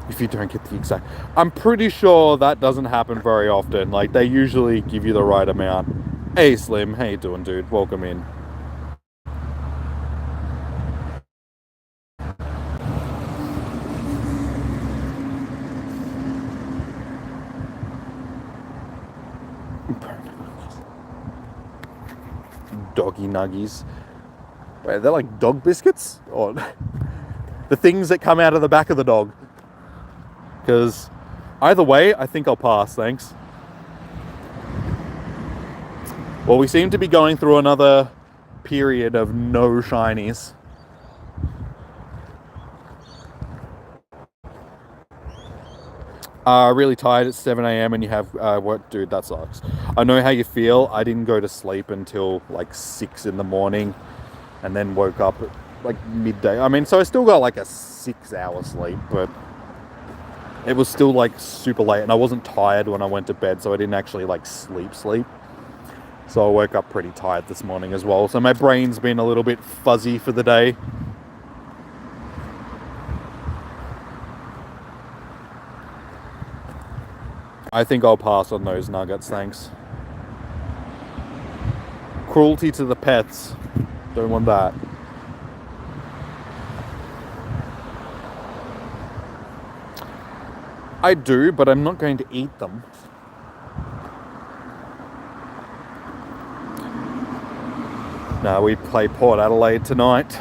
If you don't get the exact... I'm pretty sure that doesn't happen very often. Like, they usually give you the right amount. Hey, Slim. How you doing, dude? Welcome in. Doggy nuggies. Wait, they're like dog biscuits? Or the things that come out of the back of the dog? Because either way, I think I'll pass, thanks. Well, we seem to be going through another period of no shinies. Really tired at 7 a.m. and you have work? Dude, that sucks. I know how you feel. I didn't go to sleep until like 6 in the morning and then woke up like midday. I mean, so I still got like a 6-hour sleep, but it was still like super late, and I wasn't tired when I went to bed, so I didn't actually like sleep. So I woke up pretty tired this morning as well. So my brain's been a little bit fuzzy for the day. I think I'll pass on those nuggets, thanks. Cruelty to the pets. Don't want that. I do, but I'm not going to eat them. No, we play Port Adelaide tonight.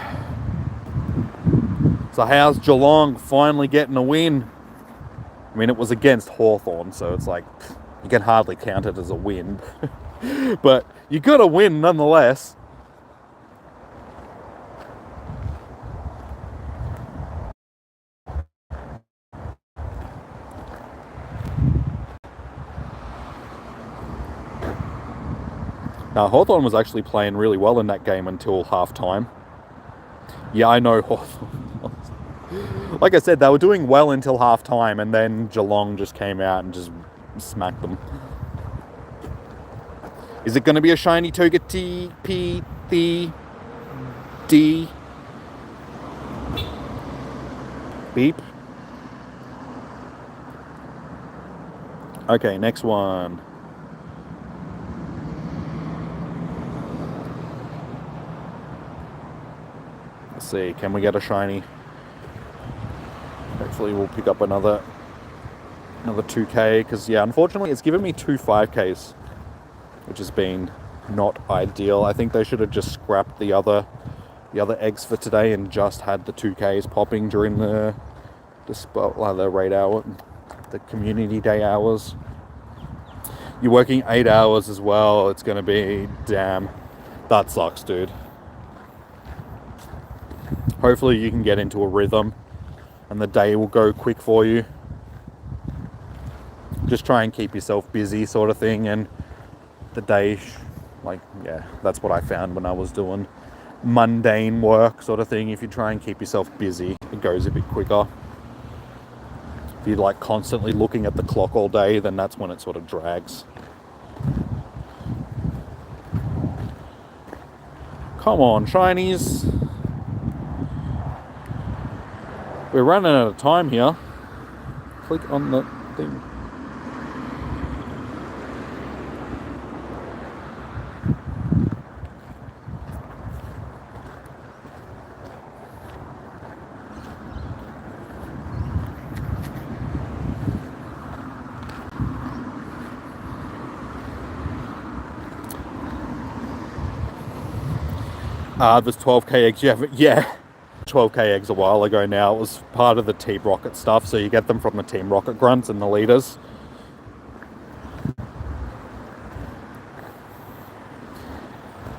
So how's Geelong finally getting a win? I mean, it was against Hawthorn, so it's like, you can hardly count it as a win. But you got a win nonetheless. Now, Hawthorn was actually playing really well in that game until half-time. Yeah, I know Hawthorn. Like I said, they were doing well until half-time, and then Geelong just came out and just smacked them. Is it going to be a shiny Togetic P D? Beep. Okay, next one. Let's see, can we get a shiny? Hopefully we'll pick up another 2k, because yeah, unfortunately it's given me 2 5ks, which has been not ideal. I think they should have just scrapped the other eggs for today and just had the 2ks popping during the raid hour, the community day hours. You're working 8 hours as well. It's going to be, damn, that sucks, dude. Hopefully you can get into a rhythm and the day will go quick for you. Just try and keep yourself busy, sort of thing, and the day, like, yeah, that's what I found when I was doing mundane work, sort of thing. If you try and keep yourself busy, it goes a bit quicker. If you're like constantly looking at the clock all day, then that's when it sort of drags. Come on, shinies. We're running out of time here. Click on the thing. There's 12k eggs. Yeah, 12k eggs a while ago now. It was part of the Team Rocket stuff, so you get them from the Team Rocket grunts and the leaders.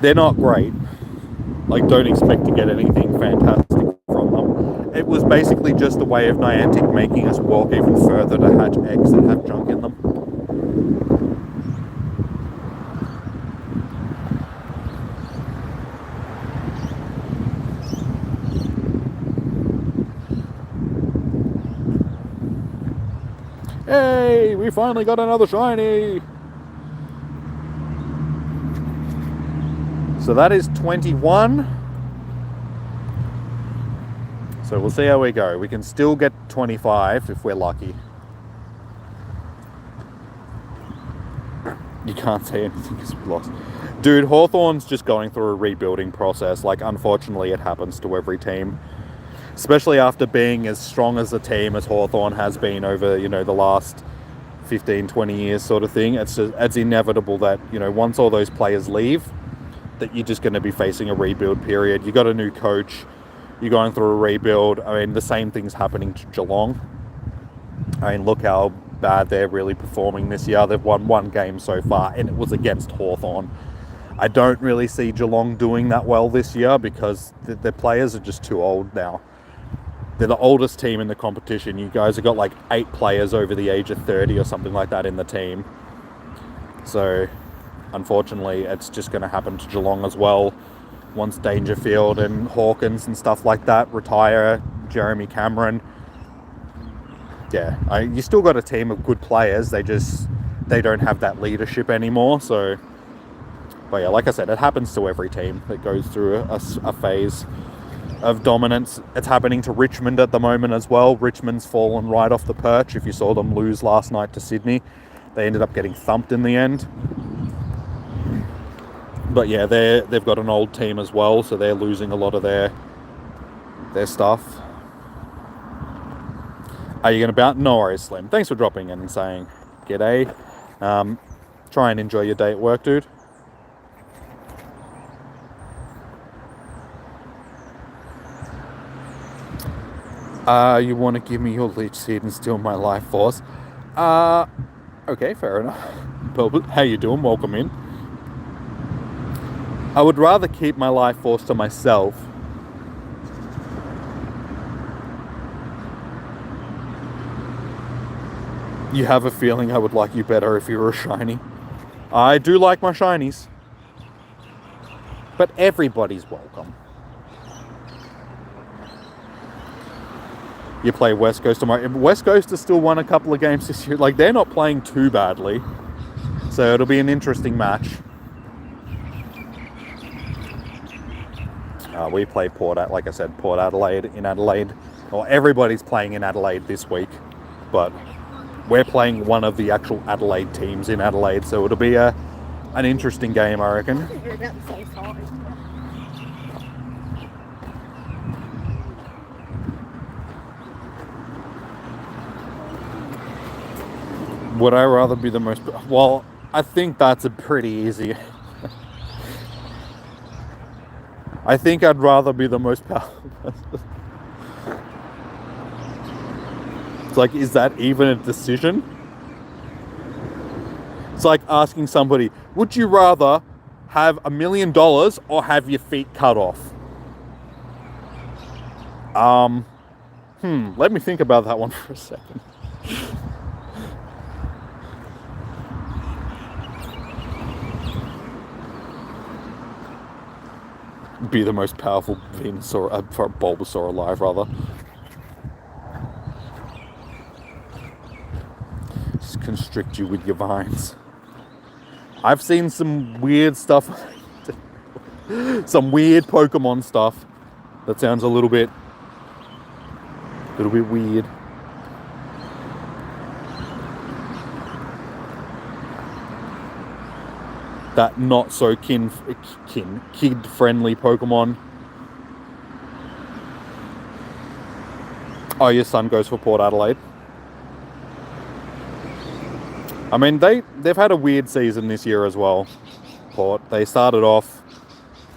They're not great. Like, don't expect to get anything fantastic from them. It was basically just a way of Niantic making us walk even further to hatch eggs that have junk in them. Hey, we finally got another shiny. So that is 21. So we'll see how we go. We can still get 25 if we're lucky. You can't say anything because we lost. Dude, Hawthorn's just going through a rebuilding process. Like, unfortunately, it happens to every team. Especially after being as strong as a team as Hawthorn has been over, you know, the last 15, 20 years sort of thing. It's inevitable that, you know, once all those players leave, that you're just going to be facing a rebuild period. You got a new coach. You're going through a rebuild. I mean, the same thing's happening to Geelong. I mean, look how bad they're really performing this year. They've won 1 game so far, and it was against Hawthorn. I don't really see Geelong doing that well this year because their players are just too old now. They're the oldest team in the competition. You guys have got like 8 players over the age of 30 or something like that in the team. So, unfortunately, it's just going to happen to Geelong as well. once Dangerfield and Hawkins and stuff like that retire, Jeremy Cameron, yeah, you still got a team of good players. They don't have that leadership anymore. So, but yeah, like I said, it happens to every team that goes through a phase of dominance. It's happening to Richmond at the moment as well. Richmond's fallen right off the perch. If you saw them lose last night to Sydney, they ended up getting thumped in the end. But yeah, they've got an old team as well, so they're losing a lot of their stuff. Are you going to bounce? No worries, Slim. Thanks for dropping in and saying g'day. Try and enjoy your day at work, dude. You want to give me your leech seed and steal my life force? Okay, fair enough. How you doing? Welcome in. I would rather keep my life force to myself. You have a feeling I would like you better if you were a shiny. I do like my shinies. But everybody's welcome. You play West Coast tomorrow. West Coast has still won a couple of games this year. Like, they're not playing too badly. So it'll be an interesting match. We play Port Adelaide in Adelaide. Well, everybody's playing in Adelaide this week. But we're playing one of the actual Adelaide teams in Adelaide. So it'll be an interesting game, I reckon. Would I rather be the most... Well, I think that's a pretty easy... I think I'd rather be the most powerful person. It's like, is that even a decision? It's like asking somebody, would you rather have $1 million or have your feet cut off? Let me think about that one for a second. Be the most powerful Venusaur, Bulbasaur alive, rather. Just constrict you with your vines. I've seen some weird stuff, some weird Pokemon stuff. That sounds a little bit weird. That not so kid-friendly Pokemon. Oh, your son goes for Port Adelaide. I mean, they've had a weird season this year as well, Port. They started off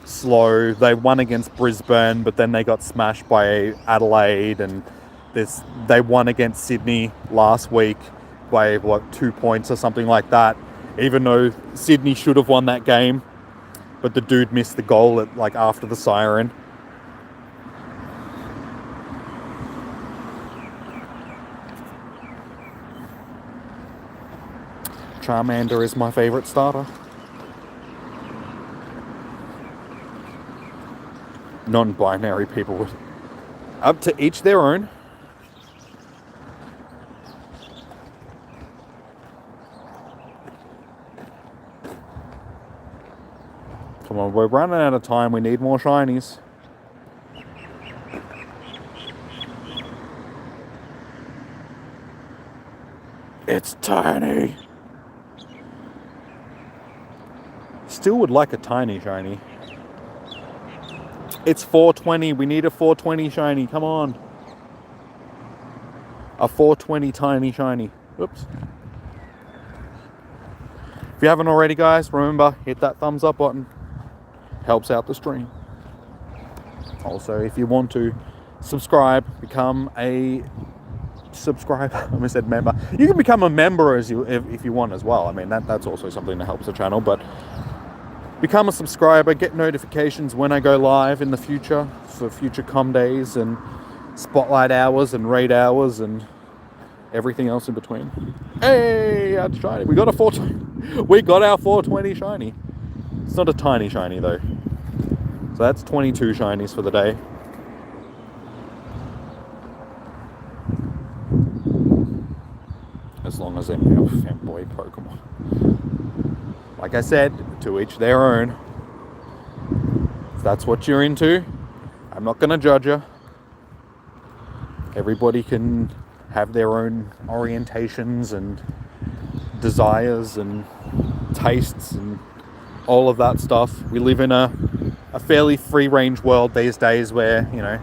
slow. They won against Brisbane, but then they got smashed by Adelaide, and they won against Sydney last week by, 2 points or something like that. Even though Sydney should have won that game, but the dude missed the goal after the siren. Charmander is my favorite starter. Non-binary people would. Up to each their own. Come on, we're running out of time. We need more shinies. It's tiny. Still would like a tiny shiny. It's 420. We need a 420 shiny. Come on. A 420 tiny shiny. Oops. If you haven't already, guys, remember, hit that thumbs up button. Helps out the stream. Also, if you want to subscribe, become a subscriber. I almost said member. You can become a member if you want as well. I mean, that's also something that helps the channel. But become a subscriber, get notifications when I go live in the future for future com days and spotlight hours and raid hours and everything else in between. Hey, that's shiny. We got our 420 shiny. It's not a tiny shiny though. So that's 22 shinies for the day. As long as they're fanboy Pokemon. Like I said, to each their own. If that's what you're into, I'm not going to judge you. Everybody can have their own orientations and desires and tastes and all of that stuff. We live in a fairly free-range world these days where, you know,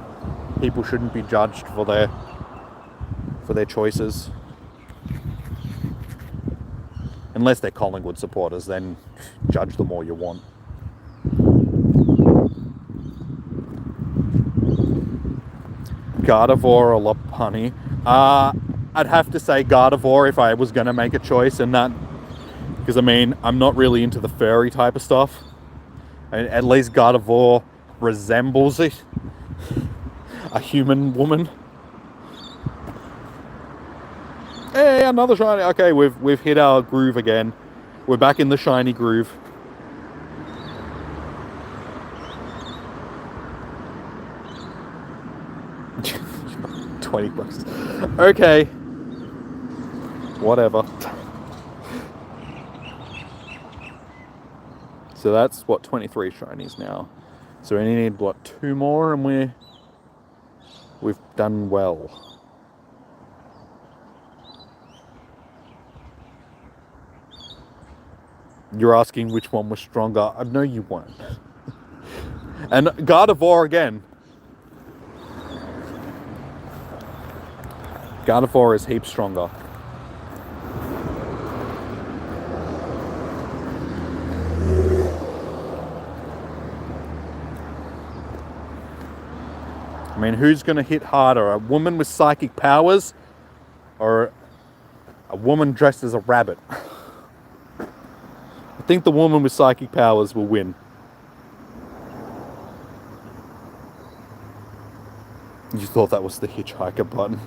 people shouldn't be judged for their choices. Unless they're Collingwood supporters, then judge them all you want. Gardevoir or Lopunny? I'd have to say Gardevoir if I was going to make a choice, and that, because I mean, I'm not really into the furry type of stuff. And at least Gardevoir resembles it. A human woman. Hey, another shiny. Okay, we've hit our groove again. We're back in the shiny groove. $20. Okay. Whatever. So that's what, 23 shinies now. So we only need what, 2 more, and we've done well. You're asking which one was stronger. I know you weren't. And Gardevoir again. Gardevoir is heaps stronger. I mean, who's going to hit harder? A woman with psychic powers or a woman dressed as a rabbit? I think the woman with psychic powers will win. You thought that was the hitchhiker button.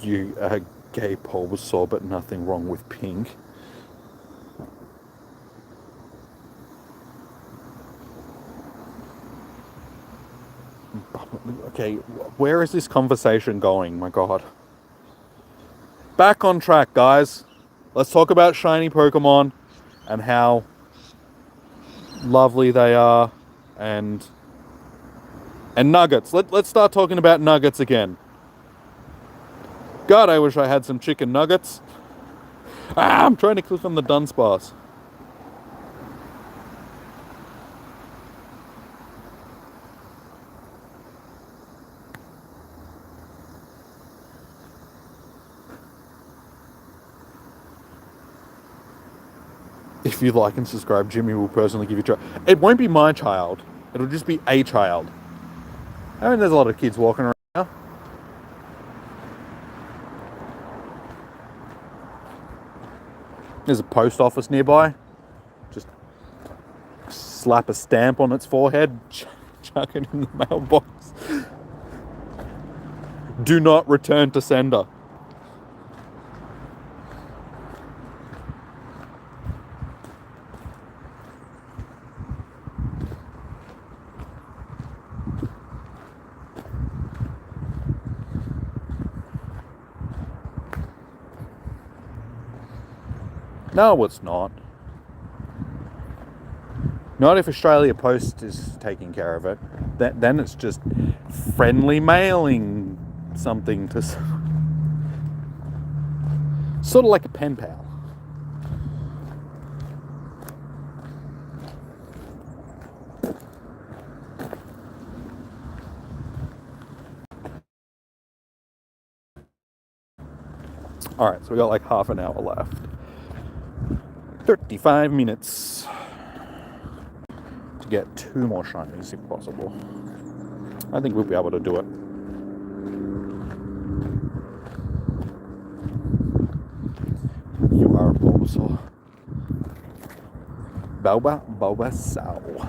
You gay Bulbasaur, but nothing wrong with pink. Okay, where is this conversation going? My God. Back on track, guys. Let's talk about shiny Pokemon and how lovely they are, and nuggets. Let's start talking about nuggets again. God, I wish I had some chicken nuggets. I'm trying to click on the Dunsparce. If you like and subscribe, Jimmy will personally give you a try. It won't be my child. It'll just be a child. I mean, there's a lot of kids walking around now. There's a post office nearby. Just slap a stamp on its forehead, chuck it in the mailbox. Do not return to sender. No, it's not. Not if Australia Post is taking care of it. Then it's just friendly mailing something to... Sort of like a pen pal. Alright, so we got like half an hour left. 35 minutes to get 2 more shinies if possible. I think we'll be able to do it. You are Bulbasaur. Bulbasaur.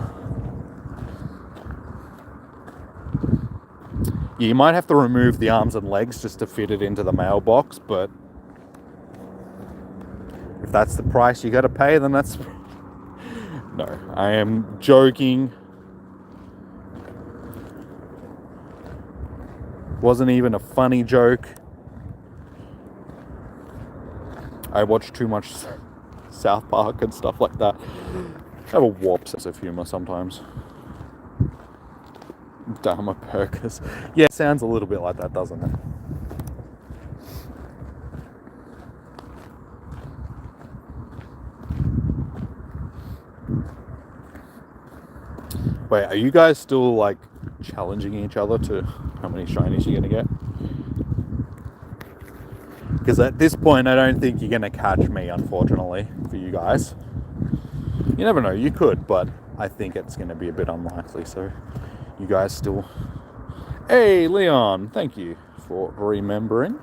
You might have to remove the arms and legs just to fit it into the mailbox, but if that's the price you gotta pay, then that's... No, I am joking. Wasn't even a funny joke. I watch too much South Park and stuff like that. I have a warped sense of humor sometimes. Dharma Perkers. Yeah, it sounds a little bit like that, doesn't it? Wait, are you guys still like challenging each other to how many shinies you're gonna get? Because at this point, I don't think you're gonna catch me, unfortunately, for you guys. You never know, you could, but I think it's gonna be a bit unlikely, so you guys still... Hey, Leon, thank you for remembering.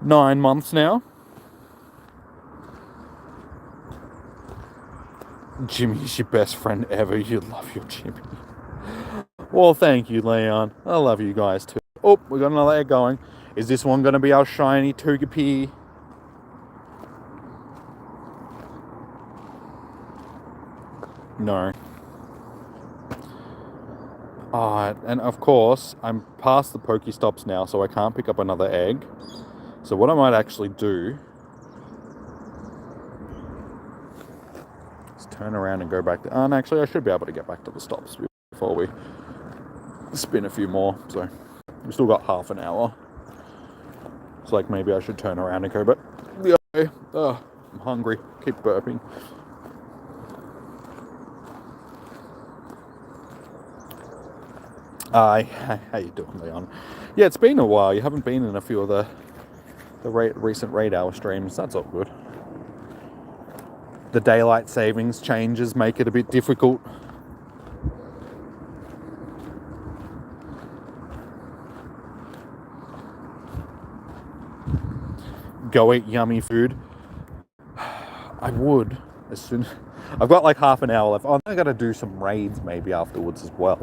9 months now. Jimmy's your best friend ever. You love your Jimmy. Well, thank you, Leon. I love you guys too. Oh, we got another egg going. Is this one going to be our shiny Togepi? No. And of course, I'm past the Pokestops now, so I can't pick up another egg. So what I might actually do is turn around and go back to... And actually, I should be able to get back to the stops before we spin a few more. So we've still got half an hour. It's like maybe I should turn around and go, but yeah, I'm hungry. Keep burping. How you doing, Leon? Yeah, it's been a while. You haven't been in a few of the recent raid hour streams. That's all good. The daylight savings changes make it a bit difficult. Go eat yummy food. I would, as soon... I've got like half an hour left. Oh, I got to do some raids maybe afterwards as well.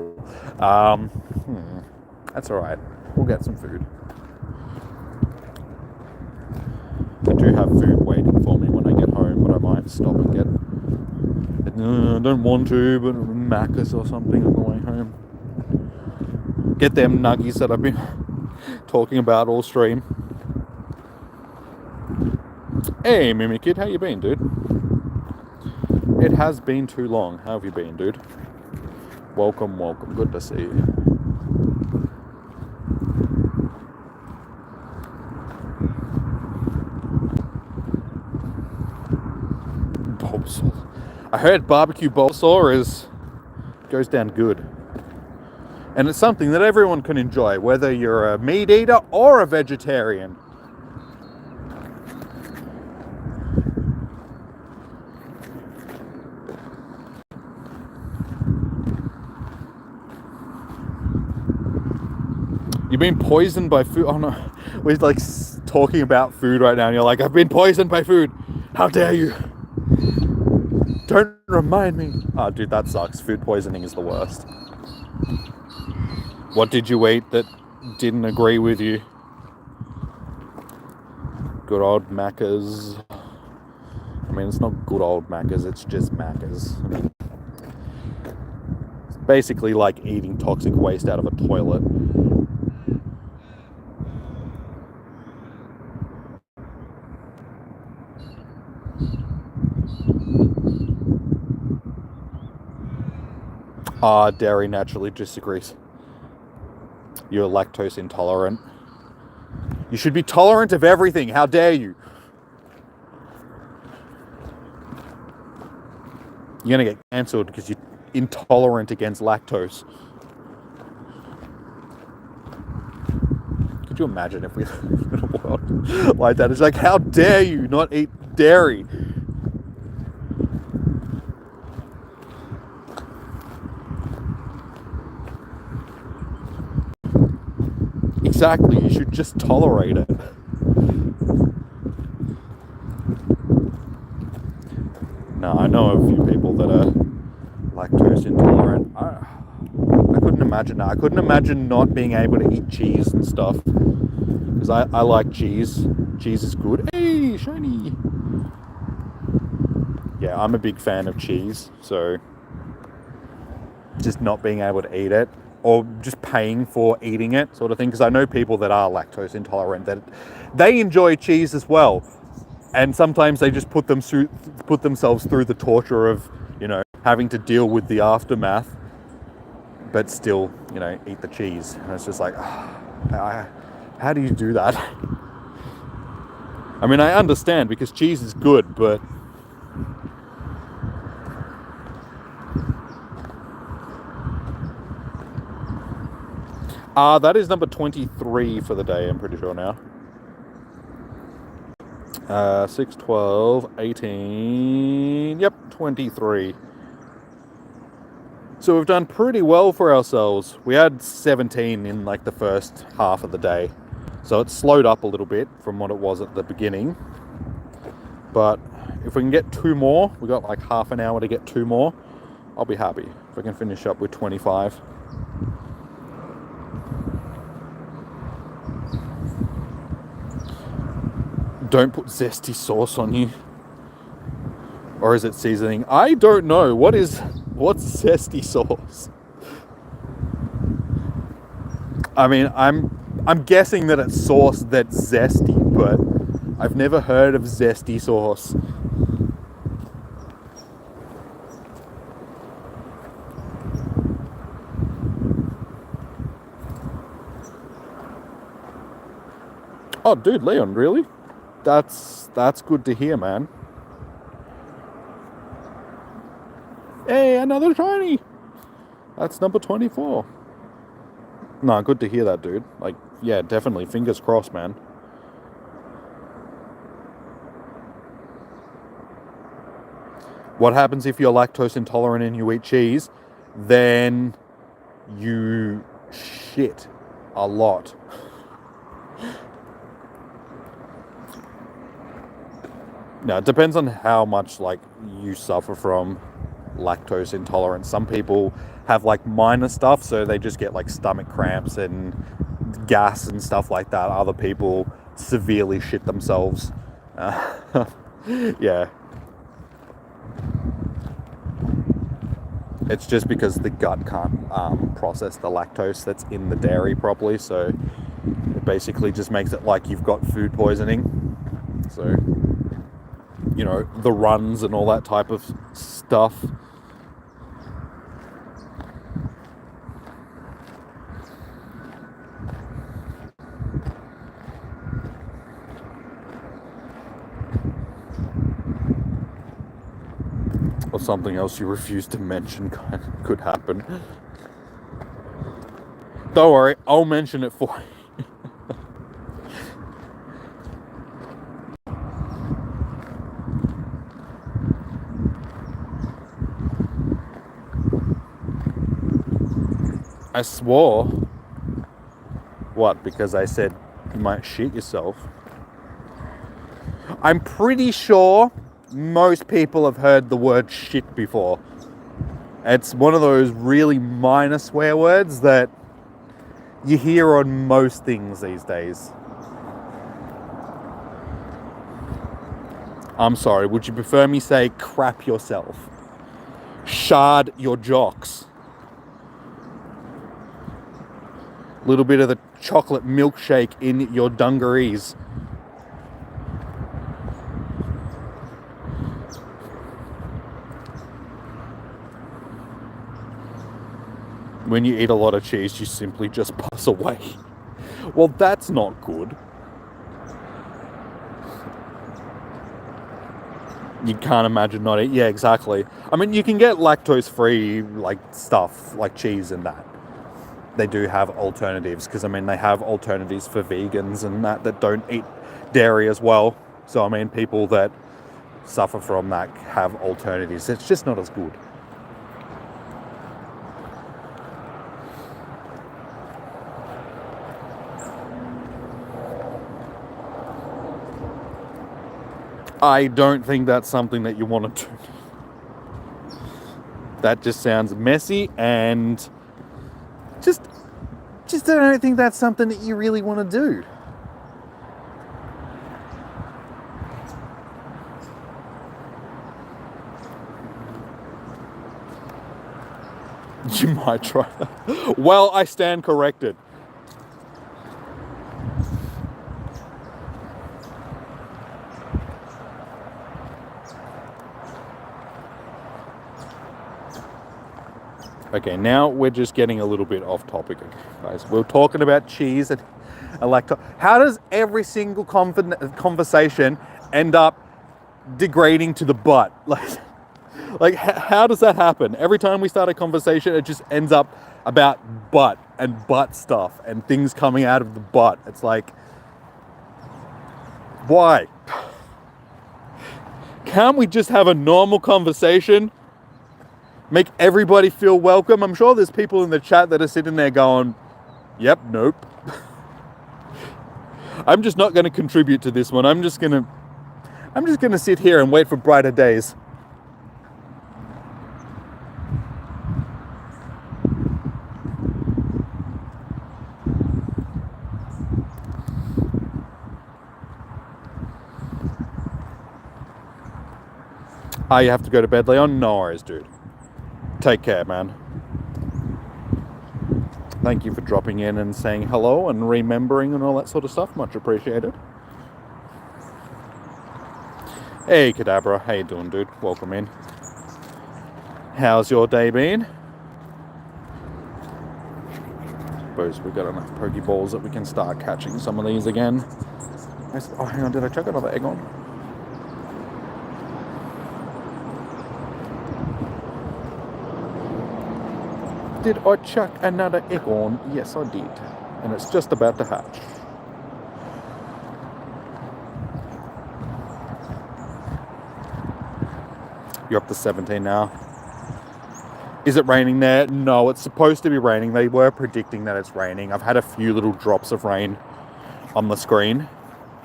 That's all right. We'll get some food. I do have food waiting for me when I get home, but I might stop and get... I don't want to, but Macca's or something on the way home. Get them nuggies that I've been talking about all stream. Hey, Mimikid, how you been, dude? It has been too long. How have you been, dude? Welcome, welcome. Good to see you. Bulbasaur. I heard barbecue Bulbasaur goes down good. And it's something that everyone can enjoy, whether you're a meat eater or a vegetarian. You've been poisoned by food. Oh no, we're like talking about food right now and you're like, I've been poisoned by food. How dare you? Don't remind me. Oh dude, that sucks. Food poisoning is the worst. What did you eat that didn't agree with you? Good old Macca's. I mean, it's not good old Macca's, it's just Macca's. I mean, it's basically like eating toxic waste out of a toilet. Dairy naturally disagrees. You're lactose intolerant. You should be tolerant of everything. How dare you? You're gonna get cancelled because you're intolerant against lactose. Could you imagine if we lived in a world like that? It's like, how dare you not eat dairy? Exactly, you should just tolerate it. Now, I know a few people that are lactose intolerant. I couldn't imagine that. I couldn't imagine not being able to eat cheese and stuff. Because I like cheese. Cheese is good. Hey, shiny! Yeah, I'm a big fan of cheese, so just not being able to eat it, or just paying for eating it, sort of thing. Because I know people that are lactose intolerant that they enjoy cheese as well, and sometimes they just put themselves through the torture of, you know, having to deal with the aftermath, but still, you know, eat the cheese. And it's just like, how do you do that? I mean, I understand because cheese is good, but that is number 23 for the day, I'm pretty sure now. 6, 12, 18, yep, 23. So we've done pretty well for ourselves. We had 17 in like the first half of the day. So it's slowed up a little bit from what it was at the beginning. But if we can get 2 more, we got like half an hour to get 2 more, I'll be happy if we can finish up with 25. Don't put zesty sauce on you. Or is it seasoning? I don't know. What's zesty sauce? I mean, I'm guessing that it's sauce that's zesty, but I've never heard of zesty sauce. Oh, dude, Leon, really? That's good to hear, man. Hey, another shiny! That's number 24. No, good to hear that, dude. Like, yeah, definitely. Fingers crossed, man. What happens if you're lactose intolerant and you eat cheese? Then you shit a lot. Now, it depends on how much, like, you suffer from lactose intolerance. Some people have, like, minor stuff, so they just get, like, stomach cramps and gas and stuff like that. Other people severely shit themselves. Yeah. It's just because the gut can't process the lactose that's in the dairy properly, so it basically just makes it like you've got food poisoning. So, you know, the runs and all that type of stuff. Or something else you refuse to mention could happen. Don't worry, I'll mention it for you. I swore. What? Because I said you might shit yourself? I'm pretty sure most people have heard the word shit before. It's one of those really minor swear words that you hear on most things these days. I'm sorry, would you prefer me say crap yourself? Shard your jocks? Little bit of the chocolate milkshake in your dungarees. When you eat a lot of cheese, you simply just pass away. Well, that's not good. You can't imagine not eating. Yeah, exactly. I mean, you can get lactose-free, like, stuff, like cheese and that. They do have alternatives, because, I mean, they have alternatives for vegans and that don't eat dairy as well. So, I mean, people that suffer from that have alternatives. It's just not as good. I don't think that's something that you want to do. That just sounds messy and Just I don't think that's something that you really want to do. You might try that. Well, I stand corrected. Okay, now we're just getting a little bit off topic, guys. We're talking about cheese and How does every single conversation end up degrading to the butt? Like, how does that happen? Every time we start a conversation, it just ends up about butt and butt stuff and things coming out of the butt. It's like, why? Can't we just have a normal conversation? Make everybody feel welcome? I'm sure there's people in the chat that are sitting there going, yep, nope. I'm just not going to contribute to this one. I'm just going to sit here and wait for brighter days. You have to go to bed, Leon? No worries, dude. Take care, man. Thank you for dropping in and saying hello and remembering and all that sort of stuff. Much appreciated. Hey, Kadabra. How you doing, dude? Welcome in. How's your day been? Suppose we've got enough Pokeballs that we can start catching some of these again. Oh, hang on. Did I chuck another egg on? Did I chuck another egg on? Yes, I did. And it's just about to hatch. You're up to 17 now. Is it raining there? No, it's supposed to be raining. They were predicting that it's raining. I've had a few little drops of rain on the screen.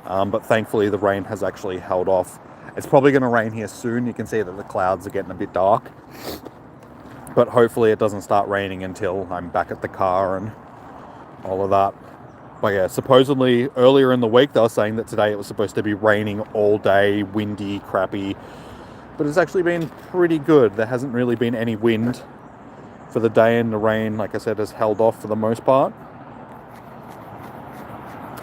But thankfully the rain has actually held off. It's probably going to rain here soon. You can see that the clouds are getting a bit dark. But hopefully it doesn't start raining until I'm back at the car and all of that. But yeah, supposedly earlier in the week they were saying that today it was supposed to be raining all day, windy, crappy. But it's actually been pretty good. There hasn't really been any wind for the day, and the rain, like I said, has held off for the most part.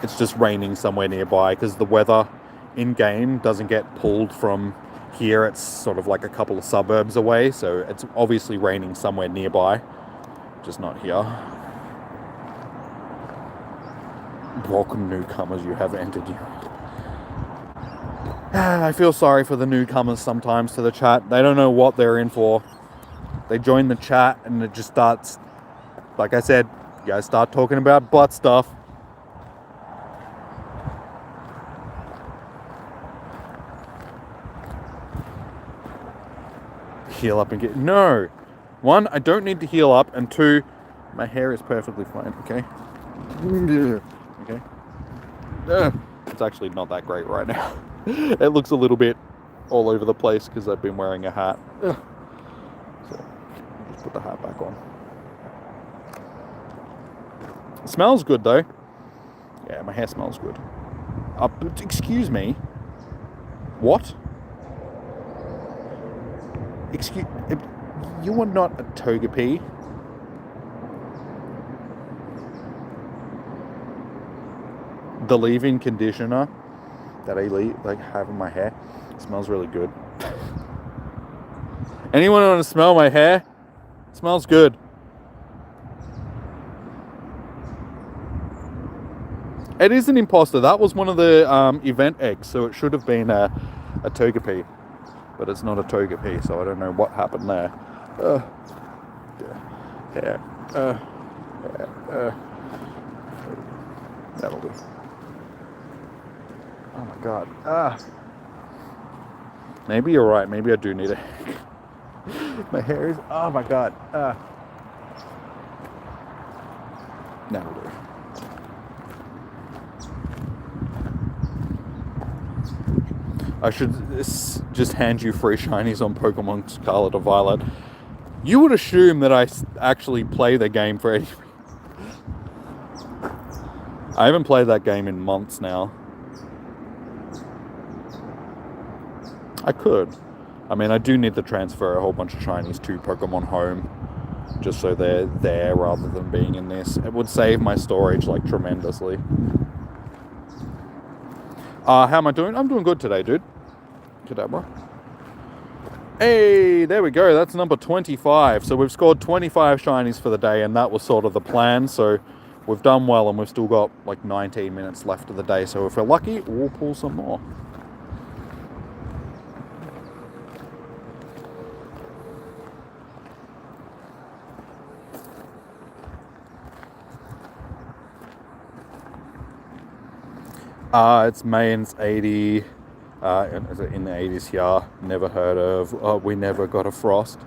It's just raining somewhere nearby because the weather in-game doesn't get pulled from here. It's sort of like a couple of suburbs away, so it's obviously raining somewhere nearby, just not here. Welcome newcomers, you have entered you. I feel sorry for the newcomers sometimes to the chat. They don't know what they're in for. They join the chat and it just starts, like I said, you guys start talking about butt stuff. Heal up and get... No! One, I don't need to heal up, and two, my hair is perfectly fine, okay? Okay? It's actually not that great right now. It looks a little bit all over the place because I've been wearing a hat. So, just put the hat back on. It smells good, though. Yeah, my hair smells good. But excuse me. What? Excuse... You are not a Togepi. The leave-in conditioner that I have in my hair smells really good. Anyone want to smell my hair? It smells good. It is an imposter. That was one of the event eggs, so it should have been a Togepi. But it's not a Togepi, so I don't know what happened there. That'll do. Oh my god. Maybe you're right. Maybe I do need a... My hair is... Oh my god. That'll do. I should just hand you free shinies on Pokemon Scarlet or Violet. You would assume that I actually play the game for any... I haven't played that game in months now. I could. I mean, I do need to transfer a whole bunch of shinies to Pokemon Home, just so they're there rather than being in this. It would save my storage, like, tremendously. How am I doing? I'm doing good today, dude. Kadabra. Hey, there we go. That's number 25. So we've scored 25 shinies for the day, and that was sort of the plan. So we've done well, and we've still got like 19 minutes left of the day. So if we're lucky, we'll pull some more. It's Mayans 80. In the 80s here. Never heard of. We never got a frost.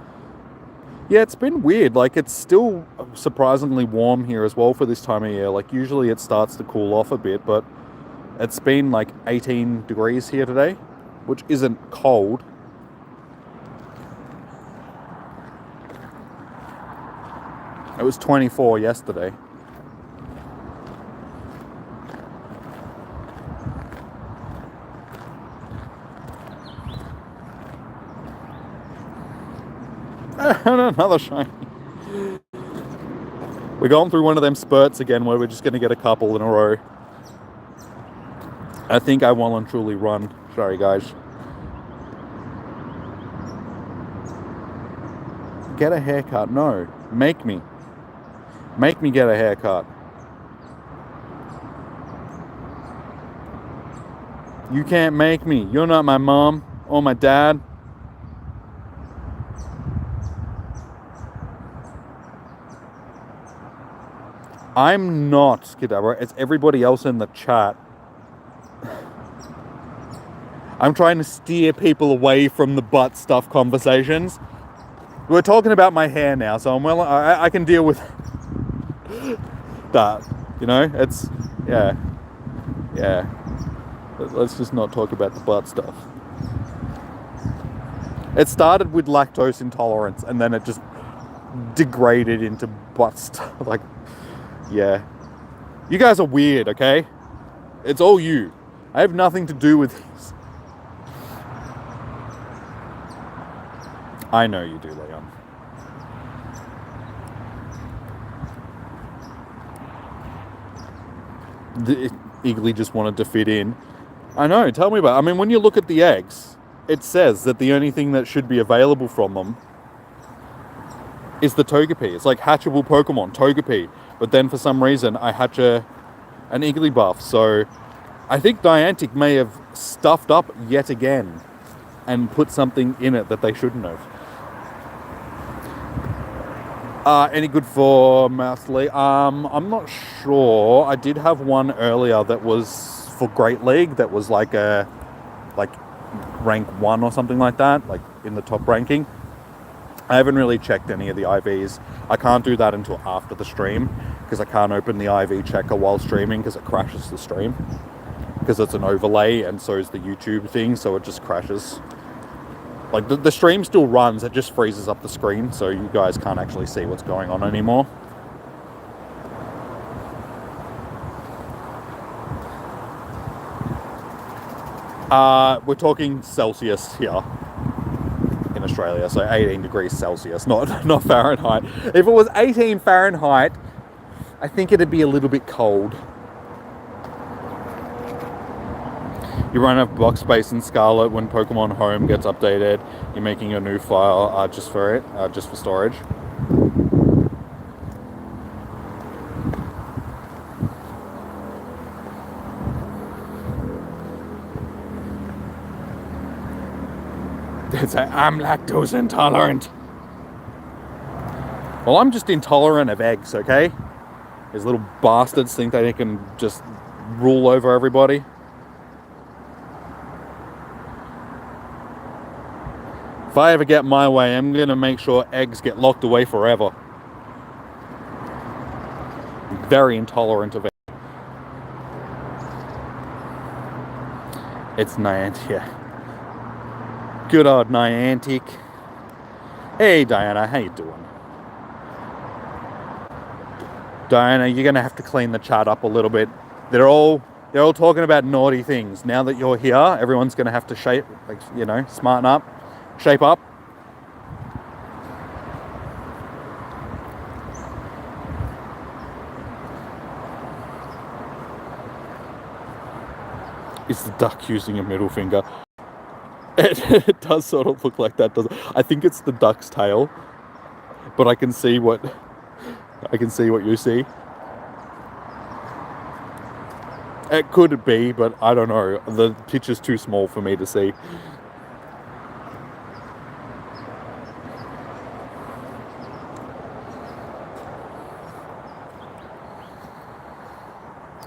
Yeah, it's been weird. Like, it's still surprisingly warm here as well for this time of year. Like, usually it starts to cool off a bit, but it's been like 18 degrees here today, which isn't cold. It was 24 yesterday. Another shiny. We're going through one of them spurts again where we're just going to get a couple in a row. I think I well and truly run. Sorry, guys. Get a haircut. No. Make me. Make me get a haircut. You can't make me. You're not my mom or my dad. I'm not Skidabra, it's everybody else in the chat. I'm trying to steer people away from the butt stuff conversations. We're talking about my hair now, so I can deal with that. You know, it's, yeah. Let's just not talk about the butt stuff. It started with lactose intolerance, and then it just degraded into butt stuff. Like, yeah. You guys are weird, okay? It's all you. I have nothing to do with this. I know you do, Leon. Eagerly just wanted to fit in. I know, tell me about it. I mean, when you look at the eggs, it says that the only thing that should be available from them is the Togepi. It's like hatchable Pokemon, Togepi. But then for some reason, I hatch an Igglybuff. So I think Niantic may have stuffed up yet again and put something in it that they shouldn't have. Any good for Mousely? I'm not sure. I did have one earlier that was for Great League that was like rank 1 or something like that, like in the top ranking. I haven't really checked any of the IVs. I can't do that until after the stream because I can't open the IV checker while streaming because it crashes the stream. Because it's an overlay and so is the YouTube thing, so it just crashes. Like the stream still runs, it just freezes up the screen so you guys can't actually see what's going on anymore. We're talking Celsius here. Australia, so 18 degrees Celsius, not Fahrenheit. If it was 18 Fahrenheit, I think it'd be a little bit cold. You run out of box space in Scarlet when Pokemon Home gets updated. You're making a new file just for it, just for storage. It's like, I'm lactose intolerant. Well, I'm just intolerant of eggs, okay? These little bastards think they can just rule over everybody. If I ever get my way, I'm going to make sure eggs get locked away forever. I'm very intolerant of eggs. It's Niantic, yeah. Good old Niantic. Hey Diana, how you doing? Diana, you're gonna have to clean the chat up a little bit. they're all talking about naughty things. Now that you're here, everyone's going to have to smarten up, shape up. Is the duck using a middle finger? It does sort of look like that, doesn't it? I think it's the duck's tail, but I can see what you see. It could be, but I don't know. The picture's too small for me to see.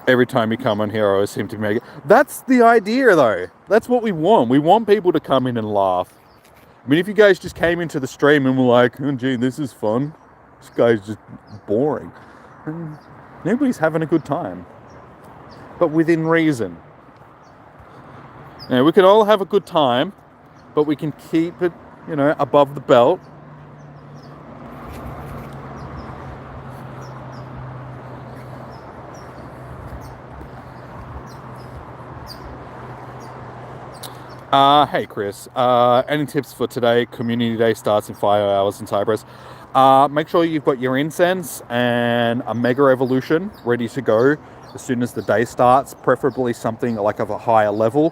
Every time you come on here, I always seem to make it. That's the idea, though. That's what we want. We want people to come in and laugh. I mean, if you guys just came into the stream and were like, oh, gee, this is fun. This guy's just boring. And nobody's having a good time. But within reason. We can all have a good time, but we can keep it, above the belt. Hey Chris, any tips for today? Community Day starts in 5 hours in Cyprus. Make sure you've got your incense and a Mega Evolution ready to go as soon as the day starts, preferably something like of a higher level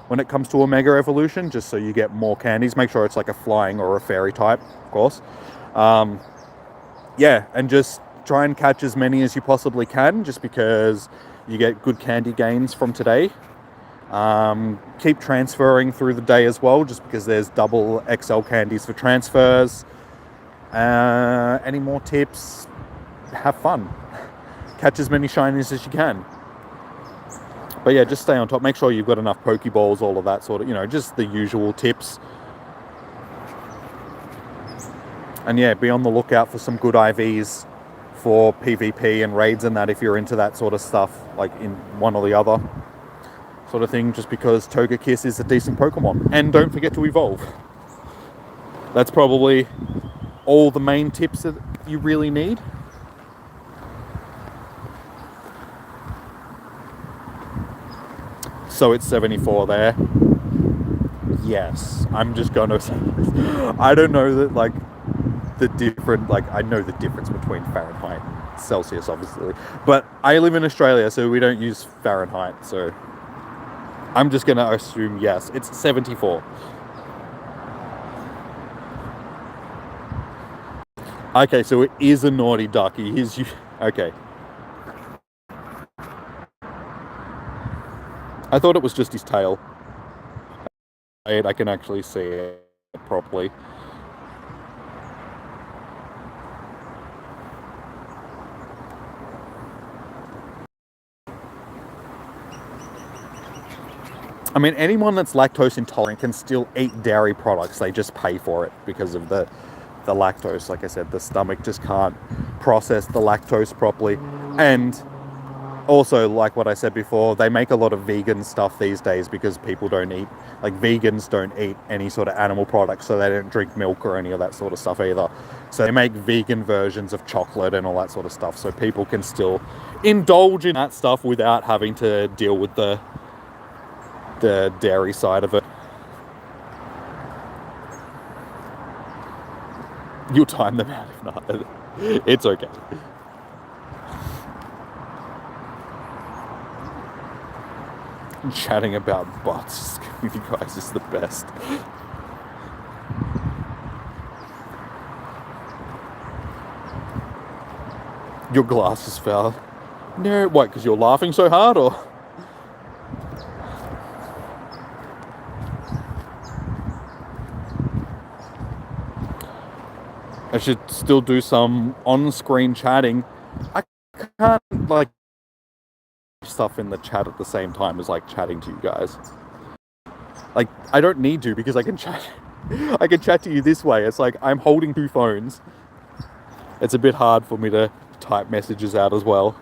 when it comes to a Mega Evolution, just so you get more candies. Make sure it's like a flying or a fairy type, of course. And just try and catch as many as you possibly can, just because you get good candy gains from today. Keep transferring through the day as well, just because there's double XL candies for transfers. Any more tips? Have fun. Catch as many shinies as you can. But yeah, just stay on top. Make sure you've got enough Pokeballs, all of that sort of, just the usual tips. And yeah, be on the lookout for some good IVs for PvP and raids and that if you're into that sort of stuff, like in one or the other sort of thing, just because Togekiss is a decent Pokemon. And don't forget to evolve. That's probably all the main tips that you really need. So it's 74 there. Yes, I'm just gonna say this. I don't know that I know the difference between Fahrenheit and Celsius, obviously. But I live in Australia, so we don't use Fahrenheit, so I'm just gonna assume yes, it's 74. Okay, so it is a naughty duck. Okay. I thought it was just his tail. I can actually see it properly. I mean, anyone that's lactose intolerant can still eat dairy products. They just pay for it because of the lactose. Like I said, the stomach just can't process the lactose properly. And also, like what I said before, they make a lot of vegan stuff these days because people don't eat, vegans don't eat any sort of animal products, so they don't drink milk or any of that sort of stuff either. So they make vegan versions of chocolate and all that sort of stuff, so people can still indulge in that stuff without having to deal with the dairy side of it. You'll time them out if not. It's okay. Chatting about butts with you guys is the best. Your glasses fell. No, what, because you're laughing so hard, or? I should still do some on-screen chatting. I can't, stuff in the chat at the same time as, chatting to you guys. I don't need to, because I can chat to you this way. It's like I'm holding two phones. It's a bit hard for me to type messages out as well.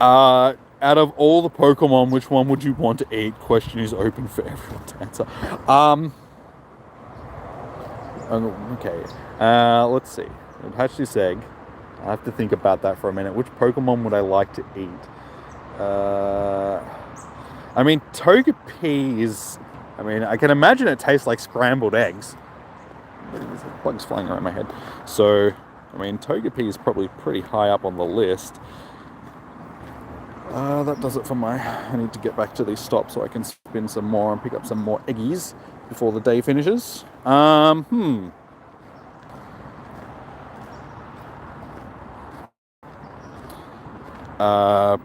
Out of all the Pokemon, which one would you want to eat? Question is open for everyone to answer. Okay. Let's see. I've hatched this egg. I have to think about that for a minute. Which Pokemon would I like to eat? I mean, Togepi is... I mean, I can imagine it tastes like scrambled eggs. There's bugs flying around my head. So, I mean, Togepi is probably pretty high up on the list. That does it for my... I need to get back to these stops so I can spin some more and pick up some more eggies before the day finishes.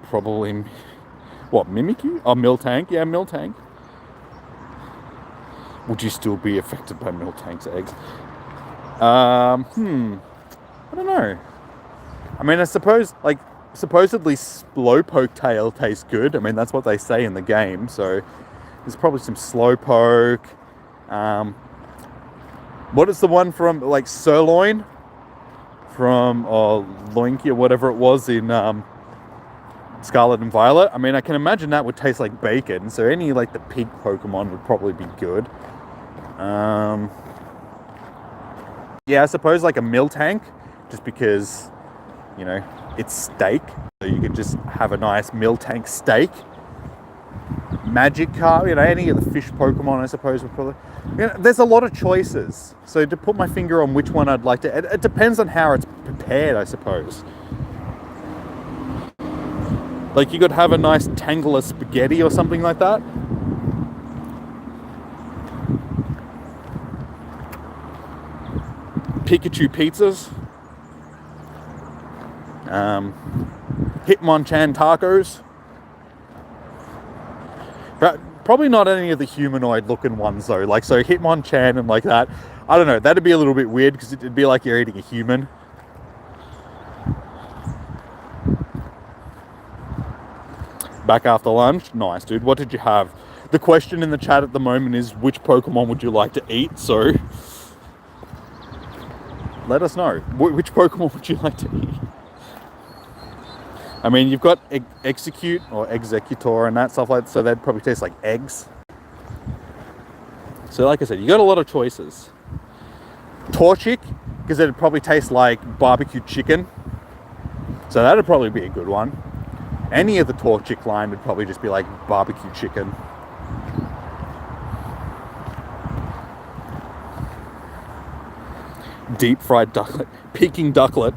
Probably... What, Mimikyu? Oh, Miltank? Yeah, Miltank. Would you still be affected by Miltank's eggs? I don't know. I mean, I suppose, like, supposedly Slowpoke tail tastes good. I mean, that's what they say in the game. So there's probably some Slowpoke. What is the one from, like, Sirloin? From, Loinky or whatever it was in, Scarlet and Violet. I mean, I can imagine that would taste like bacon. So any, like, the pig Pokemon would probably be good. Yeah, I suppose like a Miltank, just because, you know, it's steak. So you could just have a nice Miltank steak. Magikarp, you know, any of the fish Pokemon, I suppose, would probably... You know, there's a lot of choices. So to put my finger on which one I'd like to... It depends on how it's prepared, I suppose. Like, you could have a nice Tangela spaghetti or something like that. Pikachu pizzas. Hitmonchan tacos. But probably not any of the humanoid looking ones though. Like, so Hitmonchan and like that. I don't know. That'd be a little bit weird because it'd be like you're eating a human. Back after lunch? Nice, dude. What did you have? The question in the chat at the moment is, which Pokemon would you like to eat? So, let us know. Which Pokemon would you like to eat? I mean, you've got Execute or Executor and that stuff like that, so they'd probably taste like eggs. So, like I said, you got a lot of choices. Torchic, because it'd probably taste like barbecue chicken. So that'd probably be a good one. Any of the Torchic line would probably just be like barbecue chicken. Deep fried ducklet. Peking ducklet.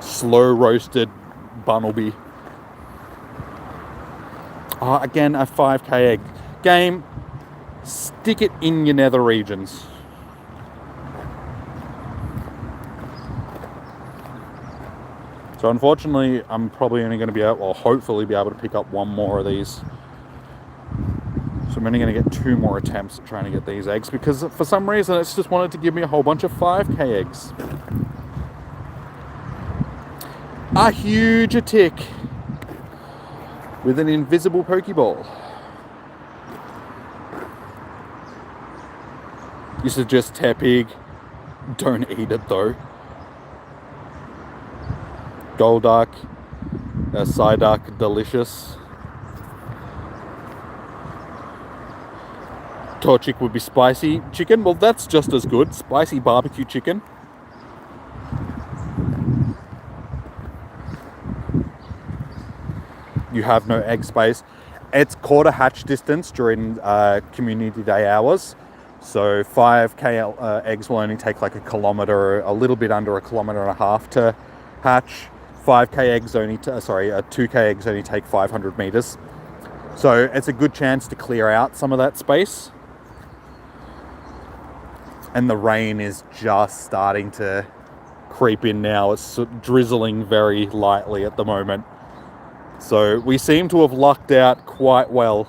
Slow roasted Bunnelby. Again, a 5k egg. Game, stick it in your nether regions. So unfortunately, I'm probably only going to be able, or hopefully be able to pick up one more of these. So I'm only going to get 2 more attempts at trying to get these eggs, because for some reason it's just wanted to give me a whole bunch of 5k eggs. A huge tick with an invisible Pokeball. You suggest Tepig. Don't eat it though. Golduck, Psyduck, delicious. Torchic would be spicy chicken. Well, that's just as good. Spicy barbecue chicken. You have no egg space. It's quarter hatch distance during community day hours. So 5k eggs will only take like a kilometer, a little bit under a kilometer and a half to hatch. 5k eggs only, 2k eggs only take 500 meters. So it's a good chance to clear out some of that space. And the rain is just starting to creep in now. It's drizzling very lightly at the moment. So we seem to have lucked out quite well.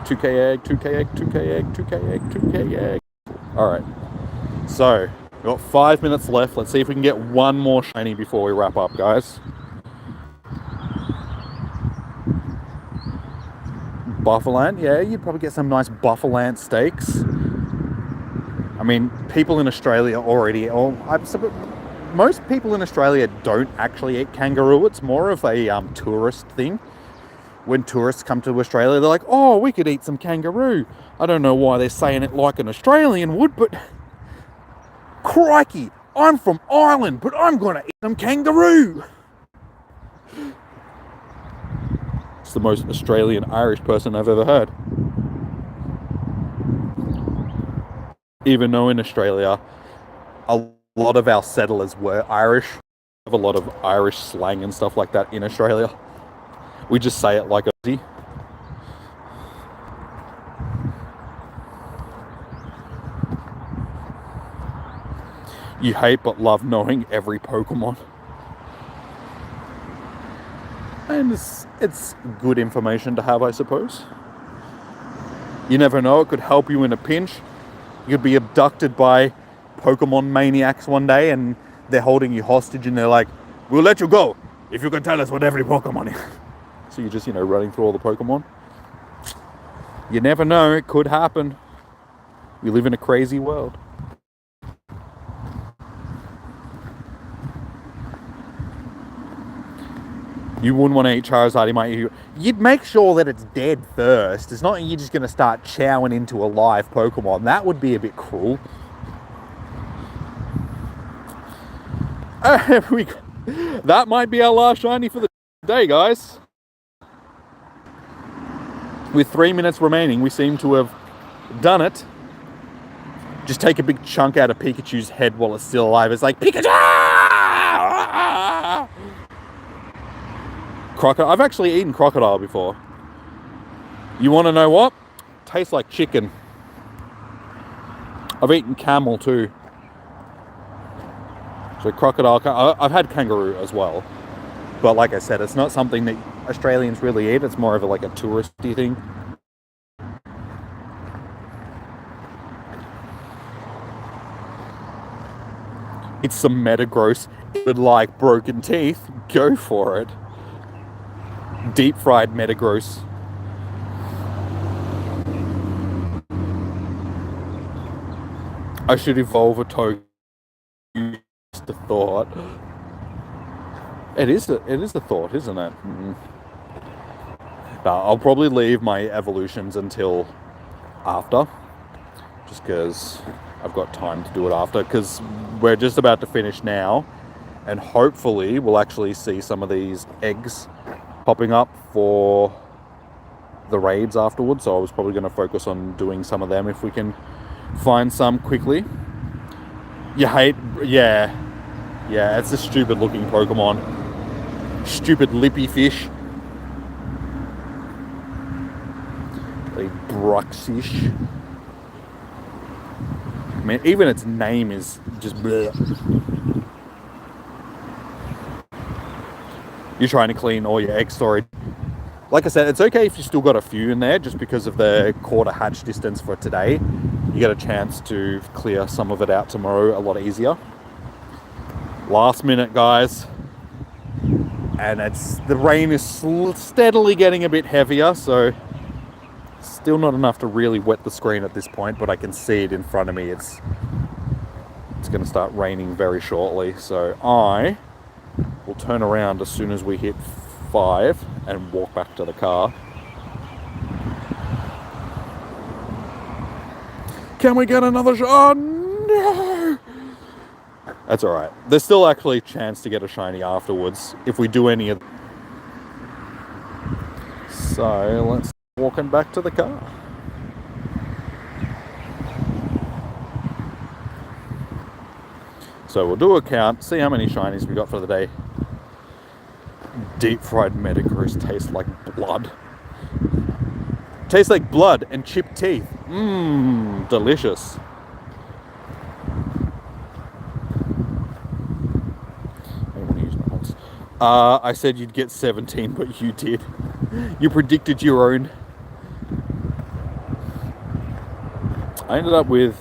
"2k egg, 2k egg, 2k egg, 2k egg, 2k egg." Alright, so we've got 5 minutes left. Let's see if we can get one more shiny before we wrap up, guys. Buffalant, yeah, you'd probably get some nice Buffalant steaks. I mean, people in Australia already, most people in Australia don't actually eat kangaroo. It's more of a tourist thing. When tourists come to Australia, they're like, oh, we could eat some kangaroo. I don't know why they're saying it like an Australian would, but crikey, I'm from Ireland, but I'm going to eat some kangaroo. It's the most Australian Irish person I've ever heard. Even though in Australia, a lot of our settlers were Irish. We have a lot of Irish slang and stuff like that in Australia. We just say it like Aussie. You hate but love knowing every Pokemon. And it's good information to have, I suppose. You never know, it could help you in a pinch. You could be abducted by Pokemon maniacs one day and they're holding you hostage and they're like, we'll let you go if you can tell us what every Pokemon is. So you're just, running through all the Pokemon. You never know, it could happen. We live in a crazy world. You wouldn't want to eat Charizard, mate. You'd make sure that it's dead first. It's not you're just going to start chowing into a live Pokemon. That would be a bit cruel. That might be our last shiny for the day, guys. With 3 minutes remaining, we seem to have done it. Just take a big chunk out of Pikachu's head while it's still alive. It's like, Pikachu! Crocodile. I've actually eaten crocodile before. You want to know what? Tastes like chicken. I've eaten camel too. So crocodile, I've had kangaroo as well. But like I said, it's not something that Australians really eat. It's more of like a touristy thing. It's some Metagross. With like broken teeth, go for it. Deep fried Metagross. I should evolve a Togetic. Just a thought. It is a thought, isn't it? No, I'll probably leave my evolutions until after, just because I've got time to do it after, because we're just about to finish now, and hopefully we'll actually see some of these eggs popping up for the raids afterwards. So I was probably going to focus on doing some of them if we can find some quickly. Yeah, it's a stupid looking Pokemon. Stupid lippy fish. A Bruxish. I mean, even its name is just bleh. You're trying to clean all your egg storage. Like I said, it's okay if you still got a few in there, just because of the quarter hatch distance for today. You get a chance to clear some of it out tomorrow a lot easier. Last minute, guys. And the rain is steadily getting a bit heavier, so still not enough to really wet the screen at this point, but I can see it in front of me. It's going to start raining very shortly, so I will turn around as soon as we hit 5 and walk back to the car. Can we get another shot? Oh, no! That's alright. There's still actually a chance to get a shiny afterwards if we do any of... So, let's walking back to the car. So we'll do a count, see how many shinies we got for the day. Deep fried Metagross tastes like blood. Tastes like blood and chipped teeth. Mmm, delicious. I don't want to use my horse. I said you'd get 17, but you did. You predicted your own. I ended up with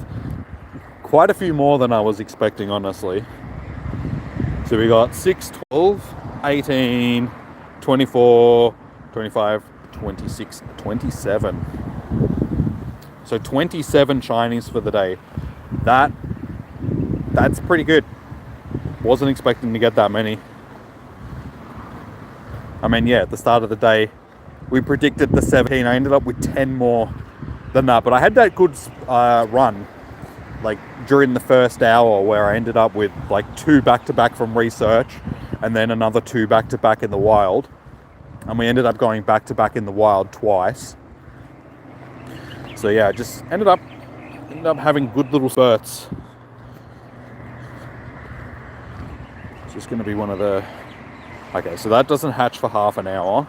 quite a few more than I was expecting, honestly. So we got 6, 12, 18, 24, 25, 26, 27. So 27 shinies for the day. That's pretty good. Wasn't expecting to get that many. I mean, yeah, at the start of the day, we predicted the 17. I ended up with 10 more than that. But I had that good run, like, during the first hour, where I ended up with, like, 2 back-to-back from research, and then another 2 back-to-back in the wild. And we ended up going back-to-back in the wild twice. So, yeah, just ended up having good little spurts. It's just going to be one of the... Okay, so that doesn't hatch for half an hour.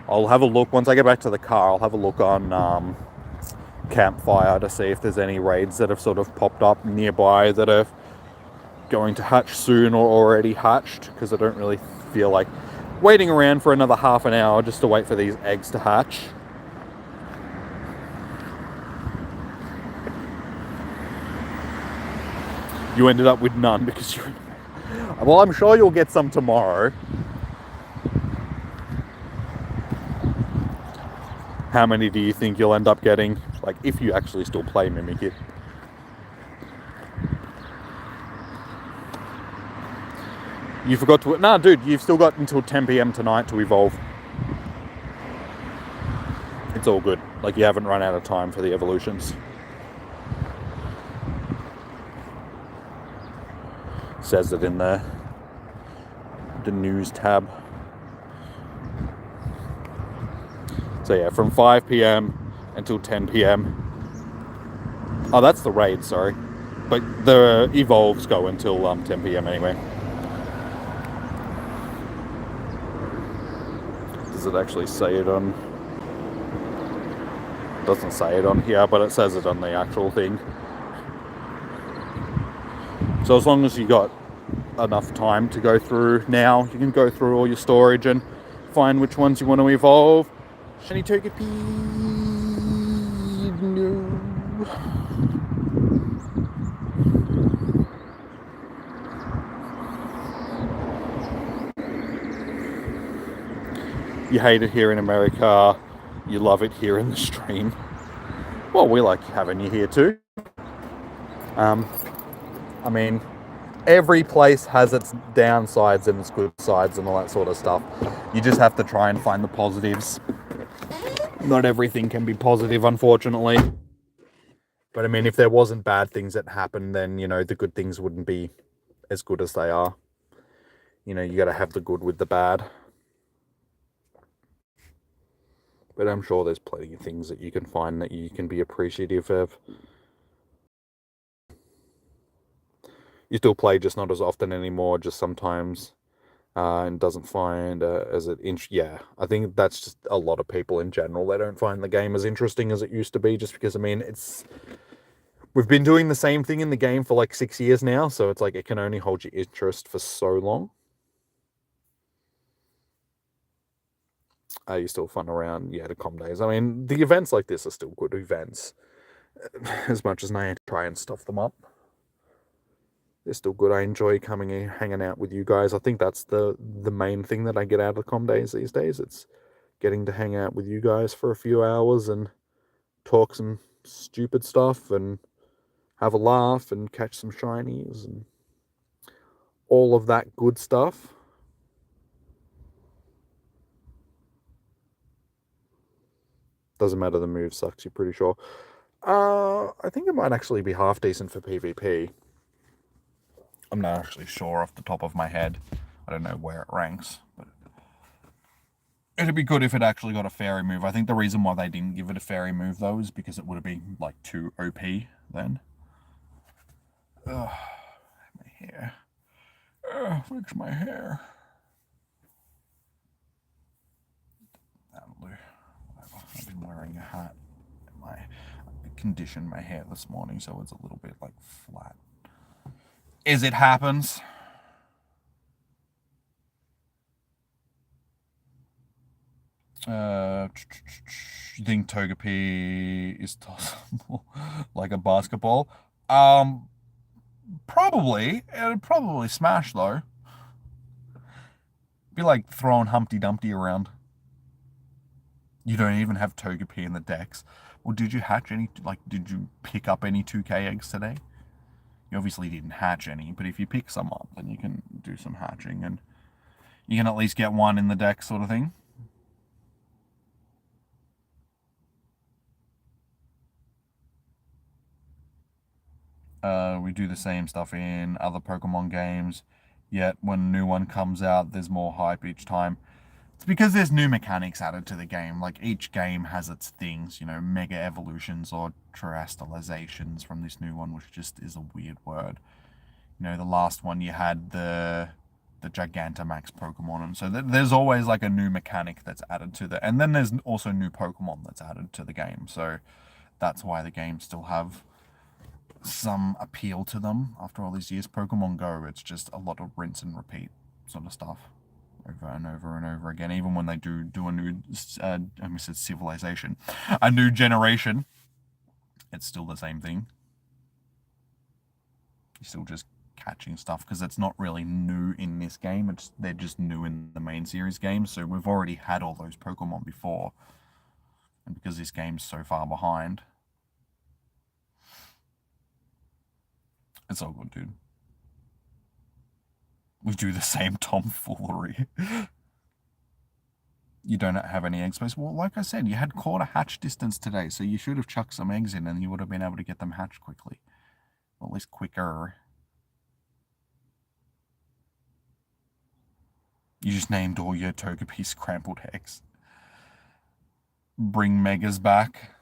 I'll have a look, once I get back to the car, I'll have a look on Campfire to see if there's any raids that have sort of popped up nearby that are going to hatch soon or already hatched, because I don't really feel like waiting around for another half an hour just to wait for these eggs to hatch. You ended up with none because you... Well, I'm sure you'll get some tomorrow. How many do you think you'll end up getting? Like, if you actually still play Mimikit. You forgot to... Nah, dude, you've still got until 10 PM tonight to evolve. It's all good. Like, you haven't run out of time for the evolutions. Says it in the news tab. So yeah, from 5 PM until 10 PM. Oh, that's the raid, sorry. But the evolves go until 10 PM anyway. Does it actually say it on... It doesn't say it on here, but it says it on the actual thing. So as long as you got enough time to go through now, you can go through all your storage and find which ones you want to evolve. Shiny Togepi. No. You hate it here in America. You love it here in the stream. Well, we like having you here too. I mean, every place has its downsides and its good sides and all that sort of stuff. You just have to try and find the positives. Not everything can be positive, unfortunately. But I mean, if there wasn't bad things that happened, then, you know, the good things wouldn't be as good as they are. You know, you got to have the good with the bad. But I'm sure there's plenty of things that you can find that you can be appreciative of. You still play, just not as often anymore, just sometimes. And doesn't find as it... Yeah, I think that's just a lot of people in general. They don't find the game as interesting as it used to be, just because, I mean, it's... We've been doing the same thing in the game for like 6 years now, so it's like it can only hold your interest for so long. You still fun around, yeah, the com days. I mean, the events like this are still good events. As much as Niantic try and stuff them up, they're still good. I enjoy coming and hanging out with you guys. I think that's the main thing that I get out of the com days these days. It's getting to hang out with you guys for a few hours and talk some stupid stuff and have a laugh and catch some shinies and all of that good stuff. Doesn't matter, the move sucks, you're pretty sure. I think it might actually be half decent for PvP. I'm not actually sure off the top of my head. I don't know where it ranks, but it'd be good if it actually got a fairy move. I think the reason why they didn't give it a fairy move, though, is because it would have been, like, too OP then. Ugh, my hair. Fix my hair. That'll do. Whatever. I've been wearing a hat. I conditioned my hair this morning, so it's a little bit, like, flat. As it happens. You think Togepi is tossable like a basketball? Probably. It'd probably smash, though. Be like throwing Humpty Dumpty around. You don't even have Togepi in the decks. Well, did you hatch any, like, did you pick up any 2K eggs today? You obviously didn't hatch any, but if you pick some up, then you can do some hatching, and you can at least get one in the deck sort of thing. We do the same stuff in other Pokemon games, yet when a new one comes out, there's more hype each time. It's because there's new mechanics added to the game. Like, each game has its things, mega evolutions or terrestrializations from this new one, which just is a weird word. The last one you had the Gigantamax Pokemon, and so there's always like a new mechanic that's added to the, and then there's also new Pokemon that's added to the game. So that's why the games still have some appeal to them after all these years. Pokemon Go, it's just a lot of rinse and repeat sort of stuff over and over and over again. Even when they do a new, I said civilization, a new generation, it's still the same thing. You're still just catching stuff because it's not really new in this game. They're just new in the main series games. So we've already had all those Pokemon before, and because this game's so far behind, it's all good, dude. We do the same tomfoolery. You don't have any egg space. Well, like I said, you had quarter hatch distance today, so you should have chucked some eggs in and you would have been able to get them hatched quickly. Or at least quicker. You just named all your Togepi scrambled eggs. Bring Megas back.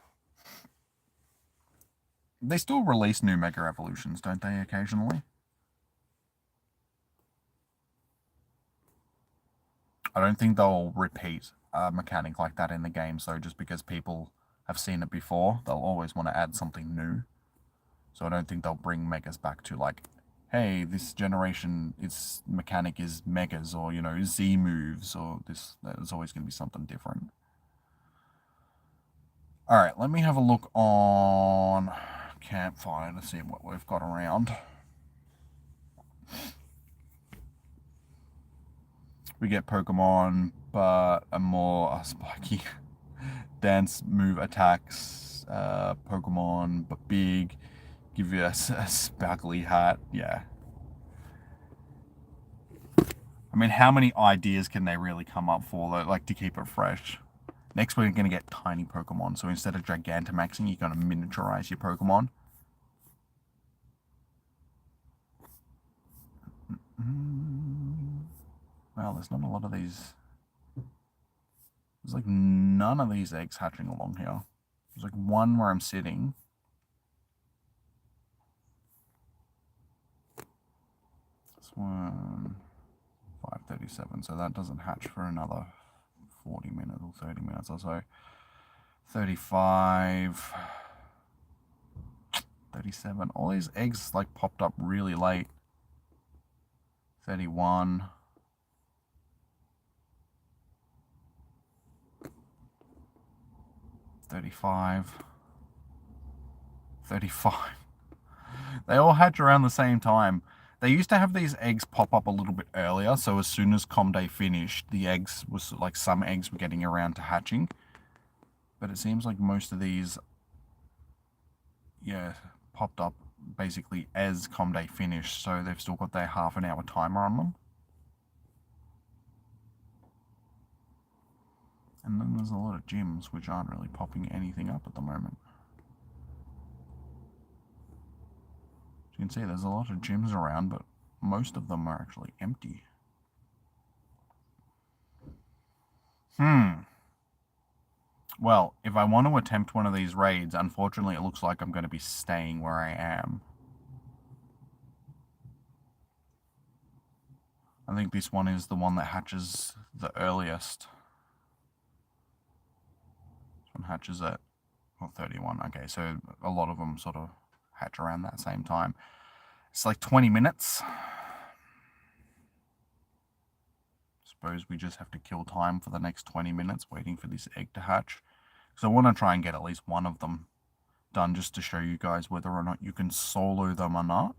They still release new Mega Evolutions, don't they, occasionally? I don't think they'll repeat a mechanic like that in the games, though, just because people have seen it before. They'll always want to add something new. So I don't think they'll bring Megas back to, like, hey, this generation, its mechanic is Megas, or, Z moves, or this. There's always going to be something different. Alright, let me have a look on Campfire to see what we've got around. We get Pokemon, but a more spiky dance move attacks. Pokemon, but big. Give you a sparkly hat. Yeah. I mean, how many ideas can they really come up for, though, like, to keep it fresh? Next, we're going to get tiny Pokemon. So instead of Gigantamaxing, you're going to miniaturize your Pokemon. Well, there's not a lot of these. There's like none of these eggs hatching along here. There's like one where I'm sitting. This one, 5:37. So that doesn't hatch for another 40 minutes or 30 minutes or so. 35, 37. All these eggs like popped up really late. 31. 35. 35. They all hatch around the same time. They used to have these eggs pop up a little bit earlier, so as soon as Com Day finished, the eggs was like some eggs were getting around to hatching. But it seems like most of these, popped up basically as Com Day finished, so they've still got their half an hour timer on them. And then there's a lot of gyms which aren't really popping anything up at the moment. As you can see, there's a lot of gyms around, but most of them are actually empty. Well, if I want to attempt one of these raids, unfortunately it looks like I'm going to be staying where I am. I think this one is the one that hatches the earliest. This one hatches at 31. Okay, so a lot of them sort of hatch around that same time. It's like 20 minutes. Suppose we just have to kill time for the next 20 minutes waiting for this egg to hatch. So I want to try and get at least one of them done just to show you guys whether or not you can solo them or not.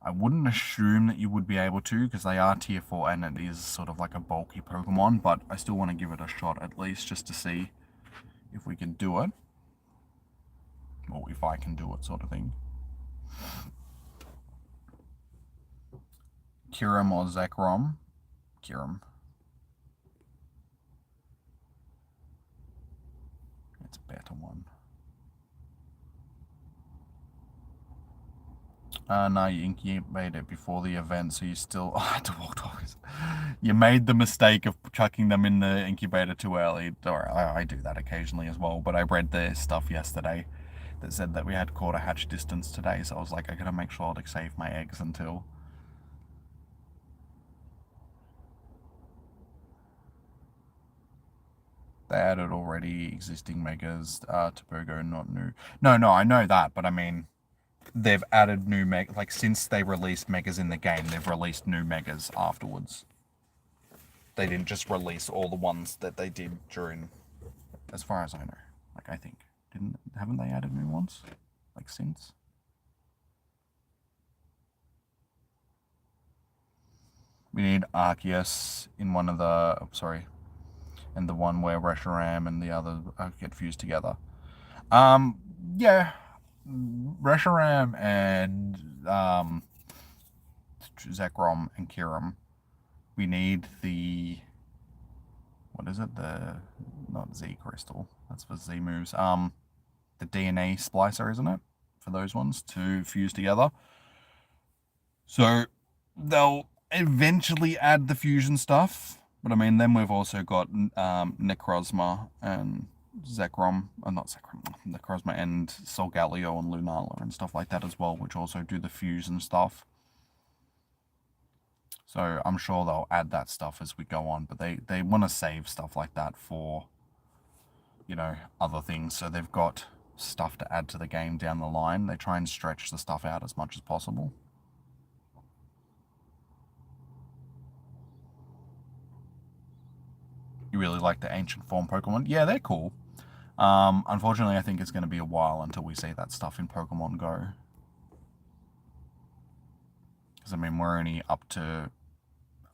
I wouldn't assume that you would be able to because they are tier 4 and it is sort of like a bulky Pokemon, but I still want to give it a shot at least just to see if we can do it. Or if I can do it, sort of thing. Kyurem or Zekrom. Kyurem. It's a better one. No, you incubated it before the event, so you still had to walk twice. You made the mistake of chucking them in the incubator too early. I do that occasionally as well, but I read the stuff yesterday that said that we had quarter hatch distance today, so I was like, I gotta make sure to save my eggs until. They added already existing megas to Burgo, not new. No, I know that, but I mean, they've added new like since they released megas in the game, they've released new megas afterwards. They didn't just release all the ones that they did during, as far as I know. Like I think, haven't they added new ones? Like since? We need Arceus in one of the, and the one where Reshiram and the other get fused together. Yeah, Reshiram and Zekrom and Kyurem. We need the, what is it? The, not Z crystal. That's for Z moves. The DNA splicer, isn't it? For those ones to fuse together. So they'll eventually add the fusion stuff. But I mean, then we've also got Necrozma and Zekrom, not Zekrom, Necrozma and Solgaleo and Lunala and stuff like that as well, which also do the fusion stuff. So I'm sure they'll add that stuff as we go on, but they want to save stuff like that for, you know, other things. So they've got stuff to add to the game down the line. They try and stretch the stuff out as much as possible. You really like the ancient form Pokemon? Yeah, they're cool. Unfortunately, I think it's going to be a while until we see that stuff in Pokemon Go. Because, I mean, we're only up to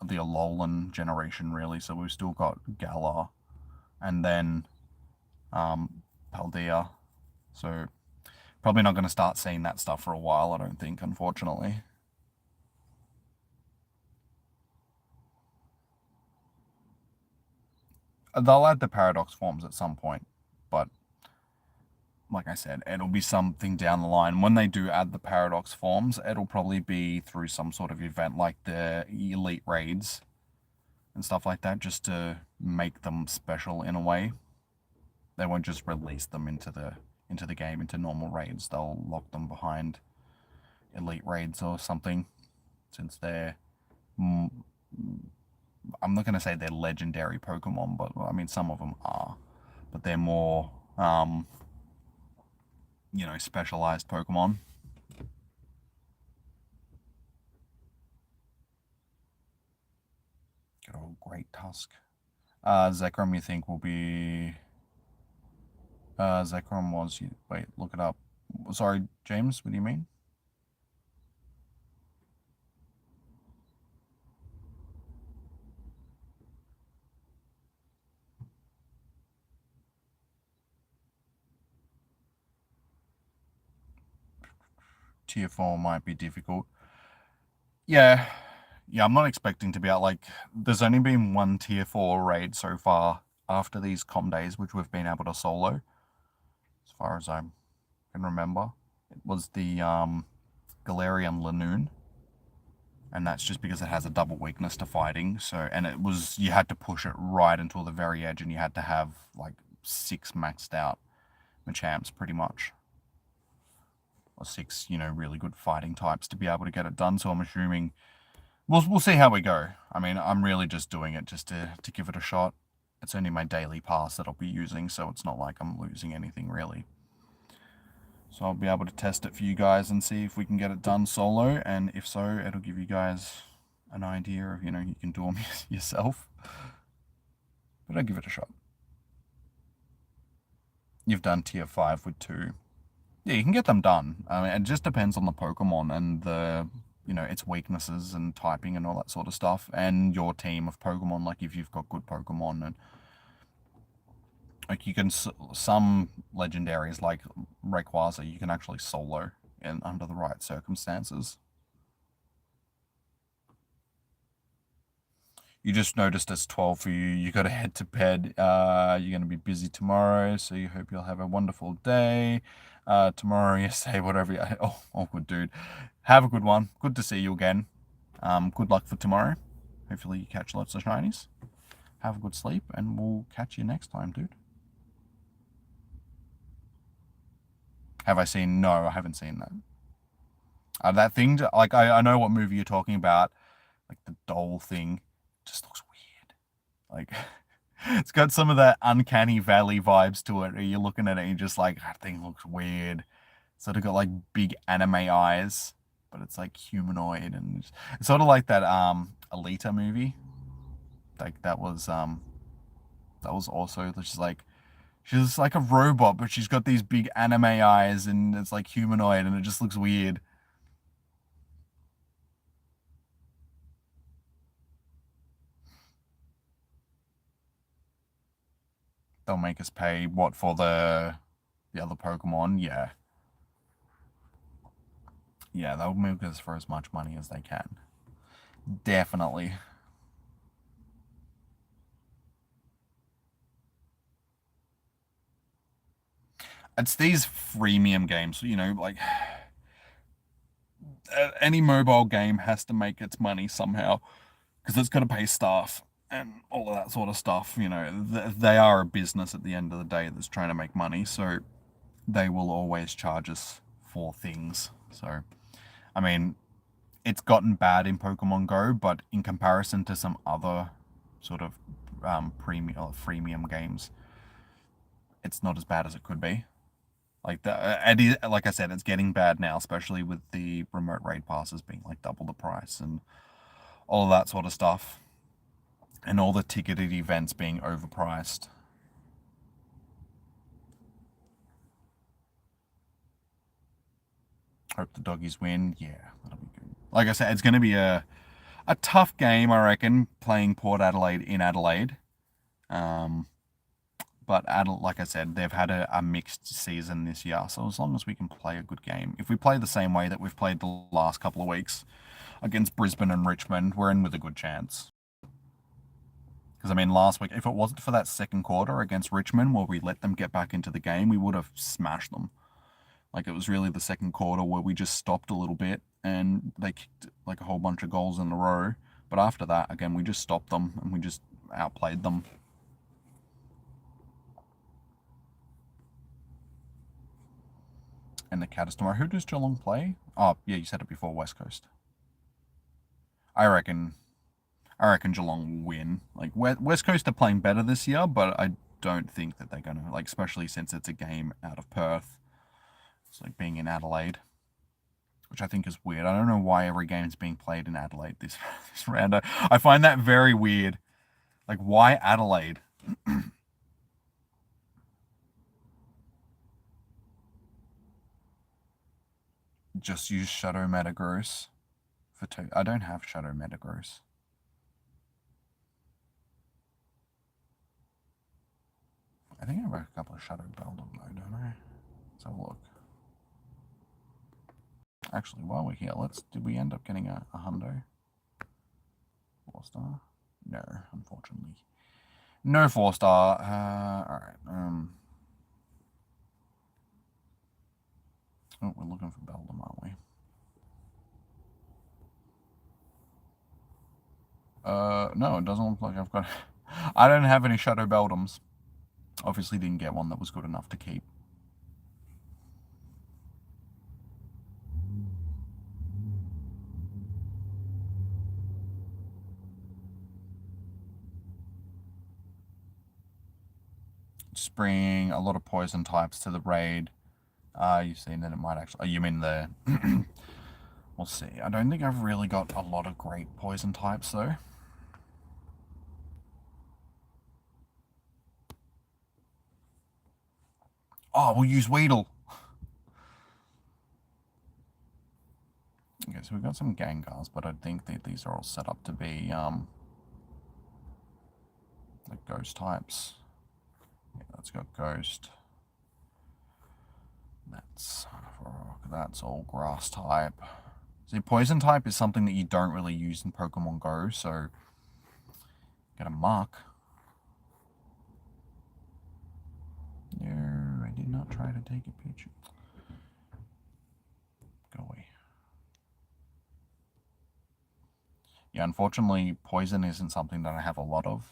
the Alolan generation, really, so we've still got Galar and then Paldea. So, probably not going to start seeing that stuff for a while, I don't think, unfortunately. They'll add the Paradox forms at some point, but like I said, it'll be something down the line. When they do add the Paradox forms, it'll probably be through some sort of event like the Elite Raids and stuff like that, just to make them special in a way. They won't just release them into the game, into normal raids. They'll lock them behind Elite Raids or something, since they're... I'm not going to say they're legendary Pokemon, but I mean, some of them are. But they're more... you know, specialized Pokemon. Good old Great Tusk. Zekrom, you think will be... Zekrom was... Wait, look it up. Sorry, James, what do you mean? Tier 4 might be difficult. Yeah, I'm not expecting to be out, like, there's only been one Tier 4 raid so far after these com days, which we've been able to solo, as far as I can remember. It was the Galarian Lanoon, and that's just because it has a double weakness to fighting, so, and it was, you had to push it right until the very edge, and you had to have, like, 6 maxed out Machamps, pretty much. Or 6, you know, really good fighting types to be able to get it done. So I'm assuming we'll see how we go. I mean, I'm really just doing it just to give it a shot. It's only my daily pass that I'll be using, so it's not like I'm losing anything really. So I'll be able to test it for you guys and see if we can get it done solo, and if so, it'll give you guys an idea of, you know, you can do them yourself. But I'll give it a shot. You've done tier 5 with 2. Yeah, you can get them done. I mean, it just depends on the Pokemon and the, you know, its weaknesses and typing and all that sort of stuff, and your team of Pokemon. Like, if you've got good Pokemon, and like, you can, some legendaries like Rayquaza, you can actually solo in under the right circumstances. You just noticed it's 12 for you. You got to head to bed. You're going to be busy tomorrow, so you hope you'll have a wonderful day. Tomorrow, yesterday, whatever. Oh, good dude. Have a good one. Good to see you again. Good luck for tomorrow. Hopefully you catch lots of shinies. Have a good sleep, and we'll catch you next time, dude. Have I seen? No, I haven't seen that. That thing, like, I know what movie you're talking about. Like the doll thing, just looks weird. Like, it's got some of that uncanny valley vibes to it. Where you're looking at it and you're just like, that thing looks weird. Sort of got like big anime eyes, but it's like humanoid, and it's sort of like that Alita movie. Like that was also just like she's like a robot, but she's got these big anime eyes, and it's like humanoid, and it just looks weird. They'll make us pay what for the other Pokemon? Yeah, yeah, they'll milk us for as much money as they can. Definitely. It's these freemium games, like any mobile game has to make its money somehow because it's got to pay staff and all of that sort of stuff. They are a business at the end of the day that's trying to make money, so they will always charge us for things. So, I mean, it's gotten bad in Pokemon Go, but in comparison to some other sort of premium or freemium games, it's not as bad as it could be. Like like I said, it's getting bad now, especially with the remote raid passes being like double the price and all of that sort of stuff, and all the ticketed events being overpriced. Hope the doggies win. Yeah, that'll be good. Like I said, it's going to be a tough game, I reckon, playing Port Adelaide in Adelaide. Um, but like I said, they've had a mixed season this year. So as long as we can play a good game, if we play the same way that we've played the last couple of weeks against Brisbane and Richmond, we're in with a good chance. Because I mean, last week, if it wasn't for that second quarter against Richmond, where we let them get back into the game, we would have smashed them. Like it was really the second quarter where we just stopped a little bit and they kicked like a whole bunch of goals in a row. But after that, again, we just stopped them and we just outplayed them. And the Catters tomorrow. Who does Geelong play? Oh, yeah, you said it before, West Coast. I reckon Geelong will win. Like West Coast are playing better this year, but I don't think that they're gonna, like, especially since it's a game out of Perth. It's like being in Adelaide, which I think is weird. I don't know why every game is being played in Adelaide this round. I find that very weird. Like, why Adelaide? Just use Shadow Metagross for two. I don't have Shadow Metagross. I think I have a couple of Shadow Beldum though, don't I? Let's have a look. Actually, while we're here, did we end up getting a hundo? 4-star? No, unfortunately. No 4-star. Alright. Oh, we're looking for Beldum, aren't we? No, it doesn't look like I've got... I don't have any Shadow Beldums. Obviously didn't get one that was good enough to keep. Just bring a lot of poison types to the raid. You've seen that it might actually... Oh, you mean the... We'll see. I don't think I've really got a lot of great poison types, though. Oh, we'll use Weedle. Okay, so we've got some Gengars, but I think that these are all set up to be, like ghost types. Yeah, that's got ghost. That's all grass type. See, poison type is something that you don't really use in Pokemon Go, so Get a muck. No, I did not try to take a picture. Go away. Yeah, unfortunately, poison isn't something that I have a lot of,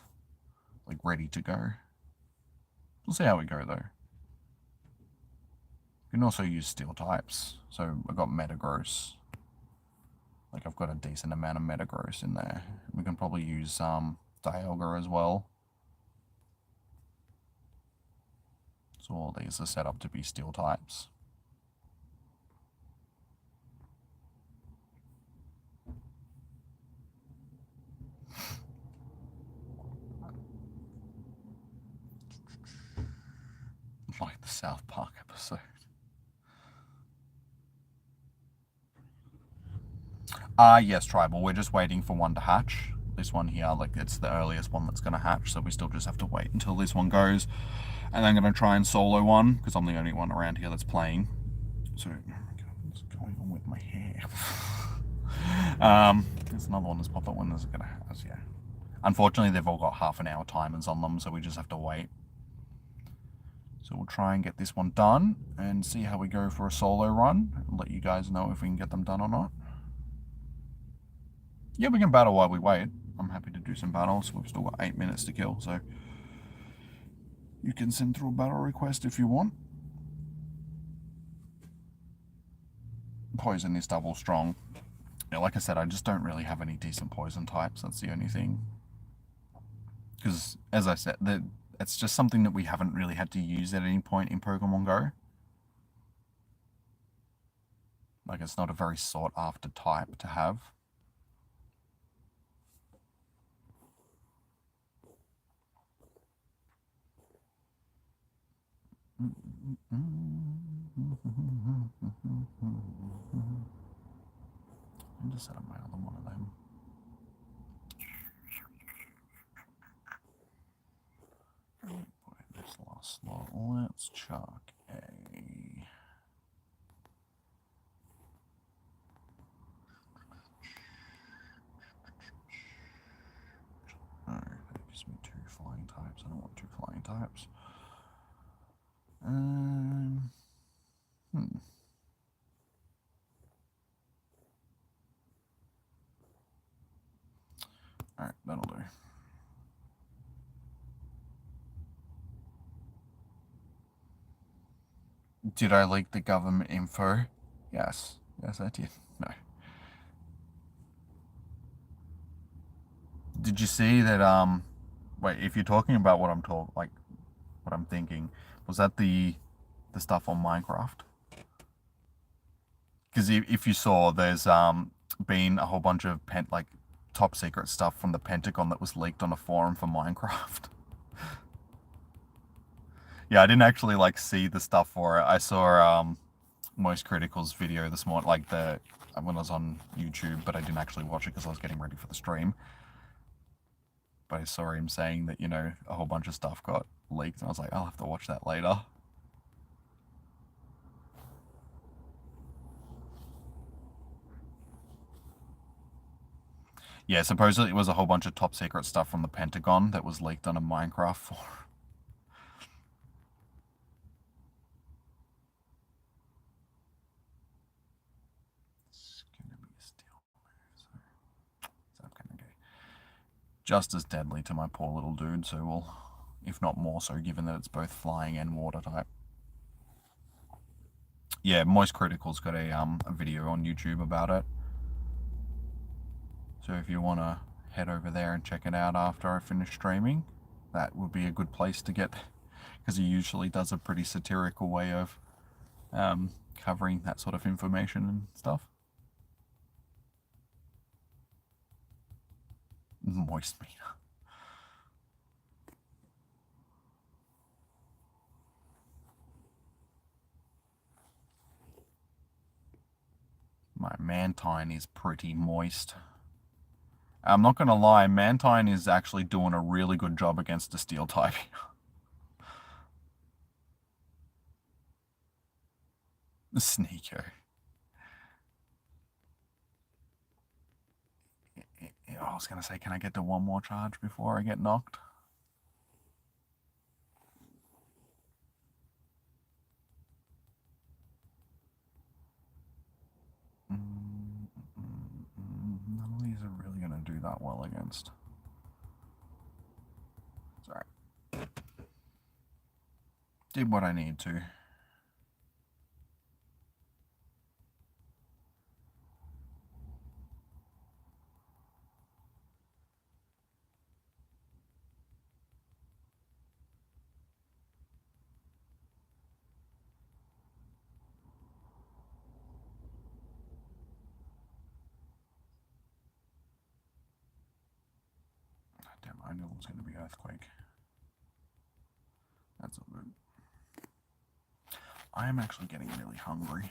like, ready to go. We'll see how we go, though. You can also use steel types. So I got Metagross. Like, I've got a decent amount of Metagross in there. We can probably use Dialga as well. So all these are set up to be steel types. Like the South Park episode. Yes, Tribal. We're just waiting for one to hatch. This one here, like, it's the earliest one that's going to hatch, so we still just have to wait until this one goes. And I'm going to try and solo one, because I'm the only one around here that's playing. So, oh my God, what's going on with my hair? There's another one that's popped up. When is it going to hatch? Yeah. Unfortunately, they've all got half an hour timers on them, so we just have to wait. So we'll try and get this one done, and see how we go for a solo run, and let you guys know if we can get them done or not. Yeah, we can battle while we wait. I'm happy to do some battles. We've still got 8 minutes to kill, so you can send through a battle request if you want. Poison is double strong. Yeah, like I said, I just don't really have any decent poison types. That's the only thing. Because, as I said, it's just something that we haven't really had to use at any point in Pokemon Go. Like, it's not a very sought after type to have. I just set up my other one of them. This last slot. Let's chuck a. No, that gives me 2 flying types. I don't want 2 flying types. Alright, that'll do. Did I leak the government info? Yes. Yes, I did. No. Did you see that, wait, if you're talking about what I'm what I'm thinking, was that the stuff on Minecraft? Because if you saw, there's been a whole bunch of top secret stuff from the Pentagon that was leaked on a forum for Minecraft. Yeah, I didn't actually see the stuff for it. I saw Most Critical's video this morning, when I was on YouTube, but I didn't actually watch it because I was getting ready for the stream. But I saw him saying that, a whole bunch of stuff got leaked, and I was like, I'll have to watch that later. Yeah, supposedly it was a whole bunch of top secret stuff from the Pentagon that was leaked on a Minecraft forum. It's gonna be a steel move, so that's gonna go just as deadly to my poor little dude, so we'll, if not more so, given that it's both flying and water type. Yeah, Moist Critical's got a video on YouTube about it. So if you want to head over there and check it out after I finish streaming, that would be a good place to get, because he usually does a pretty satirical way of covering that sort of information and stuff. Moist meter. My Mantine is pretty moist. I'm not going to lie, Mantine is actually doing a really good job against the steel type. Sneaker. I was going to say, can I get to one more charge before I get knocked? None of these are really going to do that well against. Sorry. Did what I need to. Damn, I knew it was going to be Earthquake. That's all good. I am actually getting really hungry.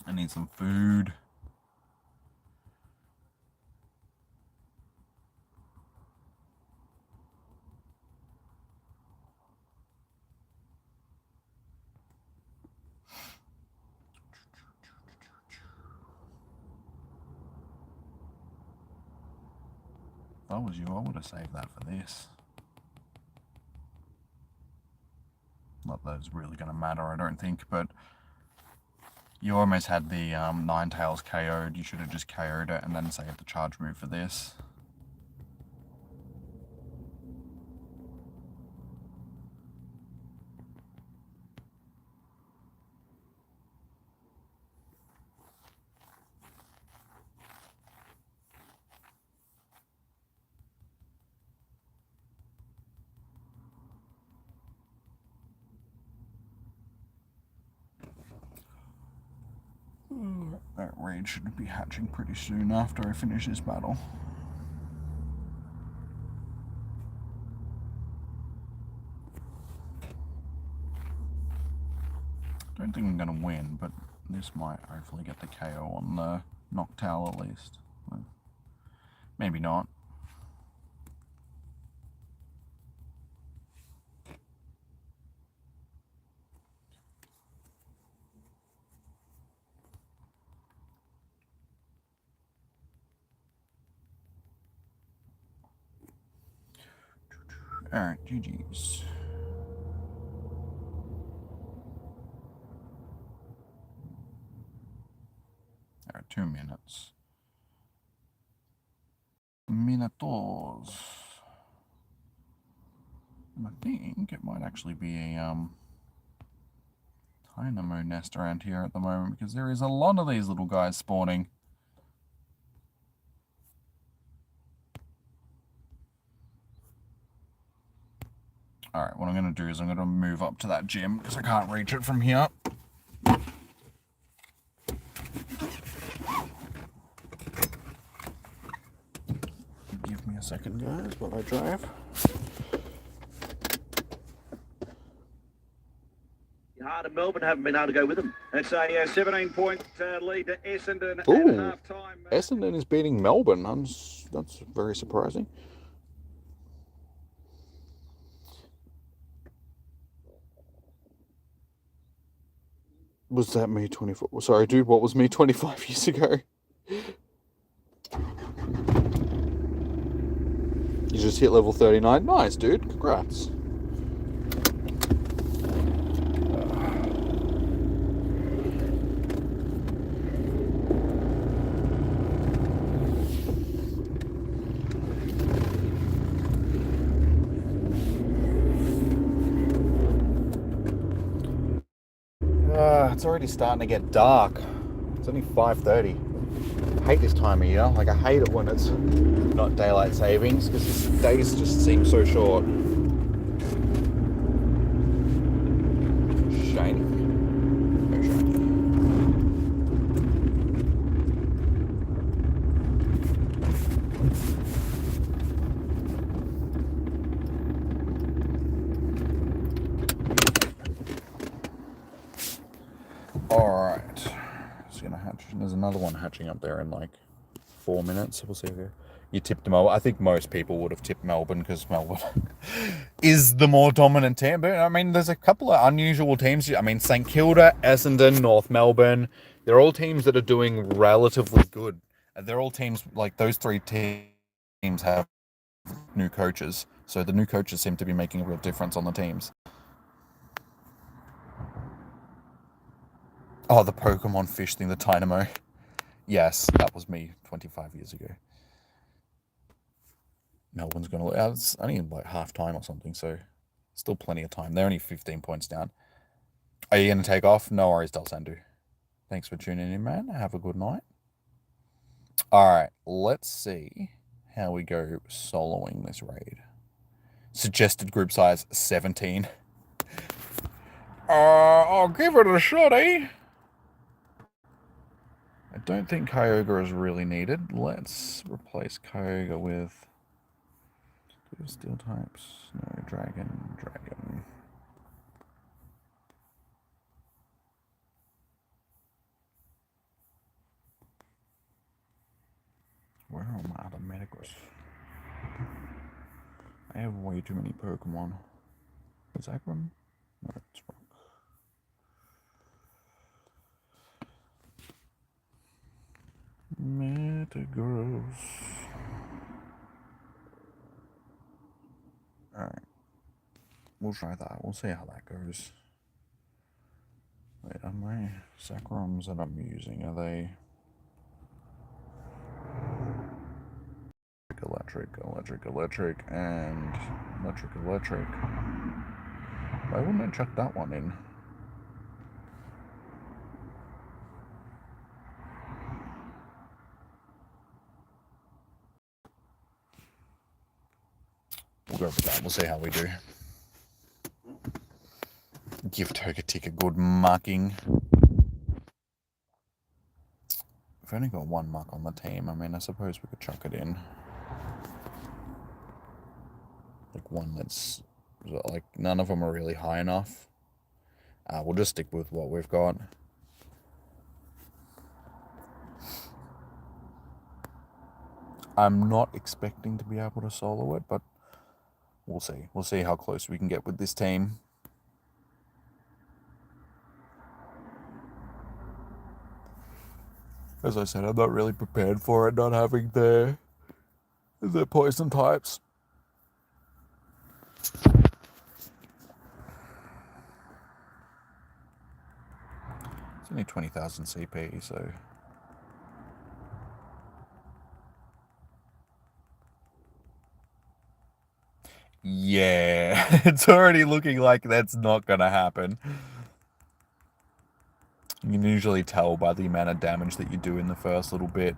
I need some food. If I was you, I would have saved that for this. Not that it's really going to matter, I don't think, but you almost had the Ninetales KO'd. You should have just KO'd it and then saved the charge move for this. That raid should be hatching pretty soon after I finish this battle. Don't think I'm going to win, but this might hopefully get the KO on the Noctowl at least. Well, maybe not. Alright, GG's. Alright, 2 minutes. Minutos. And I think it might actually be a Dynamo nest around here at the moment because there is a lot of these little guys spawning. Alright, what I'm going to do is I'm going to move up to that gym because I can't reach it from here. Give me a second, guys, while I drive. Heart of Melbourne haven't been able to go with them. It's a 17-point lead to Essendon Ooh, at half-time. Essendon is beating Melbourne. That's very surprising. Was that me 24? Sorry, dude, what was me 25 years ago? You just hit level 39. Nice, dude. Congrats. It's already starting to get dark. It's only 5:30. I hate this time of year. Like, I hate it when it's not daylight savings because the days just seem so short. Shiny. Very shiny. Alright. It's gonna hatch. There's another one hatching up there in like 4 minutes. We'll see if you tipped Melbourne. I think most people would have tipped Melbourne because Melbourne is the more dominant team. But I mean, there's a couple of unusual teams. I mean, St Kilda, Essendon, North Melbourne. They're all teams that are doing relatively good They're all teams, like those three teams have new coaches, so the new coaches seem to be making a real difference on the teams. Oh, the Pokemon fish thing, the Dynamo. Yes, that was me 25 years ago. Melbourne's going to... It's only like half time or something, so still plenty of time. They're only 15 points down. Are you going to take off? No worries, Del Sandu. Thanks for tuning in, man. Have a good night. Alright, let's see how we go soloing this raid. Suggested group size 17. I'll give it a shot, eh? I don't think Kyogre is really needed. Let's replace Kyogre with steel types. No, dragon. Where are my other Metagross? I have way too many Pokemon. Is Akron? No, it's wrong. Metagross. Alright. We'll try that. We'll see how that goes. Wait, are my Sakrams that I'm using, are they... Electric, and electric. Why wouldn't I chuck that one in? We'll go with that. We'll see how we do. Give Togetic a good mucking. We've only got one muck on the team. I mean, I suppose we could chuck it in. Like one that's... like, none of them are really high enough. We'll just stick with what we've got. I'm not expecting to be able to solo it, but we'll see. We'll see how close we can get with this team. As I said, I'm not really prepared for it, not having the poison types. It's only 20,000 CP, so... Yeah, it's already looking like that's not gonna happen. You can usually tell by the amount of damage that you do in the first little bit.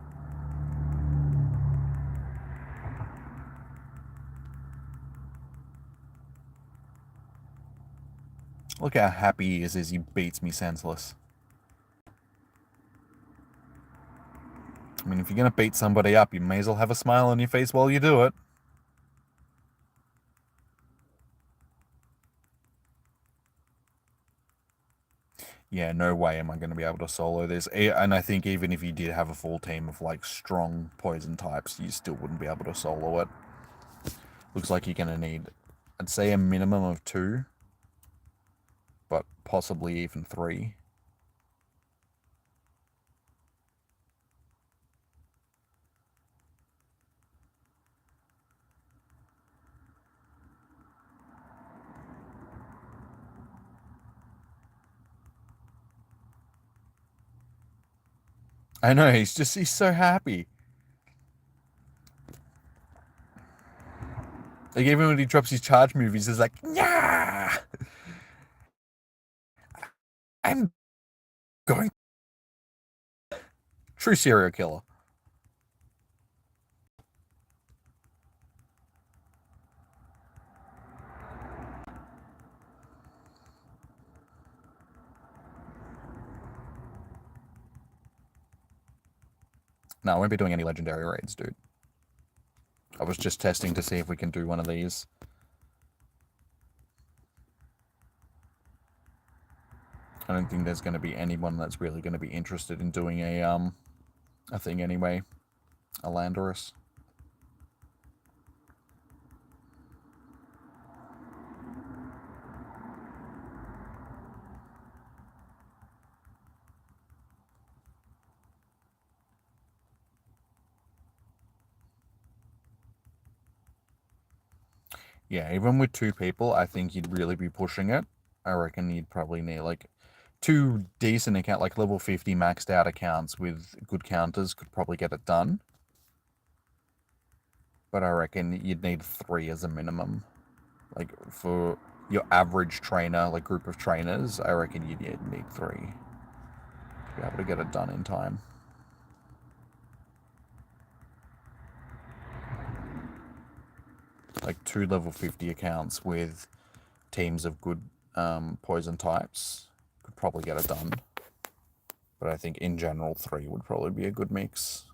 Look how happy he is as he beats me senseless. I mean, if you're gonna beat somebody up, you may as well have a smile on your face while you do it. Yeah, no way am I going to be able to solo this. And I think even if you did have a full team of, like, strong poison types, you still wouldn't be able to solo it. Looks like you're going to need, I'd say, a minimum of 2. But possibly even 3. I know, he's so happy. Like, even when he drops his charge movies, he's like, yeah, I'm going. True serial killer. No, I won't be doing any legendary raids, dude. I was just testing to see if we can do one of these. I don't think there's going to be anyone that's really going to be interested in doing a thing anyway. A Landorus. Yeah, even with 2 people, I think you'd really be pushing it. I reckon you'd probably need like 2 decent account, like level 50 maxed out accounts with good counters could probably get it done. But I reckon you'd need 3 as a minimum. Like for your average trainer, like group of trainers, I reckon you'd need 3 to be able to get it done in time. Like 2 level 50 accounts with teams of good poison types could probably get it done. But I think in general 3 would probably be a good mix.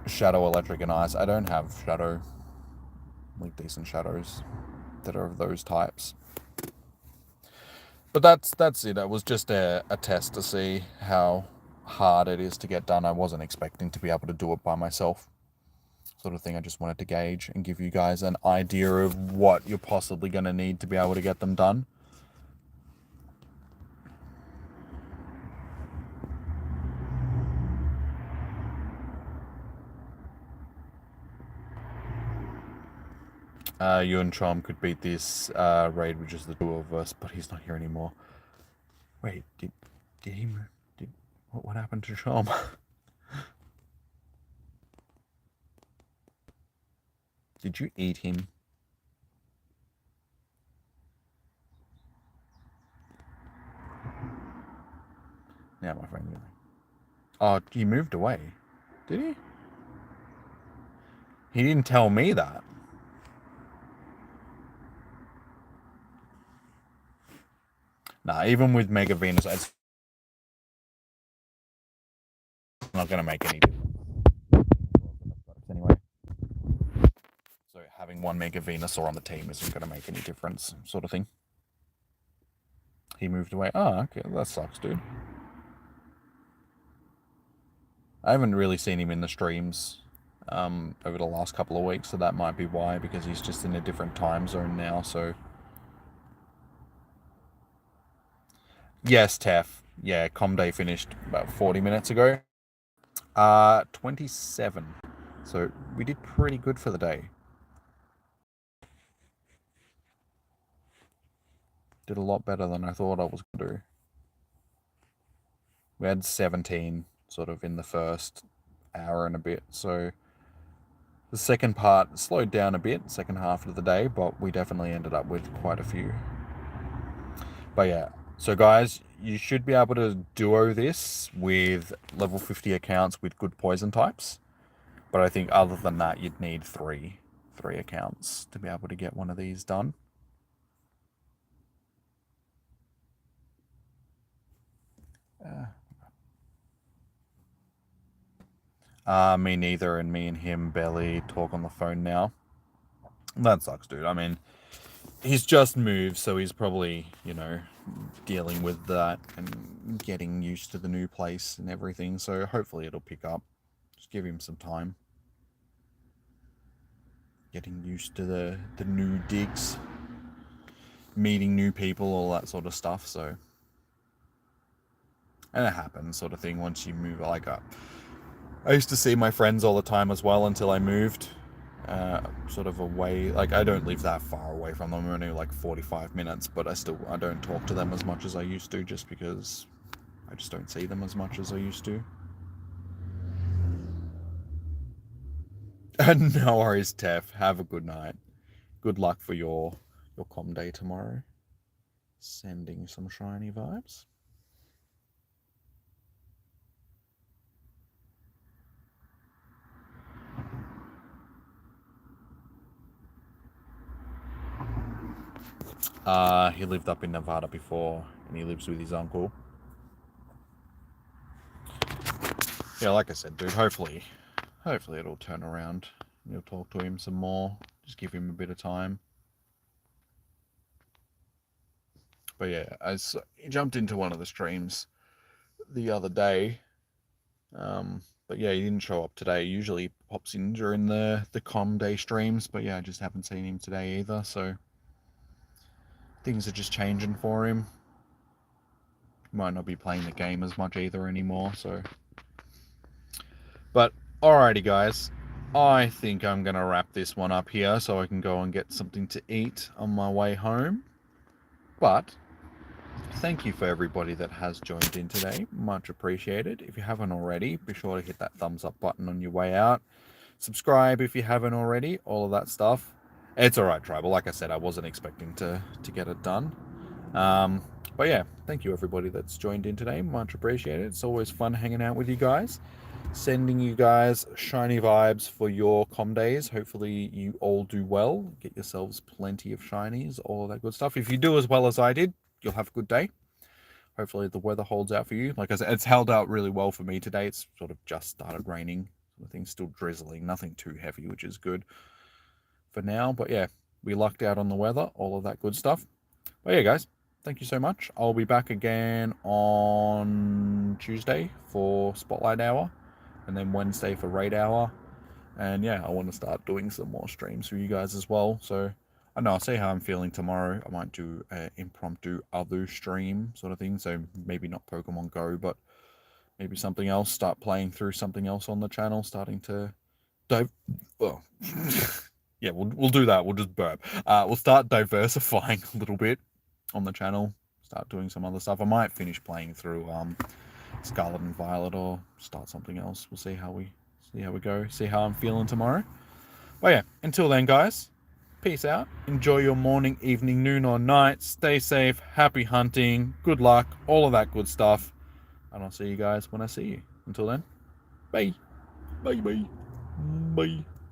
Shadow, Electric, and Ice. I don't have Shadow. Like decent Shadows that are of those types. But that's it. It was just a test to see how hard it is to get done. I wasn't expecting to be able to do it by myself. Sort of thing. I just wanted to gauge and give you guys an idea of what you're possibly going to need to be able to get them done. You and Chom could beat this raid with just the 2 of us, but he's not here anymore. Wait, did he move? What happened to Chom? Did you eat him? Now my friend. Oh, he moved away. Did he? He didn't tell me that. Nah, even with Mega Venus, it's not going to make any difference. Anyway. So having 1 Mega Venusaur on the team isn't going to make any difference, sort of thing. He moved away. Oh, okay, that sucks, dude. I haven't really seen him in the streams over the last couple of weeks, so that might be why, because he's just in a different time zone now, so... Yes, Tef. Yeah, Com Day finished about 40 minutes ago. 27. So we did pretty good for the day. Did a lot better than I thought I was going to do. We had 17 sort of in the first hour and a bit, so the second part slowed down a bit, second half of the day, but we definitely ended up with quite a few. But yeah, so guys, you should be able to duo this with level 50 accounts with good poison types. But I think other than that, you'd need 3 accounts to be able to get one of these done. Me neither, and me and him barely talk on the phone now. That sucks, dude. I mean, he's just moved, so he's probably, you know, dealing with that and getting used to the new place and everything, so hopefully it'll pick up. Just give him some time. Getting used to the new digs, meeting new people, all that sort of stuff, so... And it happens, sort of thing, once you move, like, up. I used to see my friends all the time as well until I moved, sort of away. Like, I don't live that far away from them, only like 45 minutes, but I don't talk to them as much as I used to, just because I just don't see them as much as I used to. No worries, Tef. Have a good night. Good luck for your com day tomorrow. Sending some shiny vibes. He lived up in Nevada before, and he lives with his uncle. Yeah, like I said, dude, hopefully it'll turn around. You'll talk to him some more. Just give him a bit of time. But yeah, I jumped into one of the streams the other day. But yeah, he didn't show up today. Usually he pops in during the com day streams, but yeah, I just haven't seen him today either, so things are just changing for him. Might not be playing the game as much either anymore, so... But, alrighty guys, I think I'm going to wrap this one up here so I can go and get something to eat on my way home. But thank you for everybody that has joined in today. Much appreciated. If you haven't already, be sure to hit that thumbs up button on your way out. Subscribe if you haven't already. All of that stuff. It's all right, Tribal. Like I said, I wasn't expecting to get it done. But yeah, thank you everybody that's joined in today. Much appreciated. It's always fun hanging out with you guys. Sending you guys shiny vibes for your com days. Hopefully you all do well. Get yourselves plenty of shinies, all of that good stuff. If you do as well as I did, you'll have a good day. Hopefully the weather holds out for you. Like I said, it's held out really well for me today. It's sort of just started raining. The thing's still drizzling. Nothing too heavy, which is good for now. But yeah, we lucked out on the weather, all of that good stuff. But yeah, guys, thank you so much. I'll be back again on Tuesday for Spotlight Hour, and then Wednesday for Raid Hour. And yeah, I want to start doing some more streams for you guys as well. So I know I'll see how I'm feeling tomorrow. I might do an impromptu other stream sort of thing. So maybe not Pokemon Go, but maybe something else. Start playing through something else on the channel. Starting to dive. Well, yeah, we'll do that. We'll just burp. We'll start diversifying a little bit on the channel. Start doing some other stuff. I might finish playing through Scarlet and Violet or start something else. We'll see how we go. See how I'm feeling tomorrow. But yeah, until then, guys, peace out. Enjoy your morning, evening, noon, or night. Stay safe. Happy hunting. Good luck. All of that good stuff. And I'll see you guys when I see you. Until then, bye. Bye. Bye. Bye.